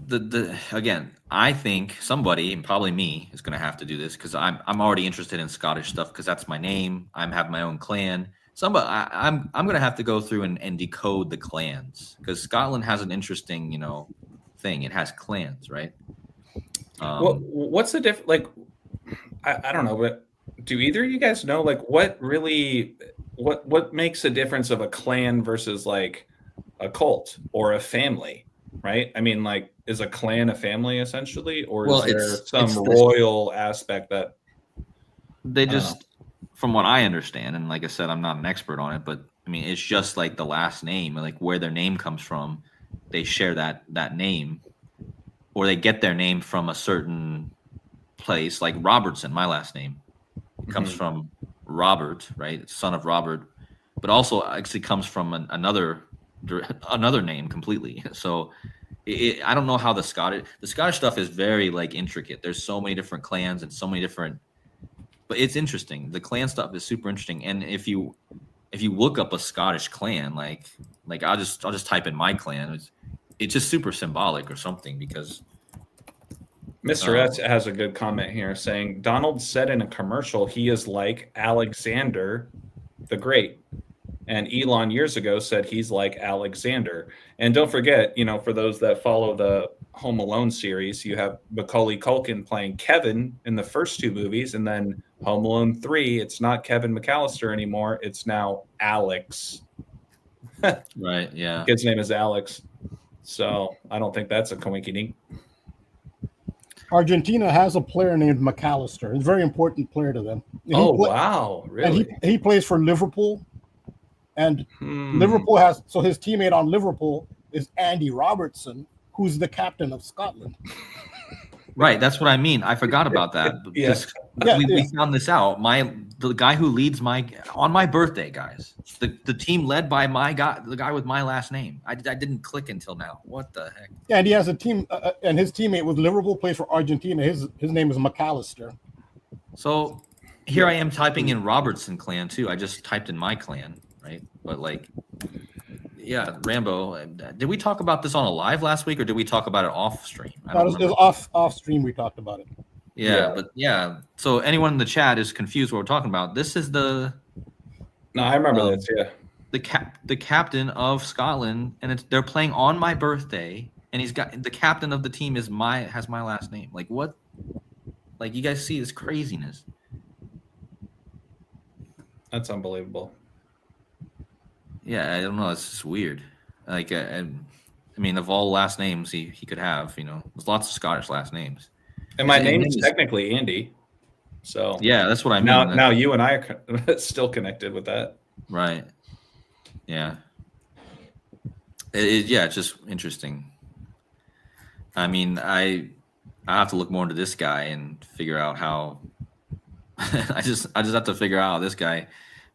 the again, I think somebody, and probably me, is going to have to do this because I'm already interested in Scottish stuff because that's my name. I have my own clan. I'm going to have to go through and decode the clans because Scotland has an interesting, thing. It has clans, right? Well, what's the difference? Like, I don't know, but do either of you guys know, like, what makes a difference of a clan versus like a cult or a family, right? I mean, like, is a clan a family essentially, or is there some royal aspect that they just, from what I understand, and like I said, I'm not an expert on it, but I mean, it's just like the last name, like where their name comes from. They share that name, or they get their name from a certain place, like Robertson. My last name comes from Robert, right? Son of Robert, but also actually comes from another name completely. So I don't know how the Scottish stuff is very like intricate. There's so many different clans and so many different, but it's interesting. The clan stuff is super interesting. And if you look up a Scottish clan, like I'll just type in my clan. It's just super symbolic or something because Mr. S has a good comment here saying Donald said in a commercial he is like Alexander the Great. And Elon years ago said he's like Alexander. And don't forget, for those that follow the Home Alone series, you have Macaulay Culkin playing Kevin in the first two movies. And then Home Alone 3, it's not Kevin McAllister anymore. It's now Alex. Right, yeah. Kid's name is Alex. So I don't think that's a coincidence. Argentina has a player named McAllister. He's a very important player to them. Wow. Really? And he plays for Liverpool. And Liverpool so his teammate on Liverpool is Andy Robertson, who's the captain of Scotland. Right, that's what I mean. I forgot about that. We found this out. The guy who leads on my birthday, guys. The team led by the guy with my last name. I didn't click until now. What the heck? Yeah, and he has a team, and his teammate with Liverpool plays for Argentina. His name is McAllister. So here I am typing in Robertson clan too. I just typed in my clan, right? But like, yeah, Rambo. Did we talk about this on a live last week, or did we talk about it off stream? It was off stream. We talked about it. Yeah. So anyone in the chat is confused what we're talking about. This is No, I remember this. Yeah. The captain of Scotland, and they're playing on my birthday, and he's got the captain of the team has my last name. Like what? Like you guys see this craziness? That's unbelievable. Yeah, I don't know. It's just weird. Like, I mean, of all last names he could have, there's lots of Scottish last names. And my name is technically Andy. So yeah, that's what I mean. Now you and I are still connected with that. Right. Yeah. It's just interesting. I mean, I have to look more into this guy and figure out how. I just have to figure out how this guy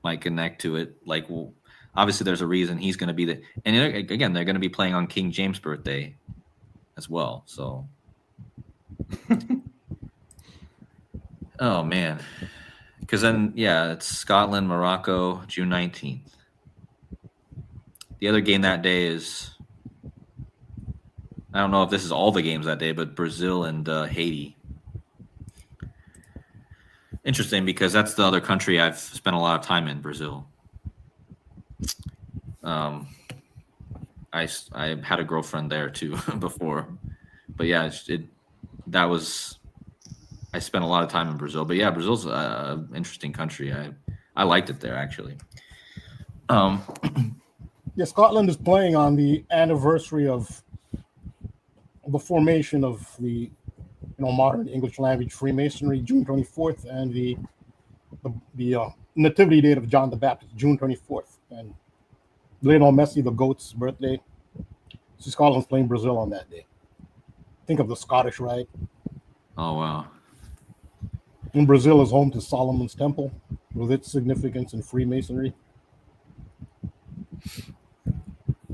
might connect to it. Like, well, obviously, there's a reason he's going to be and again, they're going to be playing on King James' birthday as well. So, oh man, because then it's Scotland, Morocco, June 19th. The other game that day is, I don't know if this is all the games that day, but Brazil and Haiti. Interesting, because that's the other country I've spent a lot of time in, Brazil. I had a girlfriend there too before, but yeah, I spent a lot of time in Brazil. But yeah, Brazil's an interesting country. I liked it there actually. Yeah, Scotland is playing on the anniversary of the formation of the modern English language Freemasonry, June 24th, and the nativity date of John the Baptist, June 24th, and Lionel Messi, the GOAT's birthday. So Scotland's playing Brazil on that day. think of the Scottish Rite. Oh wow. And Brazil is home to Solomon's Temple, with its significance in Freemasonry.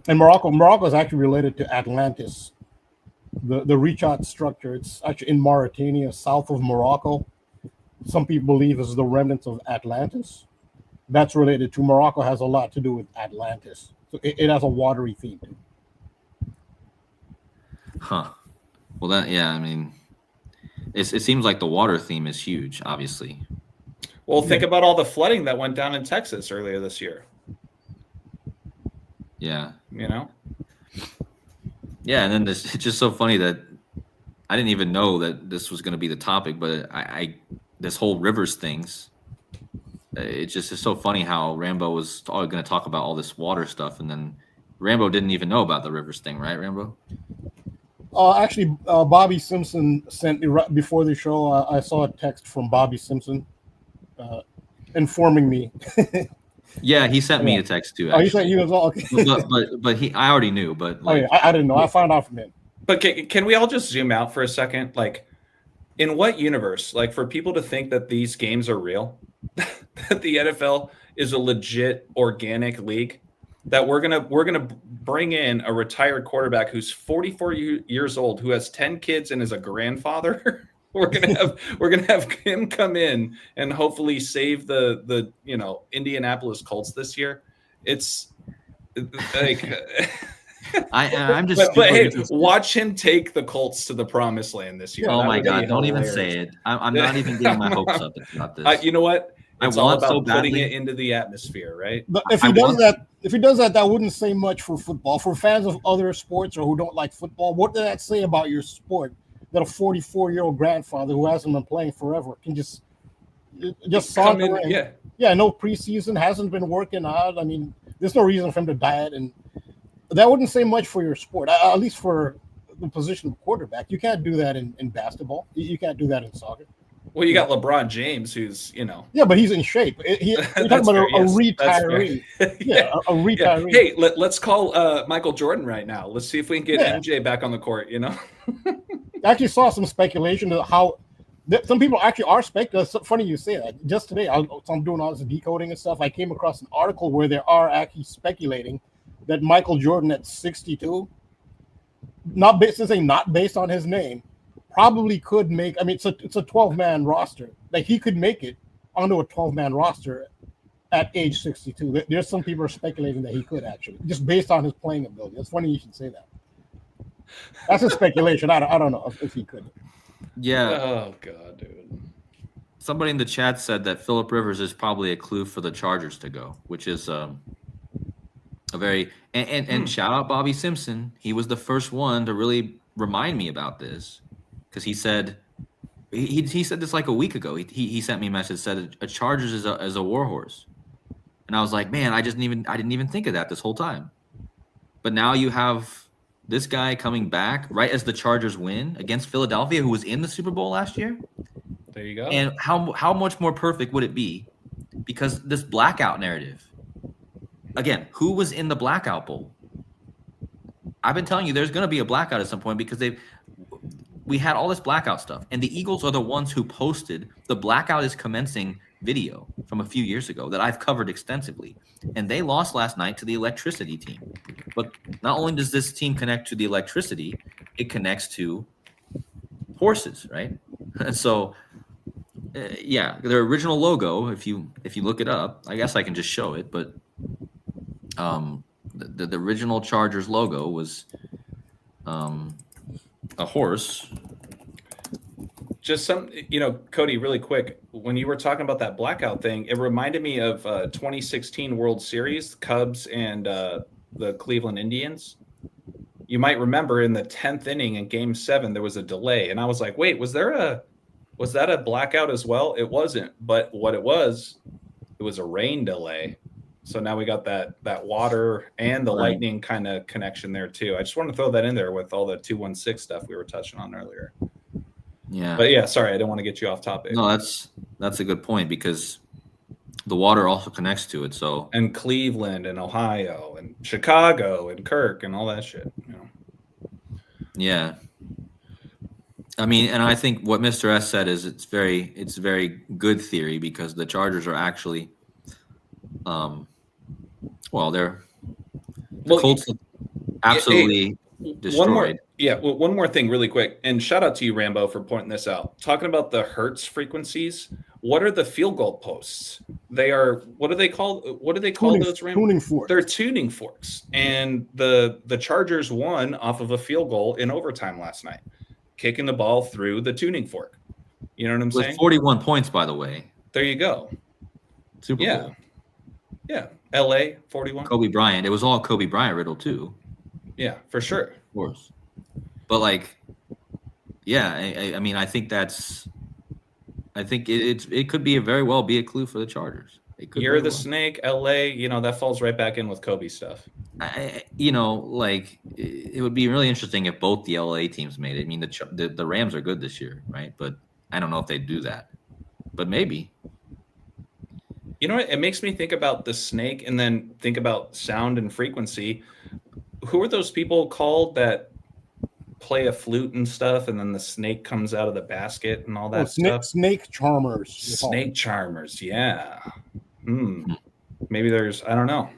And Morocco is actually related to Atlantis, the Richat structure. It's actually in Mauritania, south of Morocco. Some people believe is the remnants of Atlantis. That's related to Morocco. Has a lot to do with Atlantis. So it has a watery theme too. Huh. Well, that, yeah, I mean, it seems like the water theme is huge, obviously. Well, think about all the flooding that went down in Texas earlier this year. Yeah. You know? Yeah, and then it's just so funny that I didn't even know that this was going to be the topic, but I this whole rivers things, it just is so funny how Rambo was going to talk about all this water stuff, and then Rambo didn't even know about the rivers thing, right, Rambo? Actually, Bobby Simpson sent me right before the show. I saw a text from Bobby Simpson informing me. Yeah, he sent me a text too. Actually. Oh, he sent you as well. Okay. but I already knew. But like, oh, yeah, I didn't know. I found out from him. But can we all just zoom out for a second? Like, in what universe? Like, for people to think that these games are real, that the NFL is a legit organic league, that we're gonna bring in a retired quarterback who's 44 years old, who has 10 kids and is a grandfather. We're gonna have him come in and hopefully save the Indianapolis Colts this year. It's like I'm just. But hey, watch him take the Colts to the promised land this year. Oh my God! Don't even say it. I'm not even getting my hopes up about this. You know what? It's all about so putting it into the atmosphere, right? But if he does that, that wouldn't say much for football. For fans of other sports or who don't like football, what does that say about your sport? That a 44-year-old grandfather who hasn't been playing forever can just saunter in. Yeah, no preseason, hasn't been working out. I mean, there's no reason for him to diet, and that wouldn't say much for your sport, at least for the position of quarterback. You can't do that in basketball. You can't do that in soccer. Well, you got LeBron James, who's, Yeah, but he's in shape. You're talking about a retiree. Yeah, a retiree. Hey, let's call Michael Jordan right now. Let's see if we can get MJ back on the court, I actually saw some speculation of how some people actually are speculating. It's funny you say that. Just today, I'm doing all this decoding and stuff. I came across an article where they are actually speculating that Michael Jordan at 62, not based on his name, probably could make. I mean, it's a 12-man roster. Like, he could make it onto a 12-man roster at age 62. There's some people are speculating that he could actually, just based on his playing ability. It's funny you should say that. That's a speculation. I don't know if he could. Yeah. Oh God, dude. Somebody in the chat said that Phillip Rivers is probably a clue for the Chargers to go, which is a very and shout out Bobby Simpson. He was the first one to really remind me about this, because he said he said this like a week ago. He sent me a message, said a Chargers is a war horse, and I was like, man, I didn't even think of that this whole time. But now you have this guy coming back right as the Chargers win against Philadelphia, who was in the Super Bowl last year. There you go. And how much more perfect would it be? Because this blackout narrative. Again, who was in the blackout bowl? I've been telling you there's going to be a blackout at some point, because we had all this blackout stuff. And the Eagles are the ones who posted the blackout is commencing video from a few years ago that I've covered extensively. And they lost last night to the electricity team. But not only does this team connect to the electricity, it connects to horses, right? And so, yeah, their original logo, if you look it up, I guess I can just show it, but the original Chargers logo was a horse. Just some, Cody, really quick, when you were talking about that blackout thing, it reminded me of 2016 World Series, Cubs and the Cleveland Indians. You might remember in the 10th inning in Game 7, there was a delay. And I was like, wait, was that a blackout as well? It wasn't. But what it was a rain delay. So now we got that water and the lightning kind of connection there too. I just want to throw that in there with all the 216 stuff we were touching on earlier. Yeah. But yeah, sorry, I didn't want to get you off topic. No, that's a good point, because the water also connects to it. So, and Cleveland and Ohio and Chicago and Kirk and all that shit. Yeah. I mean, and I think what Mr. S said is it's very good theory because the Chargers are actually, well, the Colts absolutely destroyed. One more thing really quick, and shout out to you, Rambo, for pointing this out. Talking about the Hertz frequencies, what are the field goal posts? They are, what do they call those, Rambo? Tuning forks. They're tuning forks, and the Chargers won off of a field goal in overtime last night, kicking the ball through the tuning fork. You know what I'm saying? With 41 points, by the way. There you go. Super Bowl. Yeah. LA 41. Kobe Bryant. It was all Kobe Bryant riddle too. Yeah, for sure. Of course. But like, yeah, I mean, I think it could be very well be a clue for the Chargers. You're the snake, LA, that falls right back in with Kobe stuff. Like it would be really interesting if both the LA teams made it. I mean, the Rams are good this year, right? But I don't know if they'd do that. But maybe. You know what? It makes me think about the snake and then think about sound and frequency. Who are those people called that play a flute and stuff, and then the snake comes out of the basket and all that stuff? Snake charmers. Snake charmers, yeah. Maybe there's, I don't know.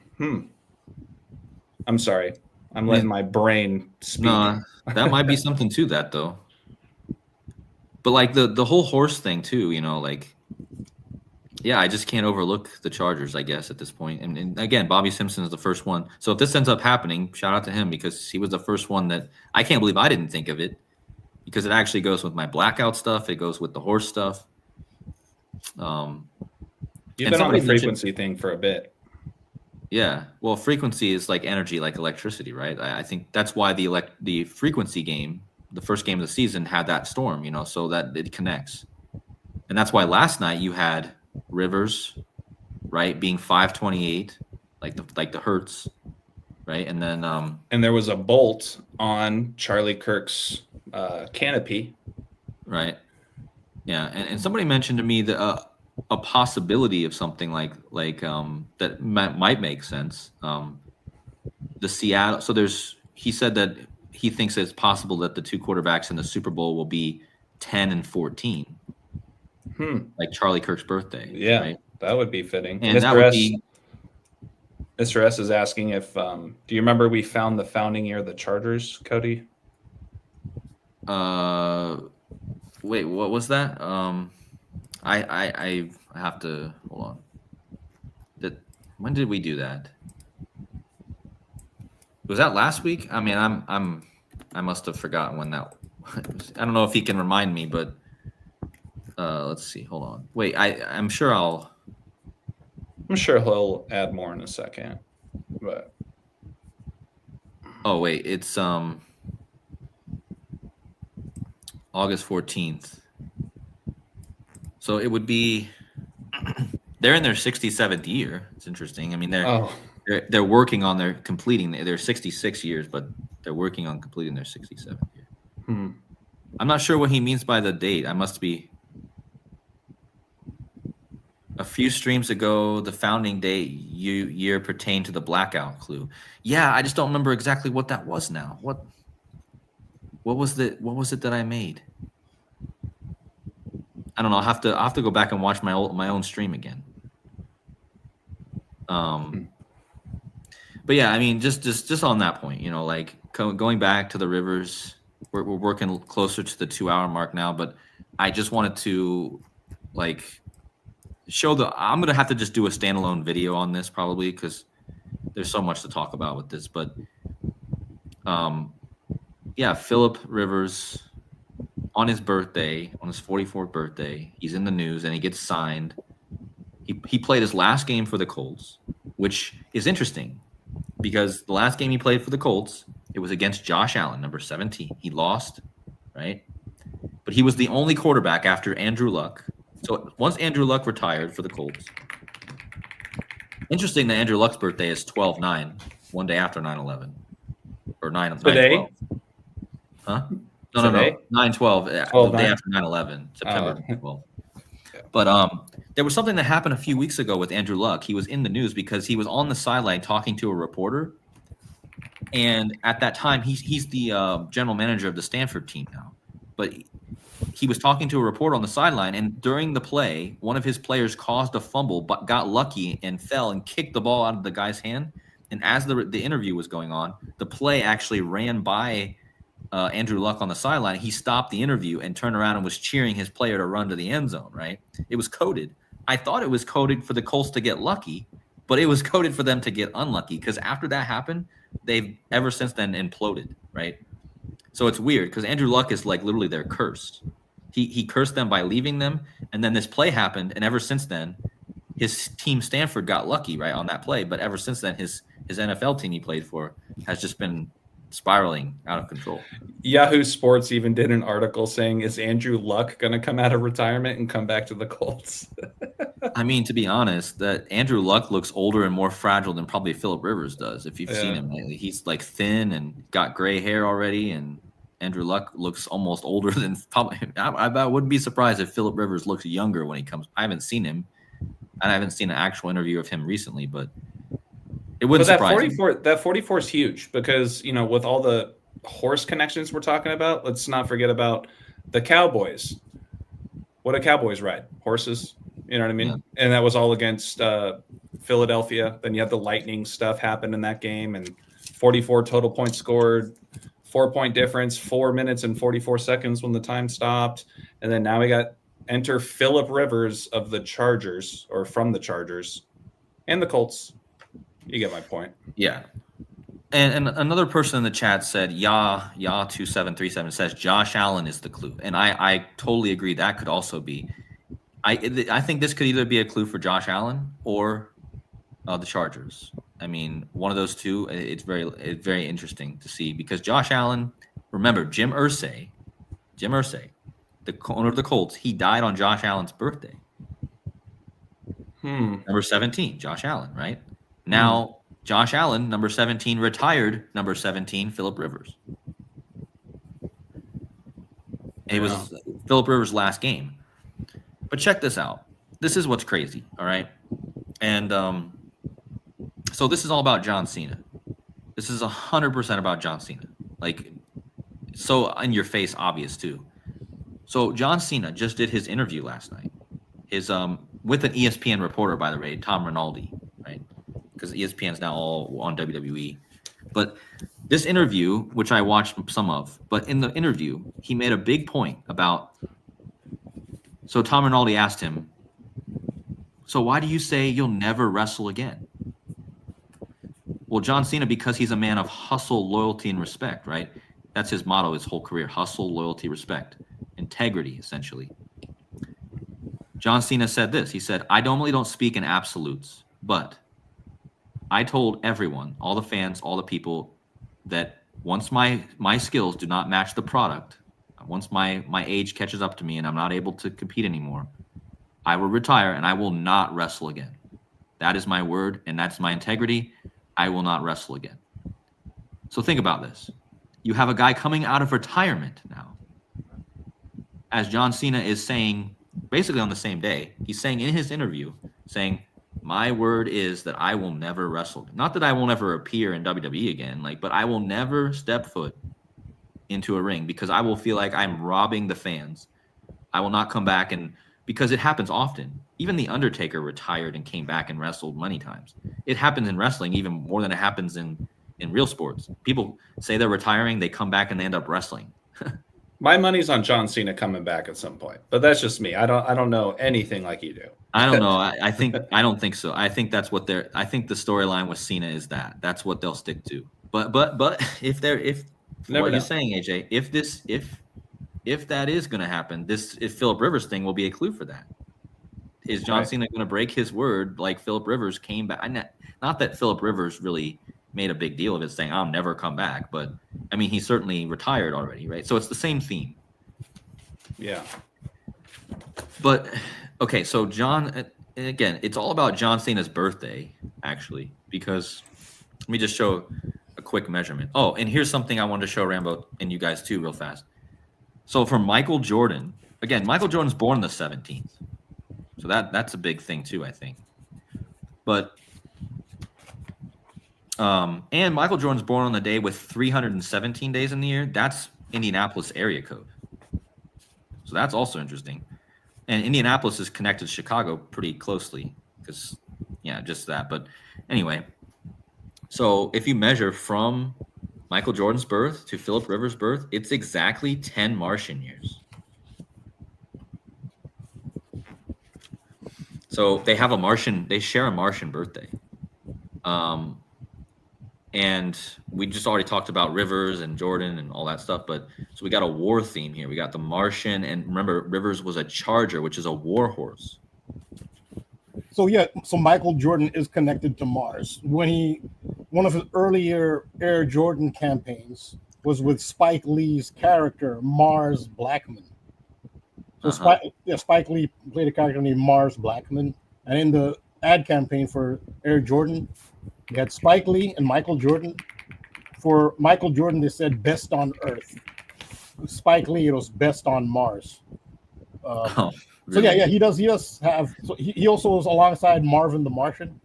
I'm sorry. I'm letting my brain speak. No, that might be something to that, though. But like the whole horse thing too, like, yeah, I just can't overlook the Chargers, I guess, at this point. And again, Bobby Simpson is the first one. So if this ends up happening, shout out to him because he was the first one that I can't believe I didn't think of it because it actually goes with my blackout stuff. It goes with the horse stuff. You've been on the frequency thing for a bit. Yeah. Well, frequency is like energy, like electricity, right? I think that's why the frequency game, the first game of the season, had that storm, so that it connects. And that's why last night you had Rivers, right, being 528, like the Hertz, right, and then and there was a bolt on Charlie Kirk's canopy, right, yeah, and somebody mentioned to me that a possibility of something like that might make sense. The Seattle, so he said that he thinks it's possible that the two quarterbacks in the Super Bowl will be 10 and 14. Like Charlie Kirk's birthday. Yeah, right? That would be fitting. And that would be. Mr. S is asking if do you remember we found the founding year of the Chargers, Cody? Wait, what was that? I have to hold on. When did we do that? Was that last week? I mean, I must have forgotten when that. I don't know if he can remind me, but. Let's see. Hold on. Wait, I'm sure he'll add more in a second. But oh wait, it's August 14th. So it would be they're in their 67th year. It's interesting. I mean, they're working on completing their 66 years, but they're working on completing their 67th year. I'm not sure what he means by the date. I must be. A few streams ago, the founding date year pertained to the blackout clue. Yeah, I just don't remember exactly what that was now. What was it that I made? I don't know. I'll have to go back and watch my own stream again. But yeah, I mean, just on that point, like going back to the Rivers, we're working closer to the 2-hour mark now, but I just wanted to like I'm going to have to just do a standalone video on this probably because there's so much to talk about with this. But yeah, Phillip Rivers on his birthday, on his 44th birthday, he's in the news and he gets signed. He played his last game for the Colts, which is interesting because the last game he played for the Colts, it was against Josh Allen, number 17. He lost, right? But he was the only quarterback after Andrew Luck. So once Andrew Luck retired for the Colts, interesting that Andrew Luck's birthday is 12/9, one day after 9/11, or 9/12. Huh? No, 9/12, the day after 9/11, September 12th. But there was something that happened a few weeks ago with Andrew Luck. He was in the news because he was on the sideline talking to a reporter, and at that time, he's the general manager of the Stanford team now. But he was talking to a reporter on the sideline, and during the play, one of his players caused a fumble, but got lucky and fell and kicked the ball out of the guy's hand. And as the interview was going on, the play actually ran by Andrew Luck on the sideline. He stopped the interview and turned around and was cheering his player to run to the end zone, right? It was coded. I thought it was coded for the Colts to get lucky, but it was coded for them to get unlucky, because after that happened, they've ever since then imploded, right? So it's weird because Andrew Luck is like literally their curse. He cursed them by leaving them, and then this play happened, and ever since then, his team Stanford got lucky, right, on that play. But ever since then, his NFL team he played for has just been spiraling out of control. Yahoo Sports even did an article saying, is Andrew Luck going to come out of retirement and come back to the Colts? I mean, to be honest, that Andrew Luck looks older and more fragile than probably Phillip Rivers does. If you've seen him lately, he's like thin and got gray hair already, and Andrew Luck looks almost older than probably. I wouldn't be surprised if Phillip Rivers looks younger when he comes. I haven't seen him, and I haven't seen an actual interview of him recently, but it wouldn't surprise me. That 44 is huge because, you know, with all the horse connections we're talking about, let's not forget about the Cowboys. What do Cowboys ride? Horses. You know what I mean? Yeah. And that was all against Philadelphia. Then you have the Lightning stuff happen in that game, and 44 total points scored, 4-point difference, 4 minutes and 44 seconds when the time stopped. And then now we got enter Phillip Rivers of the Chargers, or from the Chargers, and the Colts. You get my point. Yeah. And another person in the chat said, Ya2737 says Josh Allen is the clue. And I totally agree. That could also be. I think this could either be a clue for Josh Allen or the Chargers. I mean, one of those two. It's very interesting to see, because Josh Allen, remember Jim Irsay, the owner of the Colts, he died on Josh Allen's birthday. Number 17, Josh Allen, right? Now, Josh Allen, number 17, retired number 17, Phillip Rivers. It was Phillip Rivers' last game. But check this out. This is what's crazy, all right? And so this is all about John Cena. This is 100% about John Cena. Like, so in your face obvious, too. So John Cena just did his interview last night. His with an ESPN reporter, by the way, Tom Rinaldi, right? Because ESPN is now all on WWE. But this interview, which I watched some of, but in the interview, he made a big point about. So Tom Rinaldi asked him, so why do you say you'll never wrestle again? Well, John Cena, because he's a man of hustle, loyalty, and respect, right? That's his motto his whole career: hustle, loyalty, respect, integrity, essentially. John Cena said this. He said, I normally don't speak in absolutes, but I told everyone, all the fans, all the people, that once my skills do not match the product, once my age catches up to me and I'm not able to compete anymore, I will retire and I will not wrestle again. That is my word, and that's my integrity. I will not wrestle again. So think about this. You have a guy coming out of retirement now. As John Cena is saying, basically on the same day, he's saying in his interview, saying, my word is that I will never wrestle. Not that I will never appear in WWE again, but I will never step foot into a ring, because I will feel like I'm robbing the fans. I will not come back, and because it happens often. Even The Undertaker retired and came back and wrestled many times. It happens in wrestling even more than it happens in real sports. People say they're retiring, they come back and they end up wrestling. My money's on John Cena coming back at some point, but that's just me. I don't know anything like you do. I don't know. I don't think so. I think that's what I think the storyline with Cena is that's what they'll stick to. But if what you're saying, AJ, if that is going to happen, if Phillip Rivers thing will be a clue for that. Is John Cena going to break his word like Phillip Rivers came back? Not that Phillip Rivers really made a big deal of it, saying I'll never come back, but I mean he certainly retired already, right? So it's the same theme. Yeah. But okay, so John, again, it's all about John Cena's birthday, actually, because let me just show a quick measurement. Oh, and here's something I wanted to show Rambo and you guys too real fast. So for Michael Jordan, again, Michael Jordan's born the 17th. So that's a big thing too, I think. But and Michael Jordan's born on the day with 317 days in the year. That's Indianapolis area code. So that's also interesting. And Indianapolis is connected to Chicago pretty closely because, yeah, just that. But anyway, so if you measure from Michael Jordan's birth to Philip Rivers' birth, it's exactly 10 Martian years. So they share a Martian birthday. And we just already talked about Rivers and Jordan and all that stuff. But so we got a war theme here. We got the Martian. And remember, Rivers was a Charger, which is a war horse. So yeah, so Michael Jordan is connected to Mars. One of his earlier Air Jordan campaigns was with Spike Lee's character Mars Blackman. So Spike Lee played a character named Mars Blackman, and in the ad campaign for Air Jordan, you had Spike Lee and Michael Jordan. For Michael Jordan, they said "best on Earth." Spike Lee, it was "best on Mars." Really? So yeah, he does have. So he also was alongside Marvin the Martian,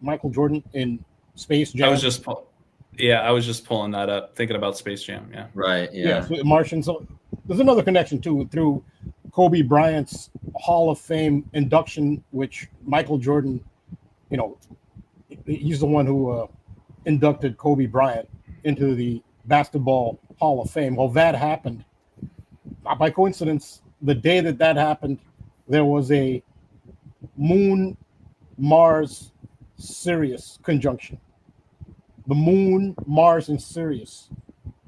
Michael Jordan in Space Jam. I was just pulling that up, thinking about Space Jam. Yeah. Right. Yeah. So Martian. So there's another connection too through Kobe Bryant's Hall of Fame induction, which Michael Jordan, he's the one who inducted Kobe Bryant into the Basketball Hall of Fame. Well, that happened by coincidence. The day that happened, there was a Moon, Mars, Sirius conjunction. The Moon, Mars, and Sirius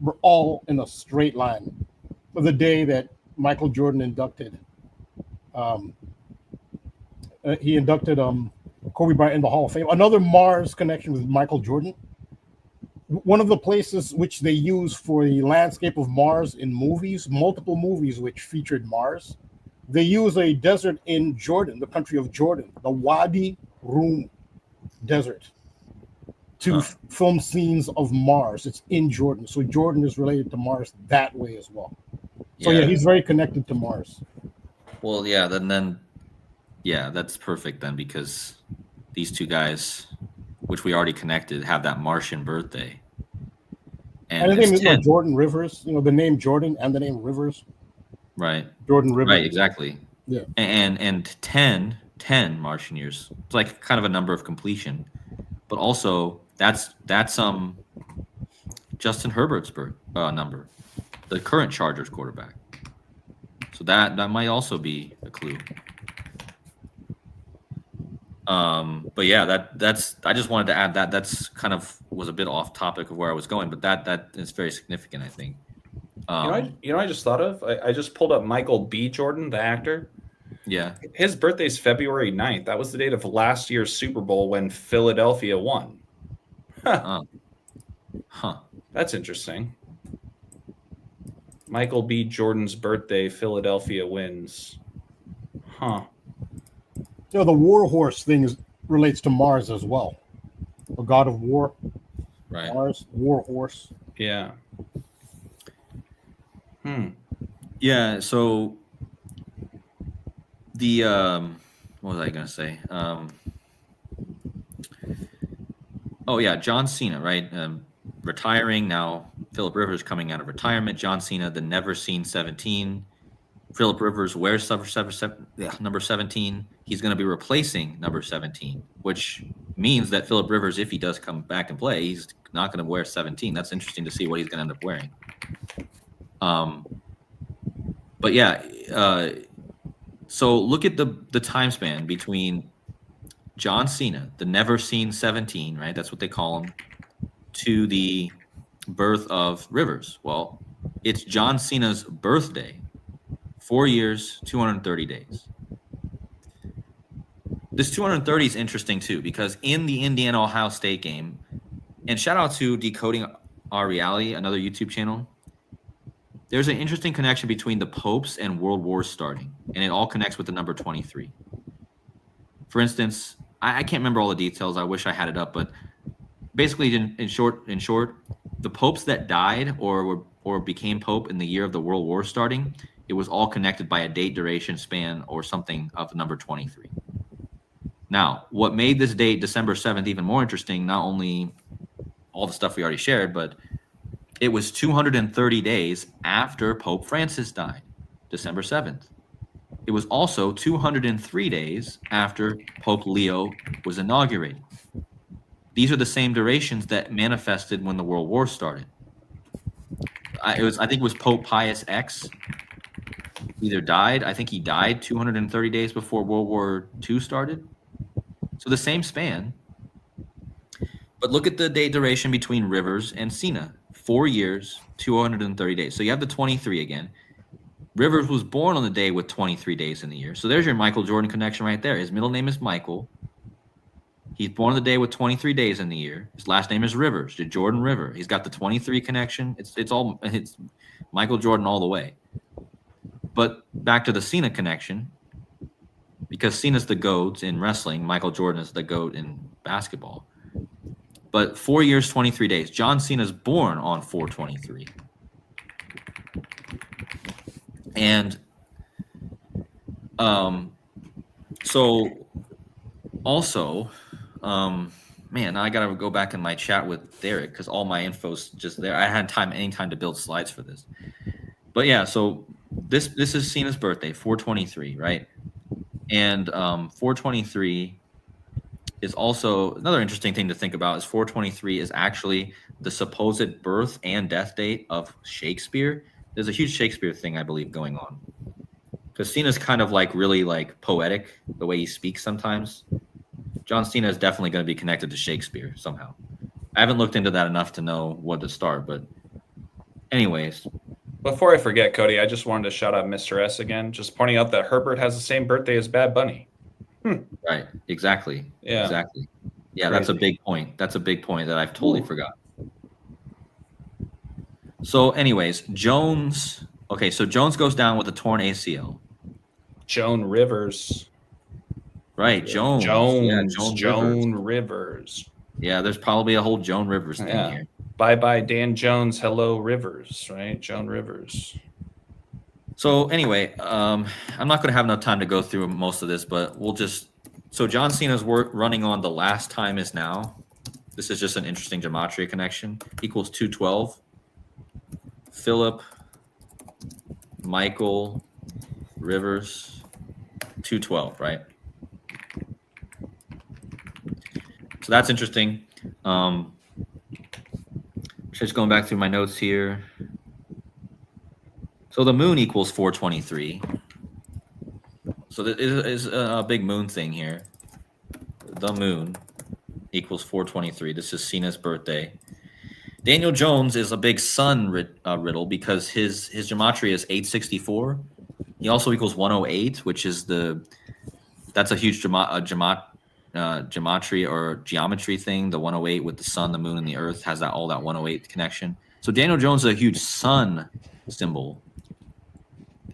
were all in a straight line for the day that Michael Jordan inducted. He inducted Kobe Bryant in the Hall of Fame. Another Mars connection with Michael Jordan. One of the places which they use for the landscape of Mars in movies, multiple movies which featured Mars, they use a desert in Jordan, the country of Jordan, the Wadi Rum Desert, to film scenes of Mars. It's in Jordan. So Jordan is related to Mars that way as well. So yeah, he's very connected to Mars. Well, yeah, then that's perfect then, because these two guys, which we already connected, have that Martian birthday. And the name is Jordan Rivers, the name Jordan and the name Rivers. Right. Jordan Rivers. Right, exactly. Yeah. And 10 Martian years. It's like kind of a number of completion. But also that's Justin Herbert's number, the current Chargers quarterback. So that might also be a clue. But yeah, that's I just wanted to add that. That's kind of was a bit off topic of where I was going, but that is very significant, I think. I just thought of? I just pulled up Michael B. Jordan, the actor. Yeah. His birthday's February 9th. That was the date of last year's Super Bowl when Philadelphia won. Huh. That's interesting. Michael B. Jordan's birthday, Philadelphia wins. Huh. The war horse thing relates to Mars as well. The god of war. Right. Mars, war horse. Yeah. Yeah, so the what was I gonna say? John Cena, right? Retiring now. Philip Rivers coming out of retirement. John Cena, the never seen 17. Philip Rivers wears number 17. He's going to be replacing number 17, which means that Philip Rivers, if he does come back and play, he's not going to wear 17. That's interesting to see what he's going to end up wearing. But yeah, so look at the time span between John Cena, the never seen 17, right? That's what they call him, to the birth of Rivers. Well, it's John Cena's birthday. 4 years, 230 days. This 230 is interesting too, because in the Indiana-Ohio State game, and shout out to Decoding Our Reality, another YouTube channel, there's an interesting connection between the popes and world wars starting, and it all connects with the number 23. For instance, I can't remember all the details. I wish I had it up, but basically, in short, the popes that died or became pope in the year of the world war starting, it was all connected by a date, duration, span, or something of the number 23. Now, what made this date, December 7th, even more interesting, not only all the stuff we already shared, but it was 230 days after Pope Francis died. December 7th. It was also 203 days after Pope Leo was inaugurated. These are the same durations that manifested when the World War started. I think it was Pope Pius X either died. I think he died 230 days before World War II started. So the same span. But look at the day duration between Rivers and Cena. 4 years, 230 days. So you have the 23 again. Rivers was born on the day with 23 days in the year. So there's your Michael Jordan connection right there. His middle name is Michael. He's born on the day with 23 days in the year. His last name is Rivers, Jordan River. He's got the 23 connection. It's Michael Jordan all the way. But back to the Cena connection, because Cena's the GOAT in wrestling, Michael Jordan is the GOAT in basketball. But 4 years, 23 days. John Cena's born on 4/23. And so also, man, I got to go back in my chat with Derek because all my info's just there. I had any time to build slides for this. But yeah, so this is Cena's birthday, 4/23, right? And 4/23 is also another interesting thing to think about. Is 4/23 is actually the supposed birth and death date of Shakespeare. There's a huge Shakespeare thing, I believe, going on. Because Cena's kind of like really like poetic, the way he speaks sometimes. John Cena is definitely going to be connected to Shakespeare somehow. I haven't looked into that enough to know what to start, but anyways. Before I forget, Cody, I just wanted to shout out Mr. S again, just pointing out that Herbert has the same birthday as Bad Bunny. Right, exactly. Yeah. Exactly. Yeah, Crazy. That's a big point. That's a big point that I've totally forgot. So anyways, Jones. Okay, so Jones goes down with a torn ACL. Joan Rivers. Right, Jones. Joan Rivers. Yeah, there's probably a whole Joan Rivers thing here. Bye-bye, Dan Jones. Hello, Rivers, right? Joan Rivers. So anyway, I'm not going to have enough time to go through most of this, but we'll just... So John Cena's running on the last time is now. This is just an interesting gematria connection. Equals 212. Philip, Michael, Rivers, 212, right? So that's interesting. Just going back through my notes here. So the moon equals 4/23. So there is a big moon thing here. The moon equals 4/23. This is Cena's birthday. Daniel Jones is a big sun riddle because his gematria is 864. He also equals 108, which is that's a huge gematria or geometry thing. The 108 with the sun, the moon, and the earth has all that 108 connection. So Daniel Jones is a huge sun symbol,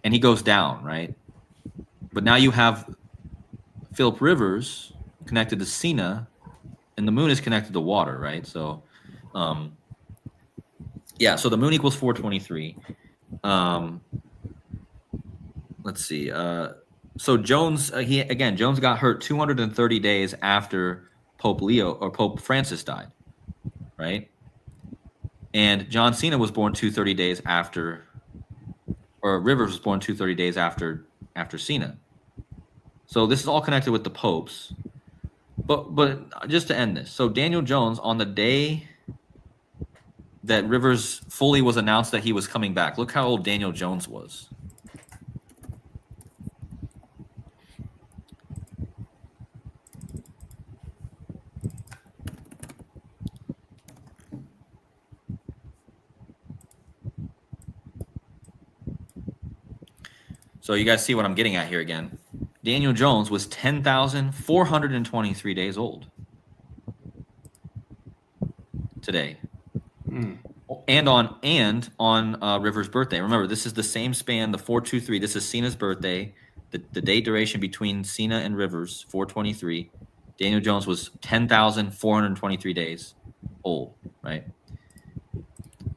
and he goes down, right? But now you have Philip Rivers connected to Cena, and the moon is connected to water, right? So, yeah. So the moon equals 4/23. Let's see. So Jones, Jones got hurt 230 days after Pope Francis died, right? And John Cena was born 230 days after, or Rivers was born 230 days after Cena. So this is all connected with the popes. But just to end this, so Daniel Jones, on the day that Rivers fully was announced that he was coming back, look how old Daniel Jones was. So you guys see what I'm getting at here again. Daniel Jones was 10,423 days old today. And on Rivers' birthday. Remember, this is the same span, the 4/23. This is Cena's birthday. The day duration between Cena and Rivers, 4/23. Daniel Jones was 10,423 days old, right?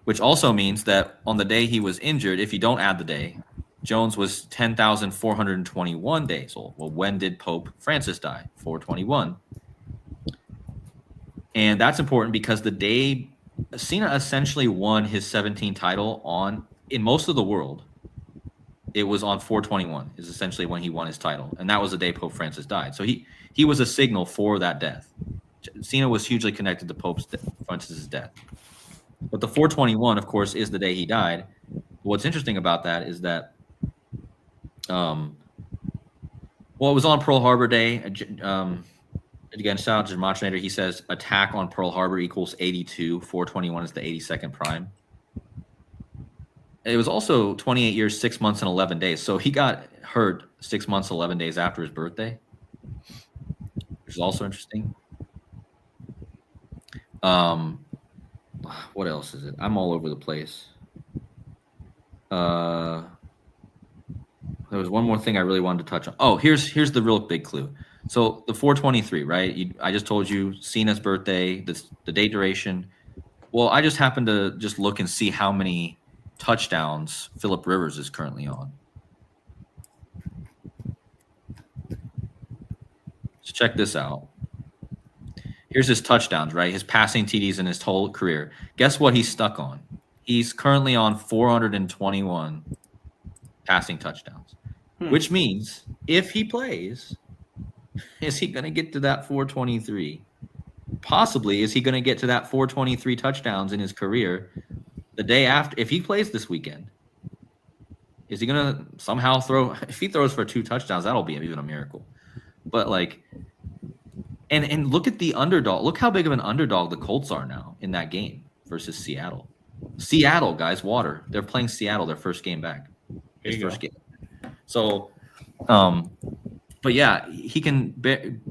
Which also means that on the day he was injured, if you don't add the day, Jones was 10,421 days old. Well, when did Pope Francis die? 4/21. And that's important because the day Cena essentially won his 17th title in most of the world it was on 421 is essentially when he won his title, and that was the day Pope Francis died. So he was a signal for that death. Cena was hugely connected to Francis's death. But the 421, of course, is the day he died. What's interesting about that is that, well, it was on Pearl Harbor Day. Again, shout out to Machinator. He says attack on Pearl Harbor equals 82. 421 is the 82nd prime. It was also 28 years, 6 months, and 11 days. So he got hurt 6 months, 11 days after his birthday, which is also interesting. What else is it? I'm all over the place. There was one more thing I really wanted to touch on. Oh, here's the real big clue. So the 423, right? I just told you Cena's birthday, the date duration. Well, I just happened to just look and see how many touchdowns Phillip Rivers is currently on. So check this out. Here's his touchdowns, right? His passing TDs in his whole career. Guess what he's stuck on? He's currently on 421 passing touchdowns, which means if he plays, is he going to get to that 423? Possibly, is he going to get to that 423 touchdowns in his career the day after? If he plays this weekend, is he going to somehow throw? If he throws for 2 touchdowns, that'll be even a miracle. But like, and look at the underdog. Look how big of an underdog the Colts are now in that game versus Seattle. Seattle, guys, water. They're playing Seattle their first game back. His first game. So, but yeah, he can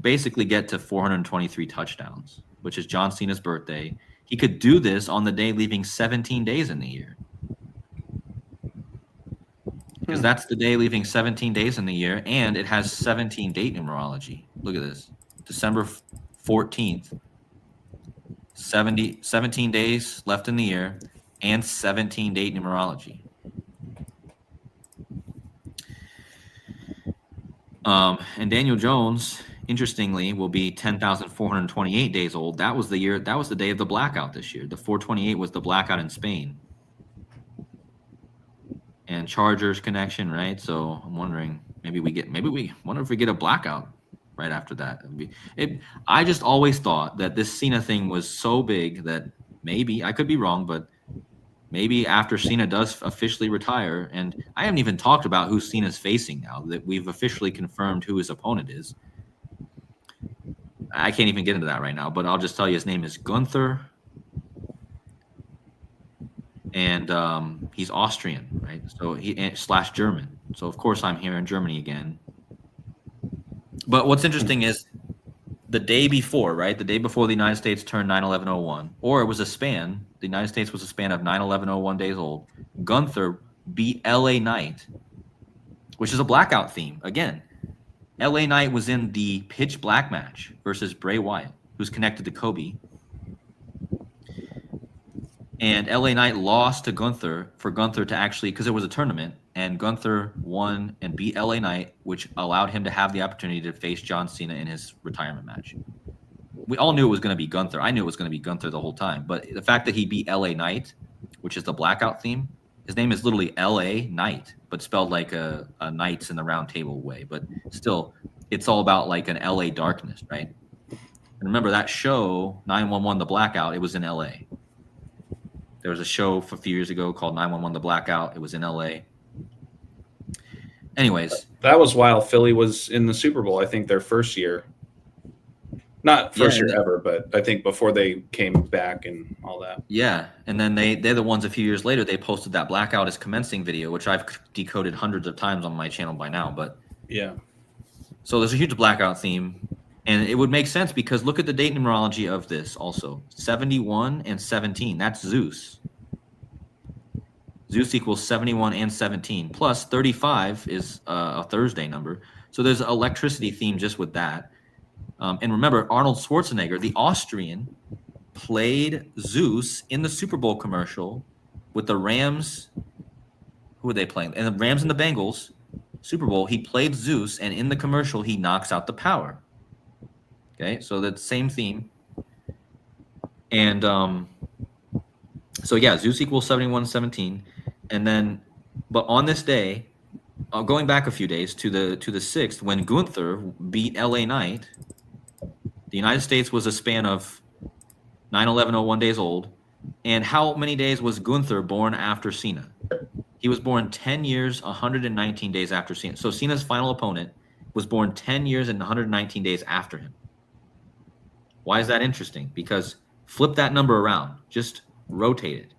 basically get to 423 touchdowns, which is John Cena's birthday. He could do this on the day leaving 17 days in the year. Because that's the day leaving 17 days in the year, and it has 17 date numerology. Look at this. December 14th, 17 days left in the year, and 17 date numerology. And Daniel Jones, interestingly, will be 10,428 days old. That was the year. That was the day of the blackout this year. The 428 was the blackout in Spain. And Chargers connection, right? So I'm wondering, maybe we wonder if we get a blackout right after that. I just always thought that this Cena thing was so big that maybe, I could be wrong, but maybe after Cena does officially retire, and I haven't even talked about who Cena's facing now, that we've officially confirmed who his opponent is. I can't even get into that right now, but I'll just tell you his name is Gunther, and he's Austrian, right? So he / German. So of course I'm here in Germany again. But what's interesting is the day before, right? The day before the United States turned 9/11/01, or it was a span. The United States was a span of 9/11/01 days old. Gunther beat LA Knight, which is a blackout theme. Again, LA Knight was in the pitch black match versus Bray Wyatt, who's connected to KODI. And LA Knight lost to Gunther for Gunther to actually, because it was a tournament, and Gunther won and beat LA Knight, which allowed him to have the opportunity to face John Cena in his retirement match. We all knew it was going to be Gunther. I knew it was going to be Gunther the whole time. But the fact that he beat LA Knight, which is the blackout theme, his name is literally LA Knight, but spelled like a Knights in the Round Table way. But still, it's all about like an LA darkness, right? And remember that show, 911 The Blackout, it was in LA. There was a show a few years ago called 911 The Blackout. It was in LA. Anyways. That was while Philly was in the Super Bowl, I think their first year. Not first year ever, but I think before they came back and all that. Yeah, and then they're the ones a few years later, they posted that Blackout is Commencing video, which I've decoded hundreds of times on my channel by now. But yeah. So there's a huge Blackout theme. And it would make sense because look at the date numerology of this also. 71 and 17. That's Zeus. Zeus equals 71 and 17. Plus 35 is a Thursday number. So there's an electricity theme just with that. And remember, Arnold Schwarzenegger, the Austrian, played Zeus in the Super Bowl commercial with the Rams. Who were they playing? And the Rams and the Bengals, Super Bowl. He played Zeus, and in the commercial, he knocks out the power. Okay, so that's the same theme. And so, yeah, Zeus equals 71, 17. And then, but on this day, going back a few days to the 6th, when Gunther beat LA Knight, the United States was a span of 9/11/01 days old. And how many days was Gunther born after Cena? He was born 10 years, 119 days after Cena. So Cena's final opponent was born 10 years and 119 days after him. Why is that interesting? Because flip that number around. Just rotate it.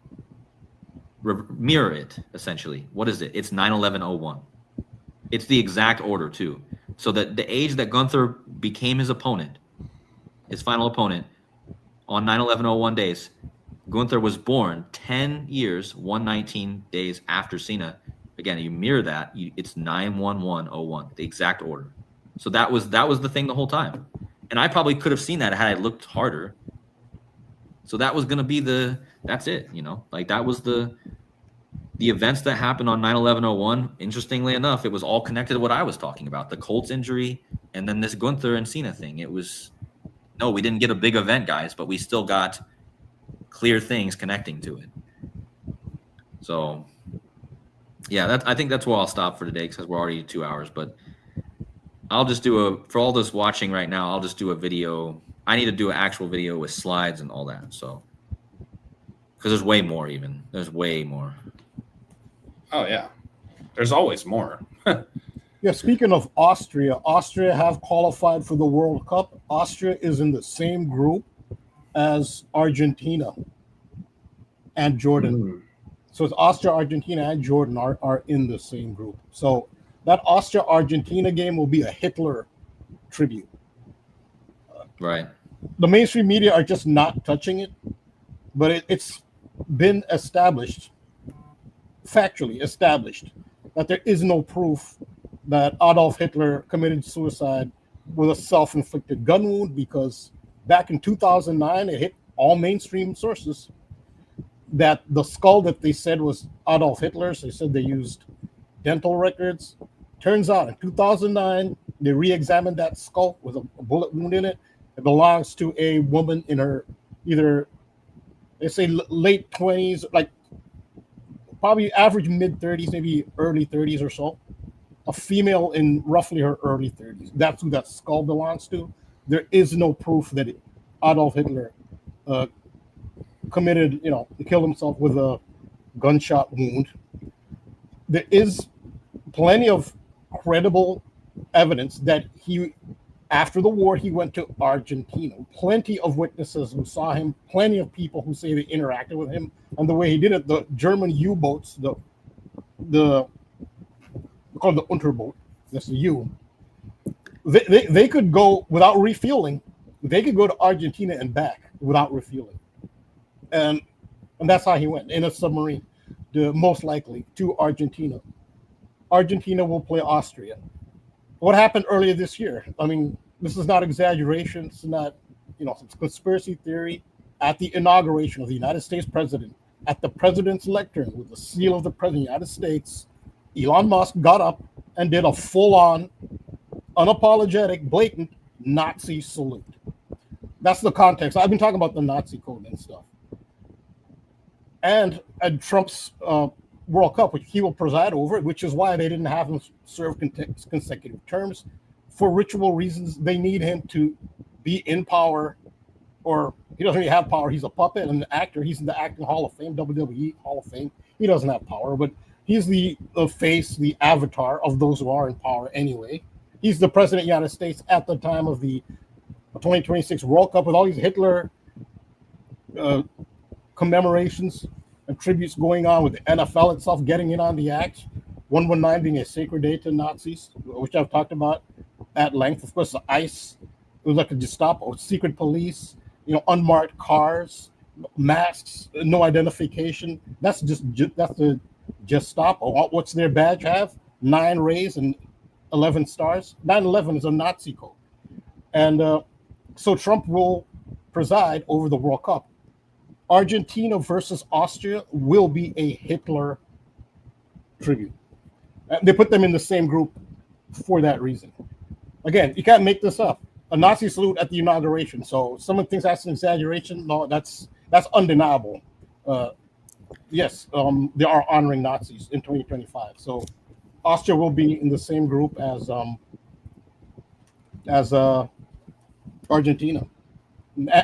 Mirror it, essentially. What is it? It's 9/11/01. It's the exact order, too. So that the age that Gunther became his opponent, his final opponent, on 9/11/01 days, Gunther was born 10 years, 119 days after Cena. Again, you mirror that, it's 9/11/01, the exact order. So that was the thing the whole time. And I probably could have seen that had I looked harder. So that was going to be that's it, like that was the events that happened on 9/11/01. Interestingly enough, it was all connected to what I was talking about, the Colts injury and then this Gunther and Cena thing. It was, no, we didn't get a big event, guys, but we still got clear things connecting to it. So yeah, I think that's where I'll stop for today because we're already 2 hours, but I'll just for all those watching right now, I'll just do a video. I need to do an actual video with slides and all that. So, because there's way more There's way more. Oh, yeah. There's always more. Yeah, speaking of Austria have qualified for the World Cup. Austria is in the same group as Argentina and Jordan. So it's Austria, Argentina, and Jordan are in the same group. So that Austria-Argentina game will be a Hitler tribute. Right. The mainstream media are just not touching it, but it's been factually established, that there is no proof that Adolf Hitler committed suicide with a self-inflicted gun wound, because back in 2009, it hit all mainstream sources that the skull that they said was Adolf Hitler's, they said they used dental records. Turns out in 2009, they re-examined that skull with a bullet wound in it. It belongs to a woman in her either, they say late 20s, like probably average mid-30s, maybe early 30s or so. A female in roughly her early 30s. That's who that skull belongs to. There is no proof that Adolf Hitler killed himself with a gunshot wound. There is plenty of credible evidence that after the war, he went to Argentina. Plenty of witnesses who saw him, plenty of people who say they interacted with him. And the way he did it, the German U-boats, we call it the Unterboot, that's the U. They could go without refueling. They could go to Argentina and back without refueling. And that's how he went, in a submarine, most likely to Argentina. Argentina will play Austria. What happened earlier this year? I mean, this is not exaggeration. It's not, it's conspiracy theory. At the inauguration of the United States president, at the president's lectern with the seal of the president of the United States, Elon Musk got up and did a full-on, unapologetic, blatant Nazi salute. That's the context. I've been talking about the Nazi code and stuff. And at Trump's World Cup, which he will preside over, which is why they didn't have him serve consecutive terms. For ritual reasons, they need him to be in power, or he doesn't really have power. He's a puppet and an actor. He's in the Acting Hall of Fame, WWE Hall of Fame. He doesn't have power, but he's the face, the avatar of those who are in power anyway. He's the president of the United States at the time of the 2026 World Cup, with all these Hitler commemorations and tributes going on, with the NFL itself getting in on the act. 119 being a sacred day to Nazis, which I've talked about at length. Of course, the ICE, it was like a Gestapo, secret police, unmarked cars, masks, no identification. That's the Gestapo. What's their badge have? 9 rays and 11 stars. 9/11 is a Nazi code. And so Trump will preside over the World Cup. Argentina versus Austria will be a Hitler tribute. They put them in the same group for that reason. Again, you can't make this up. A Nazi salute at the inauguration. So someone thinks that's an exaggeration. No, that's undeniable. Yes, they are honoring Nazis in 2025. So Austria will be in the same group as Argentina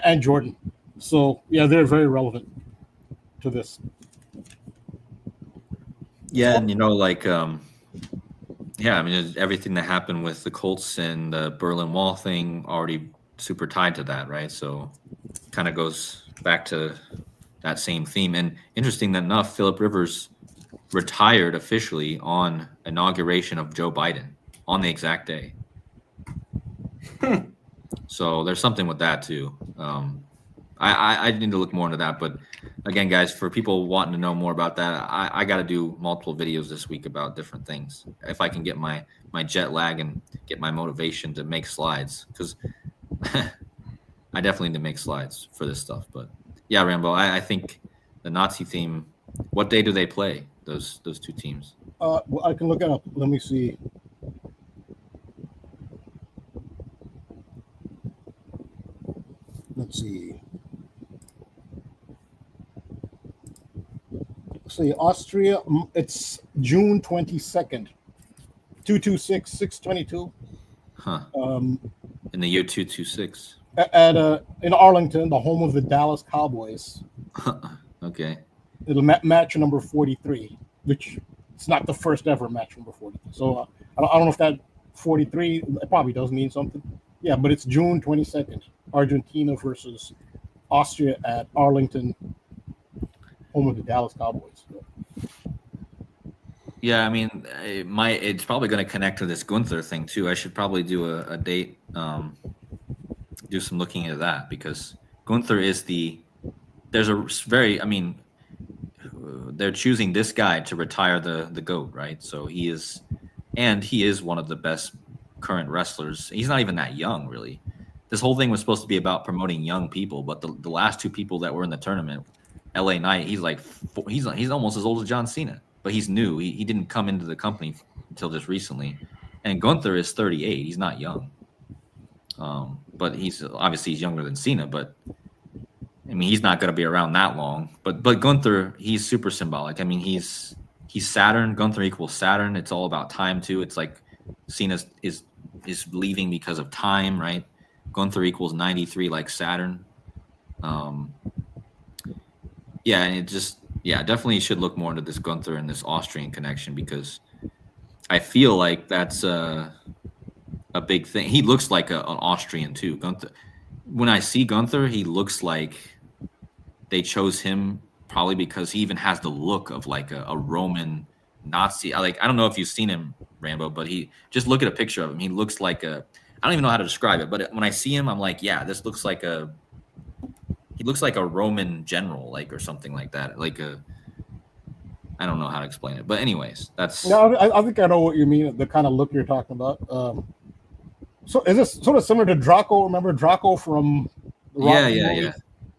and Jordan. So yeah, they're very relevant to this. Yeah, and yeah, I mean, everything that happened with the Colts and the Berlin Wall thing already super tied to that, right? So kind of goes back to that same theme. And interesting enough, Philip Rivers retired officially on inauguration of Joe Biden on the exact day. So there's something with that too. I need to look more into that, but again, guys, for people wanting to know more about that, I got to do multiple videos this week about different things. If I can get my jet lag and get my motivation to make slides, because I definitely need to make slides for this stuff. But yeah, Rambo, I think the Nazi theme. What day do they play? Those two teams. Well, I can look it up. Let me see. Let's see. See, Austria, it's June 22nd, 226, 622. Huh. In the year 226. In Arlington, the home of the Dallas Cowboys. Okay. It'll match number 43, which it's not the first ever match number 43. So I don't know if that 43, it probably does mean something. Yeah, but it's June 22nd, Argentina versus Austria at Arlington, home of the Dallas Cowboys. Yeah, I mean, it's probably going to connect to this Gunther thing too. I should probably do a date, do some looking into that, because Gunther is they're choosing this guy to retire the GOAT, right? So he is one of the best current wrestlers. He's not even that young, really. This whole thing was supposed to be about promoting young people, but the last two people that were in the tournament, LA Knight, he's almost as old as John Cena, but he's new. He didn't come into the company until just recently. And Gunther is 38. He's not young. But he's younger than Cena, but I mean, he's not going to be around that long. But Gunther, he's super symbolic. I mean, he's Saturn. Gunther equals Saturn. It's all about time too. It's like Cena is leaving because of time, right? Gunther equals 93, like Saturn. Yeah, and it just, definitely should look more into this Gunther and this Austrian connection, because I feel like that's a big thing. He looks like an Austrian too. Gunther. When I see Gunther, he looks like they chose him probably because he even has the look of like a Roman Nazi. I don't know if you've seen him, Rambo, but just look at a picture of him. He looks like I don't even know how to describe it, but when I see him, I'm like, yeah, this looks like he looks like a Roman general, like, or something like that. Like I don't know how to explain it, but anyways, that's. No, I think I know what you mean. The kind of look you're talking about. So is this sort of similar to Draco? Remember Draco from?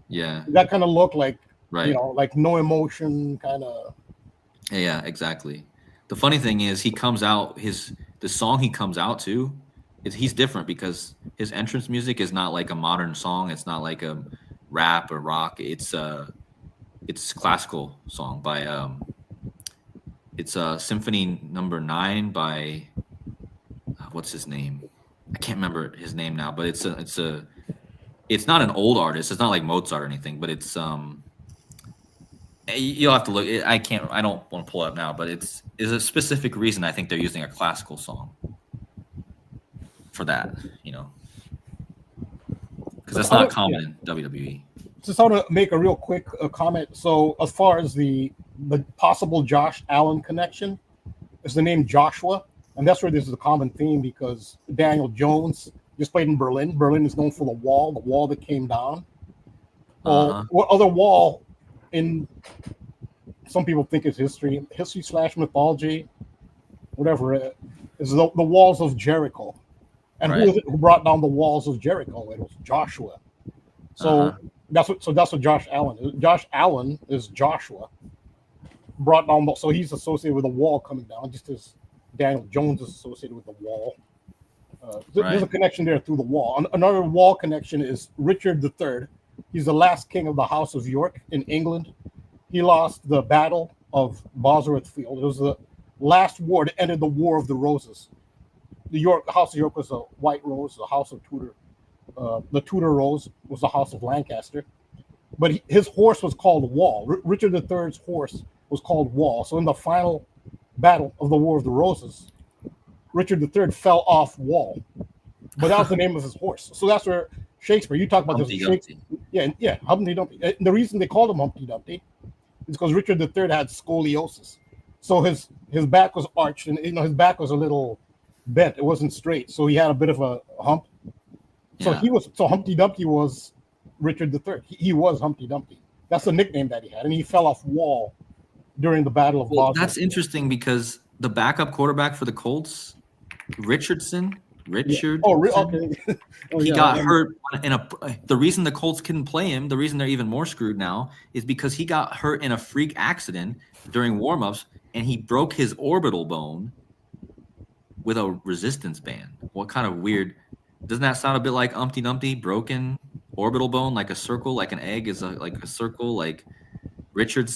Yeah. That kind of look, like, right. Like no emotion, kind of. Yeah, exactly. The funny thing is, he comes out the song he comes out to, he's different, because his entrance music is not like a modern song. It's not like a rap or rock. It's classical song by it's Symphony Number 9 by what's his name? I can't remember his name now, but it's not an old artist. It's not like Mozart or anything, but it's you'll have to look. I don't want to pull it up now, but it's a specific reason I think they're using a classical song for that, because that's not common in WWE. Just want to make a real quick comment. So as far as the possible Josh Allen connection, is the name Joshua, and that's where this is a common theme, because Daniel Jones just played in Berlin. Berlin is known for the wall that came down. What other wall in some people think is history/mythology, whatever, is the walls of Jericho. And right. who is it who brought down the walls of Jericho? It was Joshua. So that's what Josh Allen is. Josh Allen is Joshua. Brought down, so he's associated with the wall coming down, just as Daniel Jones is associated with the wall. There's a connection there through the wall. Another wall connection is Richard III. He's the last king of the House of York in England. He lost the Battle of Bosworth Field. It was last war that ended the War of the Roses. The House of York was a white rose. The House of Tudor, the Tudor rose was the House of Lancaster. But his horse was called Wall. Richard III's horse was called Wall. So in the final battle of the War of the Roses, Richard III fell off Wall. But that was the name of his horse. So that's where Shakespeare, you talk about Humpty this. Dumpty. Yeah, Humpty Dumpty. The reason they called him Humpty Dumpty is because Richard III had scoliosis. So his back was arched, and his back was a little bent. It wasn't straight. So he had a bit of a hump. So Humpty Dumpty was Richard III. He was Humpty Dumpty. That's the nickname that he had, and he fell off Wall during the Battle of Boston. That's interesting because the backup quarterback for the Colts, Richard. Yeah. Okay. He got hurt the reason the Colts couldn't play him, the reason they're even more screwed now, is because he got hurt in a freak accident during warmups, and he broke his orbital bone with a resistance band. What kind of weird? Doesn't that sound a bit like Humpty Dumpty? Broken orbital bone, like a circle, like an egg is like a circle, like Richard.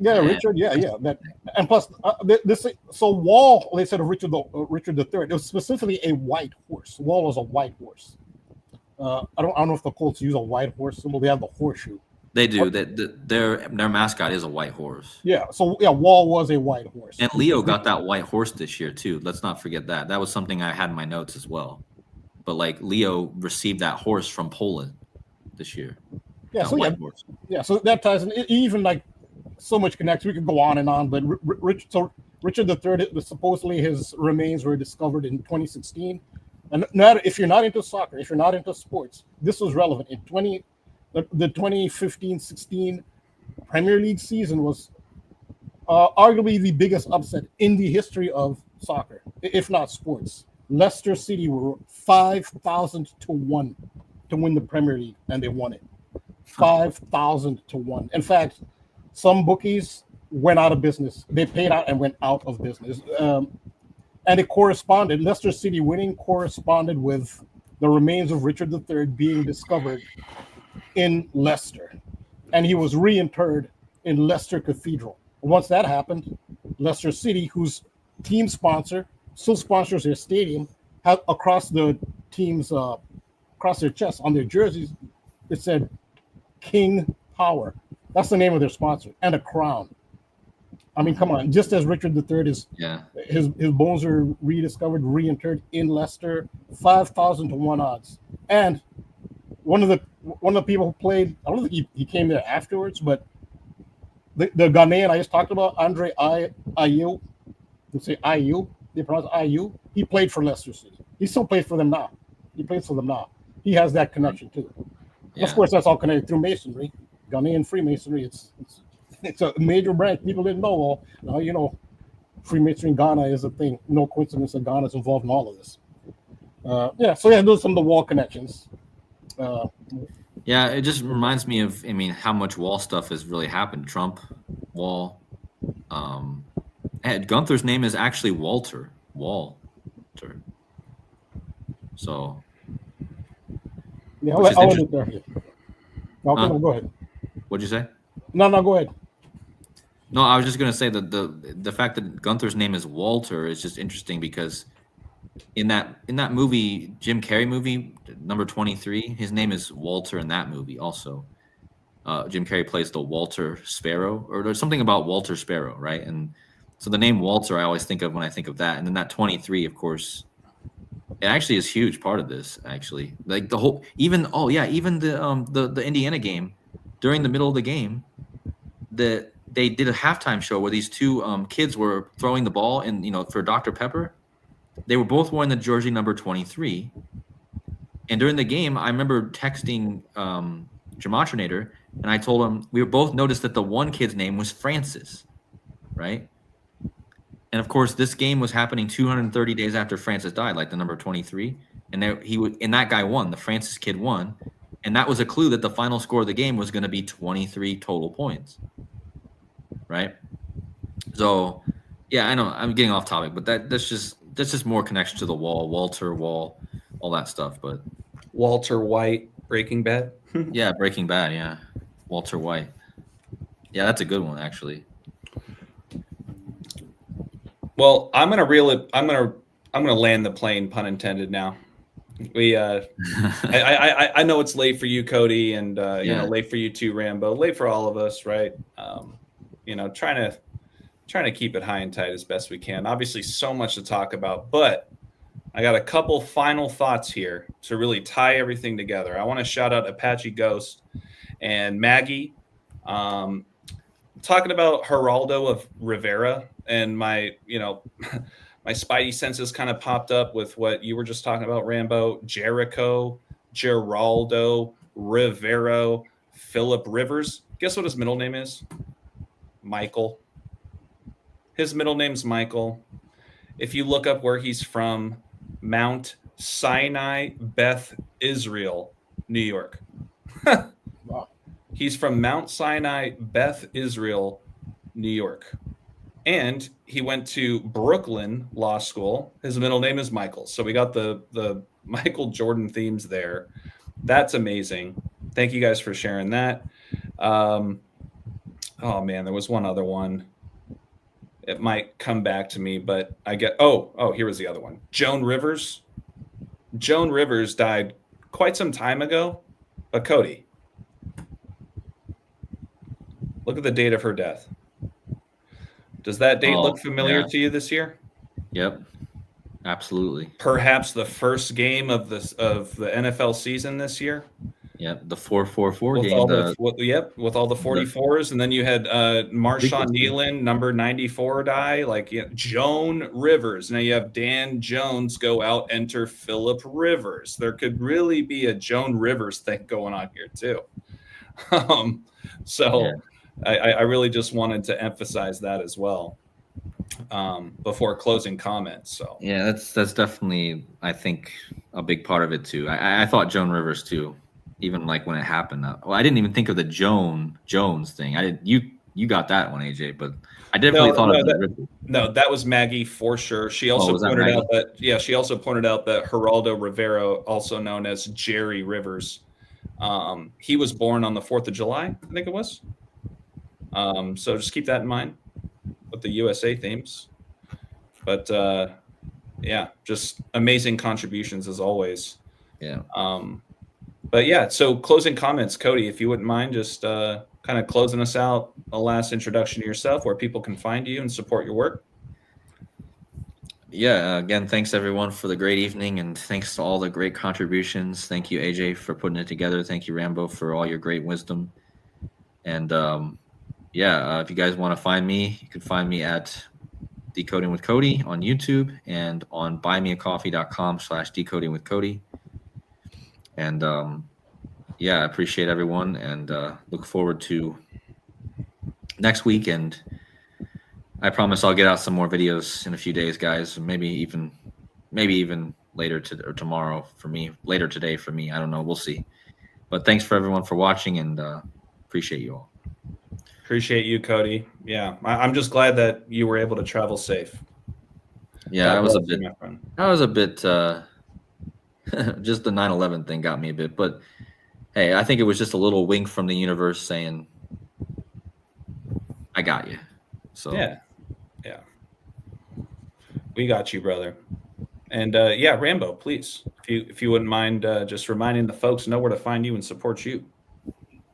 Yeah, Richard. Yeah. And plus, so Wall. They said of Richard III. It was specifically a white horse. Wall was a white horse. I don't know if the Colts use a white horse symbol. They have the horseshoe. They do. Their mascot is a white horse. Yeah. So Wall was a white horse. And Leo got that white horse this year too. Let's not forget that. That was something I had in my notes as well. But like Leo received that horse from Poland this year. Yeah. So that ties in. Even like so much connects. We could go on and on. But Richard III was supposedly his remains were discovered in 2016. And if you're not into soccer, if you're not into sports, this was relevant. The 2015-16 Premier League season was arguably the biggest upset in the history of soccer, if not sports. Leicester City were 5,000 to 1 to win the Premier League, and they won it. 5,000 to 1. In fact, some bookies went out of business. They paid out and went out of business. And it corresponded, Leicester City winning corresponded with the remains of Richard III being discovered in Leicester. And he was reinterred in Leicester Cathedral. Once that happened, Leicester City, whose team sponsor still sponsors their stadium, had across the team's across their chest on their jerseys, it said King Power. That's the name of their sponsor, and a crown. I mean, come on! Just as Richard III is, his bones are rediscovered, reinterred in Leicester, 5,000 to 1 odds. And one of the people who played, I don't think he came there afterwards, but the Ghanaian I just talked about, Andre Ayew, they say Ayew, they pronounce Ayew. He played for Leicester City. He still plays for them now. He has that connection too. Yeah. Of course, that's all connected through masonry, Ghanaian Freemasonry. It's a major branch. People didn't know. Well, now you know, Freemasonry in Ghana is a thing. No coincidence that Ghana is involved in all of this. So those are some of the Wall connections. It just reminds me of, how much Wall stuff has really happened. Trump, Wall. Gunther's name is actually Walter. So. Yeah, I'll end it there. No, go ahead. What'd you say? No, go ahead. No, I was just gonna say that the fact that Gunther's name is Walter is just interesting because in that movie, Jim Carrey movie, number 23, his name is Walter in that movie also. Jim Carrey plays the Walter Sparrow, or there's something about Walter Sparrow, right? And so the name Walter I always think of when I think of that. And then that 23, of course, it actually is a huge part of this, actually. Like the whole, even the Indiana game, during the middle of the game, they did a halftime show where these two kids were throwing the ball and, for Dr. Pepper. They were both wearing the jersey number 23. And during the game, I remember texting Gematria, and I told him, we both noticed that the one kid's name was Francis, right? And of course, this game was happening 230 days after Francis died, like the number 23. And that guy won. The Francis kid won. And that was a clue that the final score of the game was going to be 23 total points, right? So, I know I'm getting off topic, but that's just more connection to the Wall, Walter Wall, all that stuff. But Walter White, Breaking Bad. Yeah, Breaking Bad. Yeah, Walter White. Yeah, that's a good one, actually. Well, I'm gonna reel it. I'm gonna land the plane, pun intended. Now, I know it's late for you, Cody, and late for you too, Rambo. Late for all of us, right? Trying to keep it high and tight as best we can. Obviously, so much to talk about, but I got a couple final thoughts here to really tie everything together. I want to shout out Apache Ghost and Maggie. Talking about Geraldo of Rivera, and my my spidey senses kind of popped up with what you were just talking about, Rambo. Jericho, Geraldo, Rivero, Philip Rivers. Guess what his middle name is? Michael. His middle name's Michael. If you look up where he's from, Mount Sinai, Beth Israel, New York. Wow. He's from Mount Sinai, Beth Israel, New York. And he went to Brooklyn Law School. His middle name is Michael. So we got the Michael Jordan themes there. That's amazing. Thank you guys for sharing that. Oh, man, there was one other one. It might come back to me, but I get... Oh, here was the other one. Joan Rivers. Joan Rivers died quite some time ago. But Cody, look at the date of her death. Does that date look familiar to you this year? Yep, absolutely. Perhaps the first game of the NFL season this year. Yep, the 4-4-4 game. With all the 44s, and then you had Marshawn Nealon, number 94, die. Joan Rivers. Now you have Dan Jones go out, enter Philip Rivers. There could really be a Joan Rivers thing going on here too. I really just wanted to emphasize that as well before closing comments. So yeah, that's definitely, I think, a big part of it too. I thought Joan Rivers too, even like when it happened. Well, I didn't even think of the Jones thing. I did. You got that one, AJ, but I definitely thought of that. No, that was Maggie for sure. She also pointed out that Geraldo Rivera, also known as Jerry Rivers, he was born on the 4th of July, I think it was. So just keep that in mind with the USA themes. But just amazing contributions as always. Yeah. But yeah, so closing comments, Cody, if you wouldn't mind just kind of closing us out, a last introduction to yourself, where people can find you and support your work. Yeah, again, thanks everyone for the great evening, and thanks to all the great contributions. Thank you, AJ, for putting it together. Thank you, Rambo, for all your great wisdom. And if you guys want to find me, you can find me at Decoding with Cody on YouTube and on buymeacoffee.com/decodingwithcody. And I appreciate everyone, and look forward to next week. And I promise I'll get out some more videos in a few days, guys. Maybe even later or tomorrow for me, later today for me. I don't know. We'll see. But thanks for everyone for watching, and appreciate you all. Appreciate you, Cody. Yeah, I'm just glad that you were able to travel safe. Yeah, I was a bit. Just the 9/11 thing got me a bit, but hey, I think it was just a little wink from the universe saying, "I got you." So yeah, we got you, brother. And Rambo, please, if you wouldn't mind, just reminding the folks know where to find you and support you.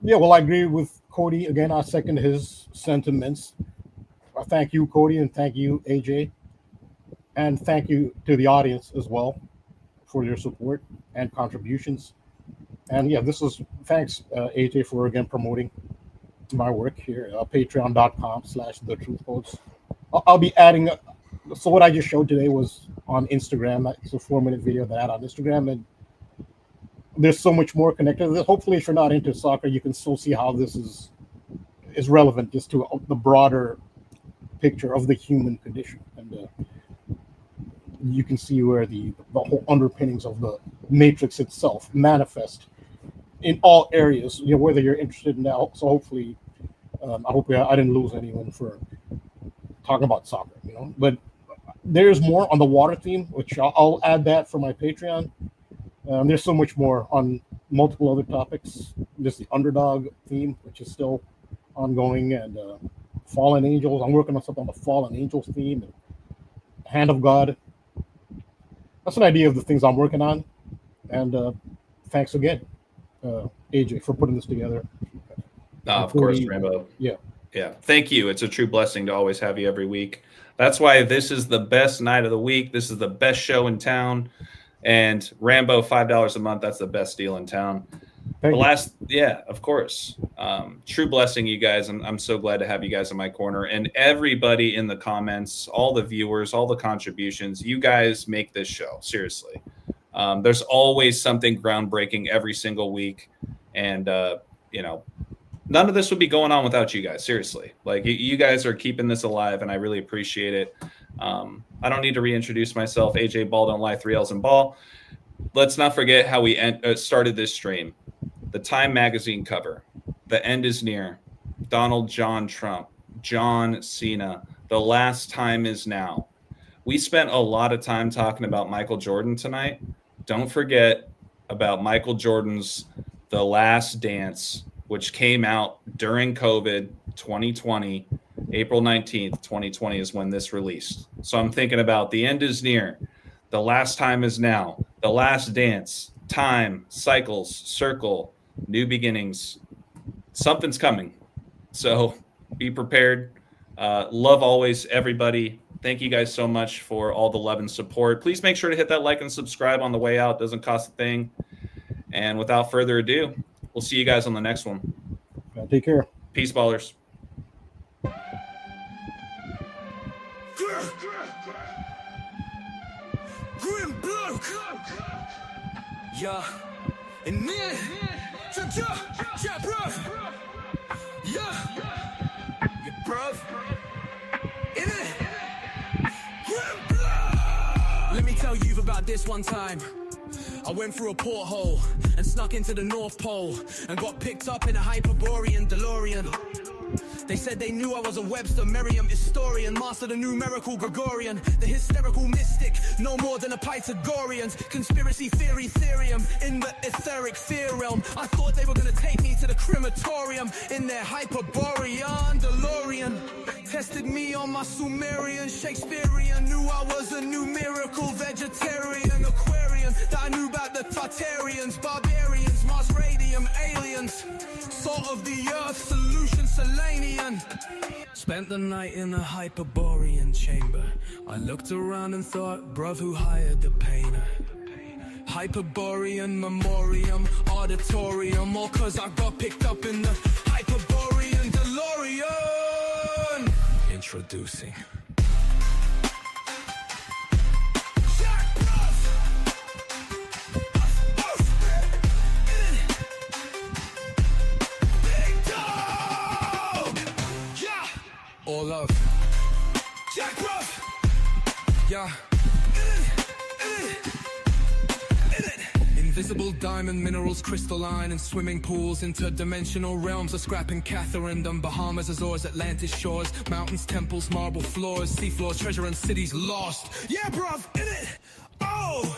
Yeah, well, I agree with Cody. Again, I second his sentiments. Thank you, Cody, and thank you, AJ. And thank you to the audience as well for your support and contributions. And thanks, AJ, for again promoting my work here. Patreon.com/TheTruthCodes. I'll be adding. So what I just showed today was on Instagram. It's a 4-minute video that I had on Instagram, and there's so much more connected. Hopefully, if you're not into soccer, you can still see how this is relevant just to the broader picture of the human condition, and you can see where the whole underpinnings of the matrix itself manifest in all areas. Whether you're interested in that. So hopefully, I hope I didn't lose anyone for talking about soccer. But there's more on the water theme, which I'll add that for my Patreon. There's so much more on multiple other topics. There's the underdog theme, which is still ongoing, and fallen angels. I'm working on something on the fallen angels theme, and hand of God. That's an idea of the things I'm working on. And thanks again, AJ, for putting this together. Of course, Rambo. Yeah. Yeah. Thank you. It's a true blessing to always have you every week. That's why this is the best night of the week. This is the best show in town. And Rambo, $5 a month. That's the best deal in town. Yeah, of course. True blessing, you guys. I'm so glad to have you guys in my corner. And everybody in the comments, all the viewers, all the contributions, you guys make this show. Seriously. There's always something groundbreaking every single week. And, none of this would be going on without you guys. Seriously. Like, you guys are keeping this alive, and I really appreciate it. I don't need to reintroduce myself. AJ Balll Don't Lie, 3 L's and Ball. Let's not forget how we started this stream. The Time magazine cover. The end is near. Donald John Trump. John Cena. The last time is now. We spent a lot of time talking about Michael Jordan tonight. Don't forget about Michael Jordan's The Last Dance, which came out during COVID 2020. April 19th, 2020 is when this released. So I'm thinking about the end is near. The last time is now. The Last Dance. Time. Cycles. Circle. New beginnings. Something's coming. So be prepared. Love always, everybody. Thank you guys so much for all the love and support. Please make sure to hit that like and subscribe on the way out. Doesn't cost a thing. And without further ado, we'll see you guys on the next one. Take care. Peace, ballers. Grim blood. Yeah. And then, yeah, bruv. Yeah. Yeah, bruv. In it. Grim blood. Let me tell you about this one time. I went through a porthole and snuck into the North Pole and got picked up in a Hyperborean DeLorean. They said they knew I was a Webster Merriam historian, master the numerical Gregorian, the hysterical mystic, no more than a Pythagorean, conspiracy theory Ethereum in the etheric fear realm. I thought they were gonna take me to the crematorium in their Hyperborean DeLorean. Tested me on my Sumerian, Shakespearean, knew I was a numerical vegetarian, Aquarian, that I knew about the Tartarians, barbarians, Mars radium, aliens, salt of the earth, solution Selenian. Spent the night in a Hyperborean chamber. I looked around and thought, bruv, who hired the painter? Hyperborean memoriam, auditorium, all cause I got picked up in the Hyperborean DeLorean. Introducing all love. Jack Ruff. Yeah. Invisible diamond minerals, crystalline and swimming pools, interdimensional realms of scrapping Catherine, and Bahamas, Azores, Atlantis shores, mountains, temples, marble floors, seafloors, treasure and cities lost. Yeah, bruv, in it. Oh.